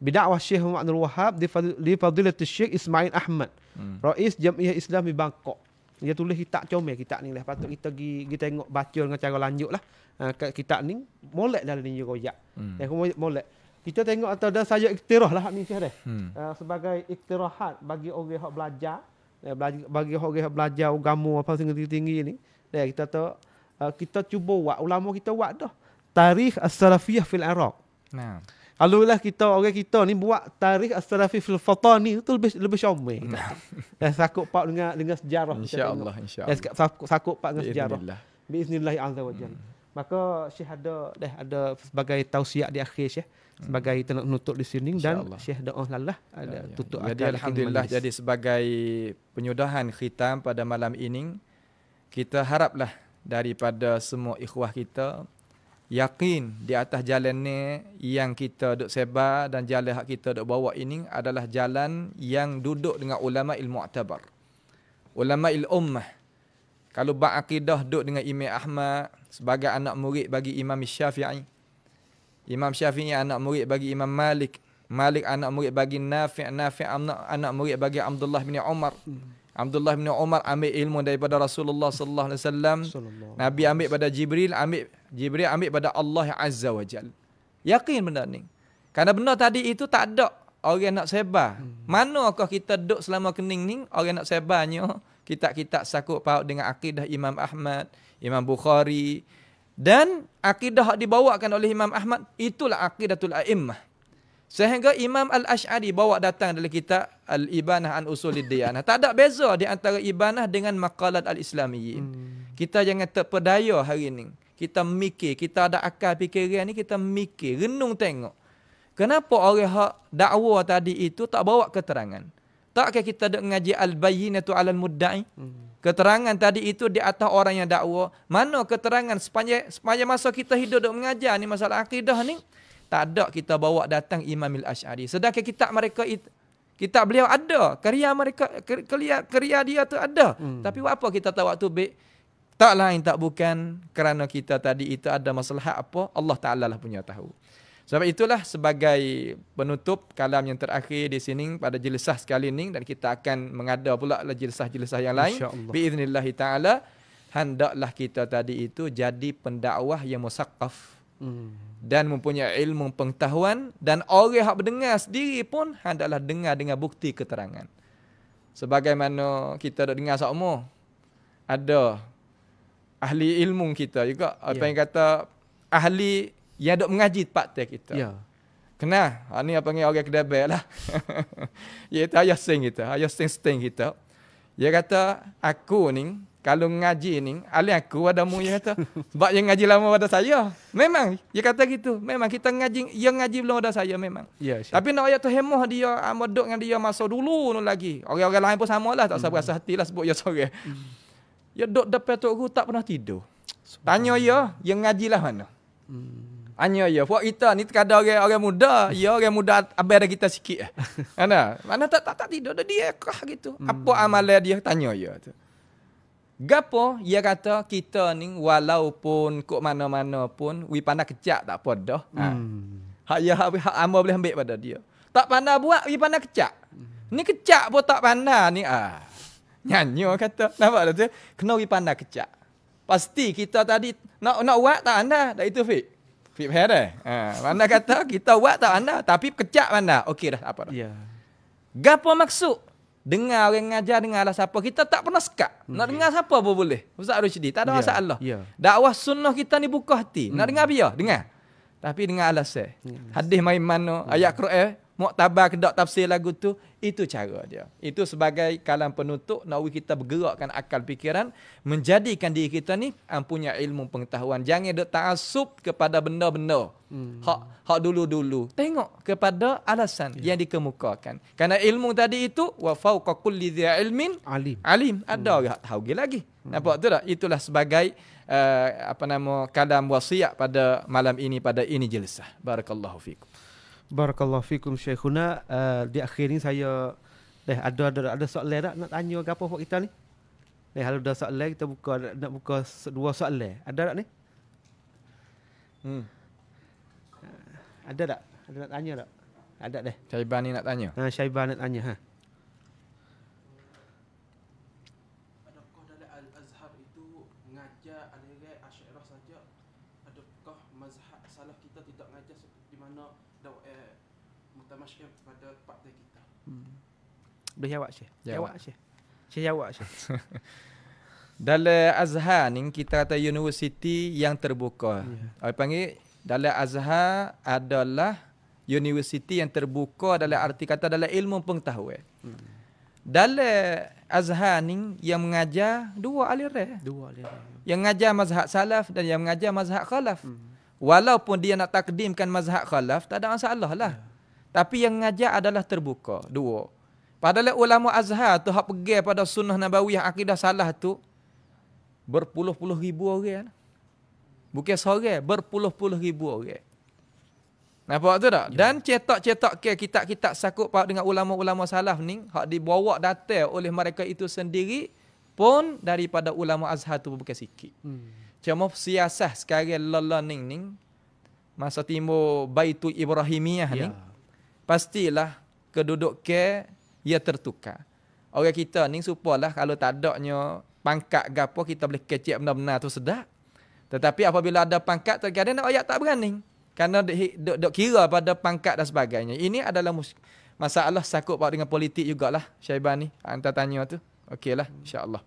Bidakwah Syekh Muhammad Abdul Wahab di Fadilatul Syekh Ismail Ahmad, Rais Jamiah Islam di Bangkok. Dia tulis kitab comel kitab ni lah. Patut kita pergi tengok baca dengan cara lanjut lah. Kitab ni molek dalam ni royak. Molek. Kita tengok atau dan saya iktirah lah ni Syekh dah. Sebagai iktirahat bagi orang yang belajar, bagi orang yang belajar agama apa tinggi-tinggi ni. Kita tahu kita cuba buat, ulama kita buat dah. Tarikh as-salafiyah fil Iraq. Nah. Alulah orang kita ni buat tarikh as-salafi fil fatani tu lebih syomel. Dan sakut pak dengan sejarah. Insya-Allah. Sakut pak dengan sejarah. Biiznillah azza wa jalla. Maka Syekh ada sebagai tausiah di akhir Syekh sebagai penutup di sini dan Syekh doa lalah ada tutup. Jadi alhamdulillah, jadi sebagai penyudahan khitam pada malam ini, kita haraplah daripada semua ikhwah kita yakin di atas jalan ni yang kita duk sebar dan jalan hak kita duk bawa ini adalah jalan yang duduk dengan ulama ilmu mu'tabar, ulama il ummah. Kalau ba'aqidah duduk dengan Imam Ahmad sebagai anak murid bagi Imam Syafi'i, Imam Syafi'i anak murid bagi Imam Malik, Malik anak murid bagi Nafi', Nafi' anak murid bagi Abdullah bin Umar. Abdullah bin Umar ambil ilmu daripada Rasulullah sallallahu alaihi wasallam. Nabi ambil pada Jibril ambil pada Allah Azza wa Jal. Yakin benda ni. Karena benda tadi itu tak ada orang nak sebar. Manakah kita duduk selama kening ni orang nak sebarnya kitab-kitab sakut paut dengan akidah Imam Ahmad, Imam Bukhari, dan akidah yang dibawakan oleh Imam Ahmad itulah aqidatul a'immah. Sehingga Imam Al-Ash'ari bawa datang dalam kitab Al-Ibanah an Usulid Diyanah. Tak ada beza di antara ibanah dengan maqalat al-Islamiyyin. Kita jangan terpedaya hari ni. Kita mikir, kita ada akal fikiran ni, kita mikir, renung tengok. Kenapa orang hak dakwa tadi itu tak bawa keterangan? Takkah kita duk ngaji al-bayyinatu 'alal mudda'i? Keterangan tadi itu di atas orang yang dakwa. Mana keterangan sepanjang masa kita hidup duk mengajar ni masalah akidah ni? Tak ada kita bawa datang Imam Al-Ash'ari. Sedangkan kitab mereka itu, kitab beliau ada, karya mereka, karya dia tu ada. Tapi apa kita tahu waktu baik? Tak lain tak bukan kerana kita tadi itu ada masalah apa, Allah Ta'ala lah punya tahu. Sebab itulah sebagai penutup kalam yang terakhir di sini pada jilsah sekali ini, dan kita akan mengada pula jilsah-jilsah yang lain. Biiznillahi ta'ala, hendaklah kita tadi itu jadi pendakwah yang musaqqaf. Dan mempunyai ilmu pengetahuan, dan orang yang mendengar sendiri pun hendaklah dengar dengan bukti keterangan. Sebagaimana kita dah dengar sama, ada ahli ilmu kita juga, apa yang kata ahli yang dok mengaji tempat kita. Kena, ni apa panggil orang kedai lah. Iaitu ayah sing kita, ayah sting kita. Dia kata, aku ni kalau ngaji ni, alih aku ada mu, dia kata. Sebab yang ngaji lama pada saya. Memang, dia kata gitu. Memang kita ngaji, yang ngaji belum ada saya memang. Tapi nak ayat tu hemah dia, duduk dengan dia masa dulu nu lagi. Orang-orang lain pun sama lah, tak usah berasa hati lah sebut dia sorang. Dia duduk depan Tok Guru tak pernah tidur. Tanya dia, yang ngaji lah mana? Tanya dia, buat kita ni terkadang orang muda, ya orang muda abang kita sikit. Mana tak tidur, dia kah gitu. Apa amalan dia, tanya dia tu. Gapo dia kata kita ni walaupun kok mana-mana pun wi pandai kecak tak apa dah. Hak hamba boleh ambil pada dia. Tak pandai buat wi pandai kecak. Ni kecak pun tak pandai ni nyanyi kata. Nampak tak tu? Kena wi pandai kecak. Pasti kita tadi nak buat tak anda. Dah itu Fik. Fik faham dah. Mana kata kita buat tak anda tapi kecak mana. Okey dah apa dah. Ya. Gapo maksud? Dengar orang ngajar, dengarlah siapa. Kita tak pernah sekat. Nak dengar siapa pun boleh. Ustaz Rushdi, tak ada masalah. Dakwah sunnah kita ni buka hati. Nak dengar biar, dengar. Tapi dengar alasan. Hadis main mana, ayat Quran, muktabar kedak tafsir lagu tu, itu cara dia. Itu sebagai kalam penutup, nak kita bergerakkan akal fikiran, menjadikan diri kita ni punya ilmu pengetahuan. Jangan duk ta'assub kepada benda-benda. Hak dulu-dulu. Tengok kepada alasan yang dikemukakan. Karena ilmu tadi itu wa fawqa kulli dhi ilmin alim. Ada orang tahu lagi. Nampak tu tak? Itulah sebagai kalam wasiat pada malam ini, pada ini jilsah. Barakallahu fikum. Barakallahu fikum Syekhuna. Di akhir ni saya ada soalan tak nak tanya ke apa buat kita ni? Kalau ada soalan kita nak buka dua soalan. Ada tak ni? Ada tak? Ada nak tanya tak? Ada deh. Syaiban ni nak tanya. Syaiban nak tanya Adakah dalam Al-Azhar itu mengajar aliran Asy'ariyah saja? Adakah mazhab salaf kita tidak mengajar di mana mutamasyir pada tempat kita? Boleh jawab Syekh? Jawab Syekh. Syekh jawab Syekh. Dalam Azhar ni kita kata universiti yang terbuka. Apa panggil? Dalam Azhar adalah universiti yang terbuka dalam arti kata dalam ilmu pengetahuan. Dalam Azhar ni yang mengajar dua aliran. Yang mengajar mazhab salaf dan yang mengajar mazhab khalaf. Walaupun dia nak takdimkan mazhab khalaf, tak ada masalah lah. Tapi yang mengajar adalah terbuka, dua. Padahal ulama Azhar tu hak pegang pada sunnah nabawiyah akidah salah tu berpuluh-puluh ribu orang. Bukan seorang, berpuluh-puluh ribu orang. Nampak tu tak? Dan cetak-cetak ke kitab-kitab sakut paut dengan ulama-ulama salaf ni, hak dibawa data oleh mereka itu sendiri pun daripada ulama Azhar tu bukan sikit. Cuma siasah sekarang lalaning ni, masa timur Baitul Ibrahimiyah ni, pastilah kedudukan ia tertukar. Orang kita ni supalah kalau tak adanya pangkat gapo kita boleh kecek benar-benar tu sedap. Tetapi apabila ada pangkat terkadang nak ayat tak berani. Kerana dok kira pada pangkat dan sebagainya. Ini adalah masalah sakut paut dengan politik jugalah Syaiban ni. Anta tanya tu. Okeylah insya-Allah.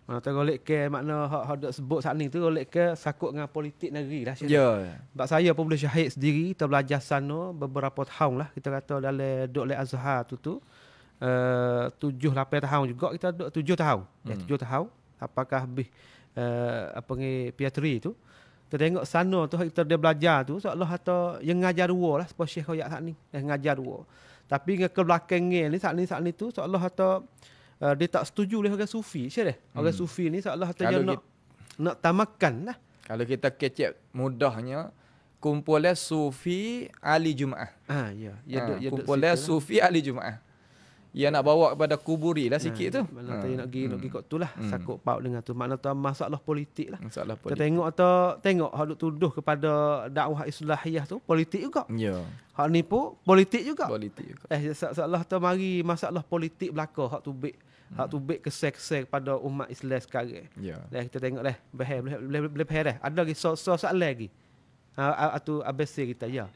Mana tu golek ke makna hak dok sebut saat ni tu golek ke sakut dengan politik negeri lah. Ya. Sebab saya pun boleh syahid sendiri kita belajar sana beberapa tahun lah kita kata dalam dok le Azhar tu 7-8 tahun juga kita dok 7 tahun. 7 tahun apakah habis apa ni Piatri tu. Kita tengok sana tu kita dia belajar tu seolah kata yang ngajar dua lah sebab Syekh Khoyak saat ni yang ngajar dua. Tapi ke belakangnya ni saat ni tu seolah kata dia tak setuju oleh orang sufi Syekh dah. Orang sufi ni seolah kata dia nak tamakan lah. Kalau kita kecek mudahnya kumpulan sufi ahli Jumaah. Kumpulan sufi ahli Jumaah. Ia nak bawa kepada kuburi lah sikit tu. Mana tu nak pergi kot tu lah. Sakut paut dengan tu. Makna tu masalah politik lah. Masalah politik. Kita tengok hak duk tuduh kepada dakwah islahiyah tu politik juga. Ya. Hak ni pun politik juga. Politik juga. Seolah tu mari masalah politik belaka hak tu bek kesek-kesek pada umat Islam sekarang. Ya. Kita tengok dah. Boleh dah. Ada lagi soal lagi. Atau ABC kita ya.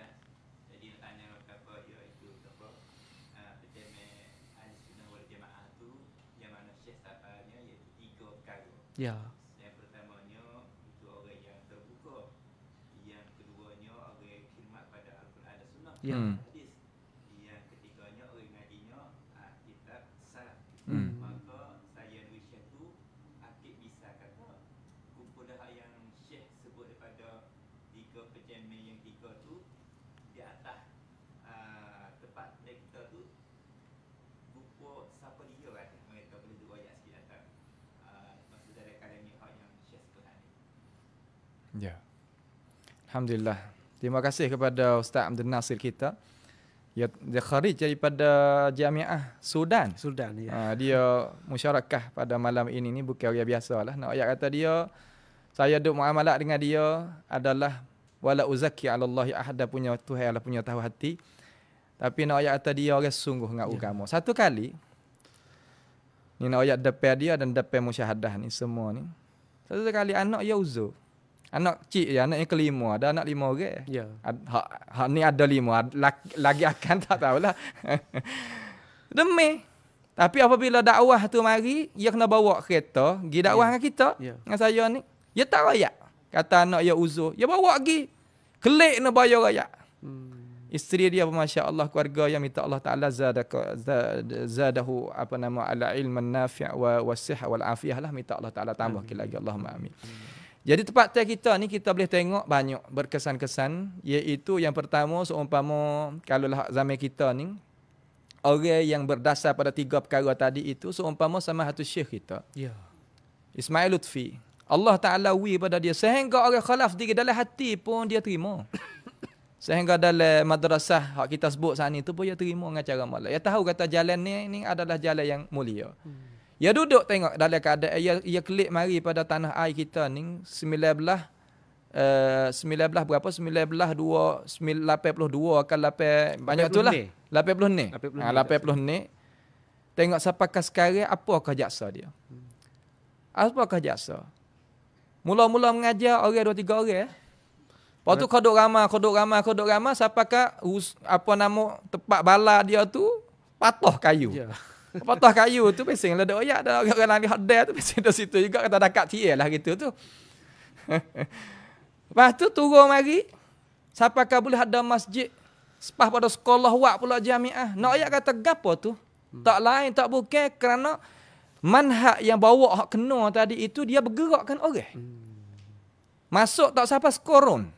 Ya. Yang pertamanya itu orang yang terbuka. Yang keduanya orang yang khidmat pada Al-Quran dan Sunnah. Hadis. Yang ketiganya orang ngajinya kitab salaf. Maka saya nulis Syekh tu akid bisa kata kumpulan yang Syekh sebut daripada 3 pencemen yang 3 tu di atas tempat kita tu buku siapa dia kan mereka boleh dua ayat sikit atas. Ya. Alhamdulillah. Terima kasih kepada Ustaz Abdul Nasir kita. Dia kharij daripada Jamiah Sudan. Ya. Dia musyarakah pada malam ini ni bukan orang biasalah. Nak ayat kata dia saya duk muamalat dengan dia adalah wala uzakki 'ala Allahi ahada punya Tuhan Allah punya tahu hati. Tapi nak ayat kata dia orang sungguh dengan agama. Satu kali ni nak ayat depan dia dan depan musyahadah ni semua ni. Satu kali anak dia uzur. Anak cik je, anak yang kelima. Ada anak 5 orang. Ya. Hak ni ada 5. Lagi akan tak tahulah. Demi. Tapi apabila dakwah tu mari, dia kena bawa kereta. Pergi dakwah dengan kita. Dengan saya ni. Dia tak rayak. Kata anak dia uzur. Dia bawa pergi. Kelik nak bayar rayak. Isteri dia Masya Allah keluarga yang minta Allah Ta'ala zadahu ala ilman nafi' wa sihah wal afiyah lah. Minta Allah Ta'ala tambah lagi. Allahumma amin. Jadi tempat kita ni kita boleh tengok banyak berkesan-kesan. Iaitu yang pertama seumpama kalau lah zaman kita ni. Orang yang berdasar pada 3 perkara tadi itu seumpama sama satu syekh kita. Ya. Ismail Lutfi. Allah Ta'ala pada dia. Sehingga orang khalaf diri dalam hati pun dia terima. Sehingga dalam madrasah hak kita sebut saat ni tu pun dia terima dengan cara malah. Dia tahu kata jalan ni adalah jalan yang mulia. Dia duduk tengok dalam keadaan ia klik mari pada tanah air kita ni 19 berapa 1982 ke 8 banyak tu lah 80 ni 80 ni tengok siapakah sekarang apakah jaksa dia apakah jaksa mula-mula mengajar orang 2-3 orang lepas tu kodok ramah siapakah apa nama tempat bala dia tu patah kayu patah kayu tu pesing lah dak oyak dah orang lain hot tu pesing di situ juga kata dekat tiel lah gitu tu. Lepas tu turun mari siapakah boleh ada masjid Sepah pada sekolah wak pula jamiah. Nak ayat kata gapo tu? Tak lain tak bukan kerana manhaj yang bawa hak kena tadi itu dia bergerakkan orang. Masuk tak siapa sekoron.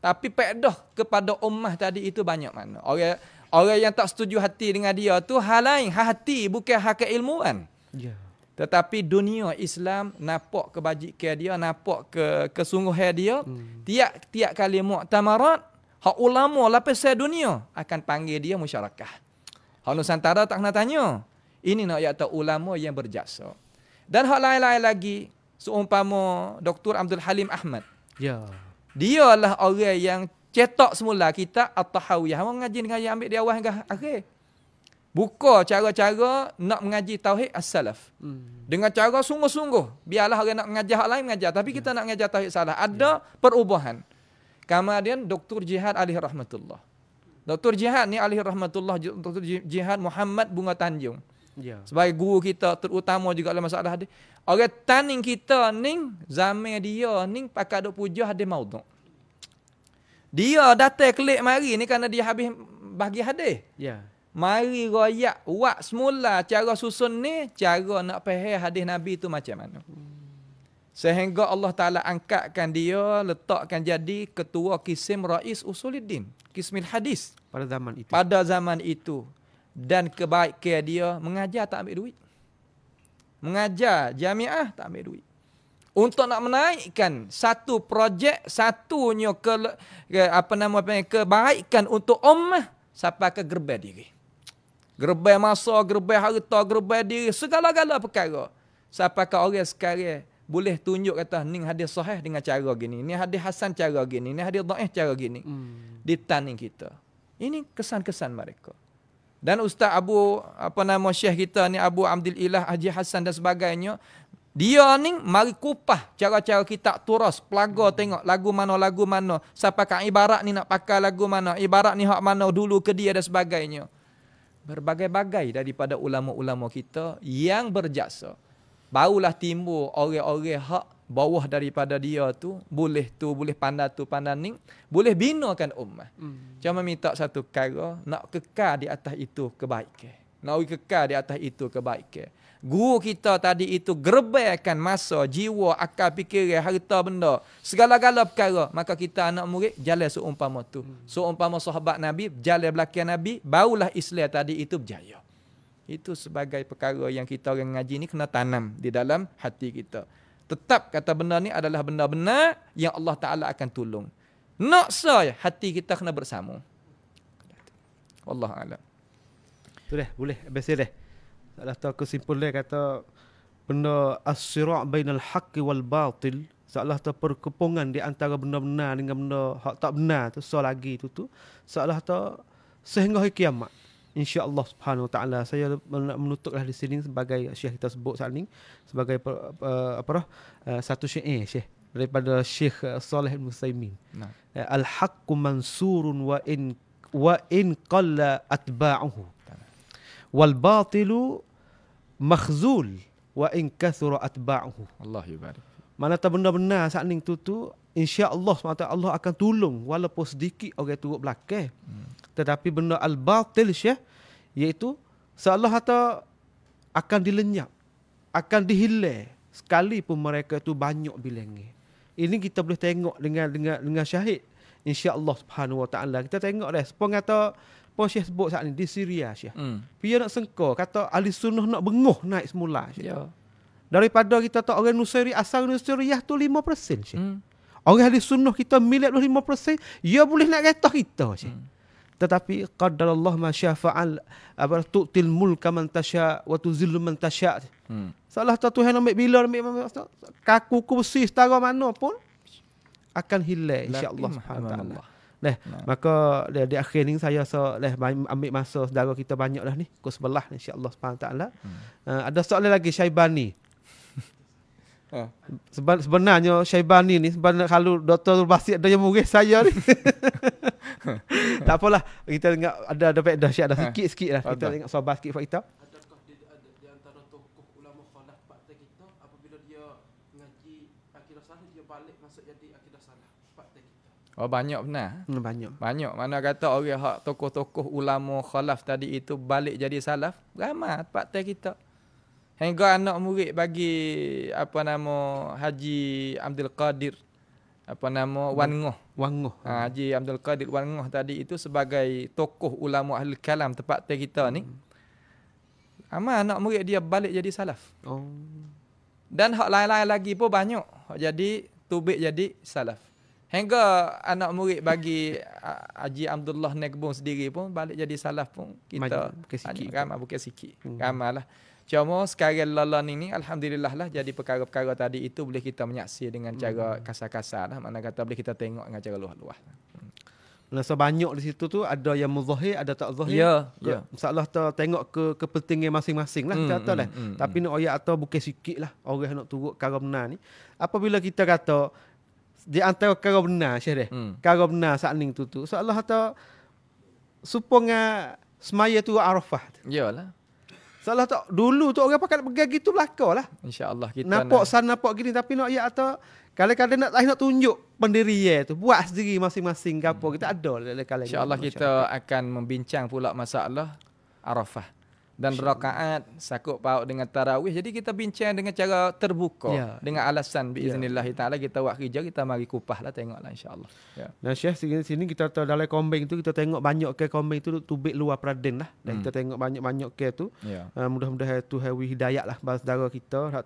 Tapi pedah kepada ummah tadi itu banyak mana. Orang yang tak setuju hati dengan dia tu hal lain, hati bukan hak keilmuan. Ya. Tetapi dunia Islam nampak kebajikan dia, nampak kesungguhan dia. Tiap kali muktamarat, hak ulama lapis dunia akan panggil dia musyarakah. Hak Nusantara tak kena tanya. Ini nak kata ulama yang berjasa. Dan hak lain-lain lagi, seumpama Dr. Abdul Halim Ahmad. Ya. Dia lah orang yang cetak semula kitab At-Tahawiyah. Orang ngaji dengan ambil dia awal hingga akhir. Buka cara-cara nak mengaji tauhid as-salaf. Dengan cara sungguh-sungguh. Biarlah orang nak mengajar hak lain mengajar, tapi kita nak mengajar tauhid salaf. Ada perubahan. Kemudian Dr. Jihad alaihi rahmatullah. Dr. Jihad ni alaihi rahmatullah, Dr. Jihad Muhammad Bunga Tanjung. Ya. Sebagai guru kita terutama juga dalam masalah hadis. Orang taning kita ning zaman dia ning pakai duk puja hadis maudhu'. Dia datang klik mari ni kerana dia habis bagi hadis. Ya. Mari royak wak semula cara susun ni, cara nak faham hadis Nabi tu macam mana. Sehingga Allah Ta'ala angkatkan dia, letakkan jadi ketua Kisim Rais Usuluddin, Kismil Hadis. Pada zaman itu. Pada zaman itu. Dan kebaikan dia, mengajar tak ambil duit. Mengajar jamiah tak ambil duit. Untuk nak menaikkan satu projek, satunya kebaikan untuk ummah, sampai ke gerbang diri. Gerbang masa, gerbang harta, gerbang diri, segala-gala perkara. Sampai ke orang sekarang boleh tunjuk kata ni hadis sahih dengan cara gini, ni hadis hasan cara gini, ni hadis dhaif cara gini. Ditanding kita. Ini kesan-kesan mereka. Dan Ustaz Abu Syekh kita ni Abu Abdul Ilah Haji Hasan dan sebagainya, dia ni mari kupah cara-cara kitab turas, pelaga tengok lagu mana, sampai ke ibarat ni nak pakai lagu mana, ibarat ni hak mana dulu ke dia dan sebagainya. Berbagai-bagai daripada ulama-ulama kita yang berjasa. Barulah timbul orang-orang hak bawah daripada dia tu, boleh pandai tu, pandai ni, boleh binakan ummah. Cuma minta satu perkara, nak kekal di atas itu kebaikan. Nak kekal di atas itu kebaikan. Guru kita tadi itu gerbaikan masa, jiwa, akal, fikiran, harta benda, segala-gala perkara. Maka kita anak murid jalan seumpama tu. Seumpama sahabat Nabi, jalan belakang Nabi, barulah Islam tadi itu berjaya. Itu sebagai perkara yang kita orang ngaji ni kena tanam di dalam hati kita. Tetap kata benda ni adalah benda-benda yang Allah Ta'ala akan tolong. Nak saya hati kita kena bersama. Wallahualam. Tu dah, boleh. Biasa dah. Salah satu kesimpulan kata benda as-sira' bainal haqqi wal batil, salah satu perkepungan di antara benda benar dengan benda hak tak benar tu, lagi tu salah satu sehingga hari kiamat. Insya-Allah Subhanahu Wa Taala saya menutuplah di sini sebagai Syekh kita sebut saat ini sebagai satu syair Syekh daripada Syekh Saleh Ibn Utsaimin. Al-haqqu mansurun wa in qalla atba'uhu. Wal batilu makhzul wa in kathura atba'uhu. Allah yubarik. Mana tak benda-benar saat ni tu insya-Allah SWT Allah akan tolong walaupun sedikit orang turut belakang. Tetapi benda al-batil Syekh iaitu seolah akan dilenyap, akan dihilang sekalipun mereka tu banyak bilangnya. Ini kita boleh tengok dengan syahid insya-Allah Subhanahu Wa Taala. Kita tengok dah sepong kata apa Syekh sebut saat ni di Syria Syekh. Dia nak sengkau kata ahli sunnah nak benguh naik semula Syekh. Ya. Daripada kita tahu orang Nusairi asal Nusairiyah tu 5% Syekh. Orang ahli sunnah kita milik 5%, dia boleh nak kata kita Syekh. Tetapi qadarallah ma syafa'al tu'til mulka man tasya wa tuzillu man tasya. Salah satu Tuhan ambil bila ambil kaku kursi setara mana pun akan hilang insya-Allah Subhanahu Wa Taala. Maka di akhir ni saya ambil masa saudara kita banyak dah ni. Pukul 11 insya-Allah Subhanahu Wa Taala. Ada soalan lagi Syaibani. Sebenarnya Syaibani ni kalau Dr. Basit ada yang murid saya ni. Tak apalah, kita tengok ada faedah Syekh ada sikit-sikit lah. Kita tengok sabar sikit buat kita. Adakah di antara tokoh ulama khalaf partai kita apabila dia ngaji akidah salah dia balik masuk jadi akidah salah partai kita? Oh, banyak benar. Banyak. Banyak. Mana kata orang hak tokoh-tokoh ulama khalaf tadi itu balik jadi salaf, ramai tempat kita. Hingga anak murid bagi Haji Abdul Qadir Wan Ngoh. Haji Abdul Qadir Wan Ngoh tadi itu sebagai tokoh ulama ahli kalam tempat kita ni. Ramai anak murid dia balik jadi salaf. Oh. Dan hak lain-lain lagi pun banyak. Hak jadi tubik jadi salaf. Hingga anak murid bagi Haji Abdullah Nekbun sendiri pun balik jadi salaf pun kita ramai bukan sikit. Ramailah. Cuma sekarang lalan ini alhamdulillah lah jadi perkara-perkara tadi itu boleh kita menyaksi dengan cara kasar-kasar lah. Mana kata boleh kita tengok dengan cara luas-luas. Rasa banyak di situ tu ada yang muzahir, ada tak zahir. Ya. Masalah tu tengok kepentingan masing-masing lah kata lah. Tapi nak ayat atau bukan sikit lah orang nak turut perkara benar ni. Apabila kita kata di antara perkara benar Syekh perkara benar saat ni tu seolah atau supaya semaya tu Arafah. Yalah. Seolah tak dulu tu orang pakai pegang gitu belaka lah. InsyaAllah kita nampak gini tapi nak ayat atau kadang-kadang nak tunjuk pendirian tu buat sendiri masing-masing gapo kita ada kali. InsyaAllah kita akan membincang pula masalah Arafah dan rakaat sakut paut dengan tarawih. Jadi kita bincang dengan cara terbuka dengan alasan biiznillah taala kita buat kerja kita mari kupahlah tengoklah insya-Allah. Ya. Dan Syekh sini kita dalam kombing tu kita tengok banyak ke kombing tu tubik luar Peraden lah. Dan kita tengok banyak-banyak ke tu. Mudah-mudahan tu hawi hidayah lah bagi saudara kita hak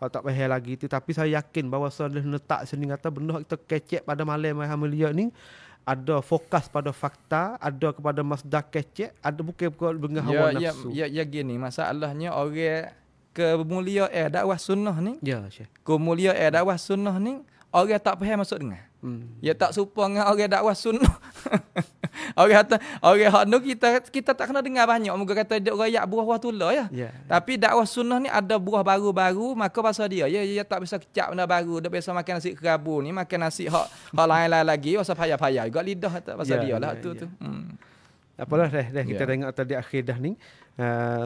tak faham lagi tu tapi saya yakin bahawa saya letak sini kata benda kita kecek pada malam yang mulia ni ada fokus pada fakta, ada kepada masdar kecek, ada bukan dengan hawa nafsu. Ya gini, masalahnya orang kemuliaan dakwah sunnah ni. Ya, Syekh. Kemuliaan dakwah sunnah ni orang tak faham maksud dengar. Ya tak serupa dengan orang dakwah sunnah. orang hak nu kita tak kena dengar banyak. Moga kata dia rayak buah tula ya. Tapi dakwah sunnah ni ada buah baru-baru maka pasal dia ya tak bisa kecap benda baru. Dia biasa makan nasi kerabu ni, makan nasi hak lain-lain lagi pasal payah-payah juga lidah tak pasal dia lah tu. Apalah dah kita tengok tadi akhir dah ni.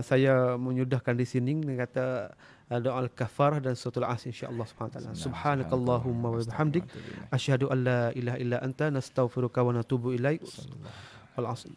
Saya menyudahkan di sini dengan kata doa al-kafarah dan suratul asr insya-Allah Subhanahu wa taala. Subhanakallahumma wa bihamdik asyhadu an la ilaha illa anta nastaghfiruka wa natubu ilaik. Wal asr.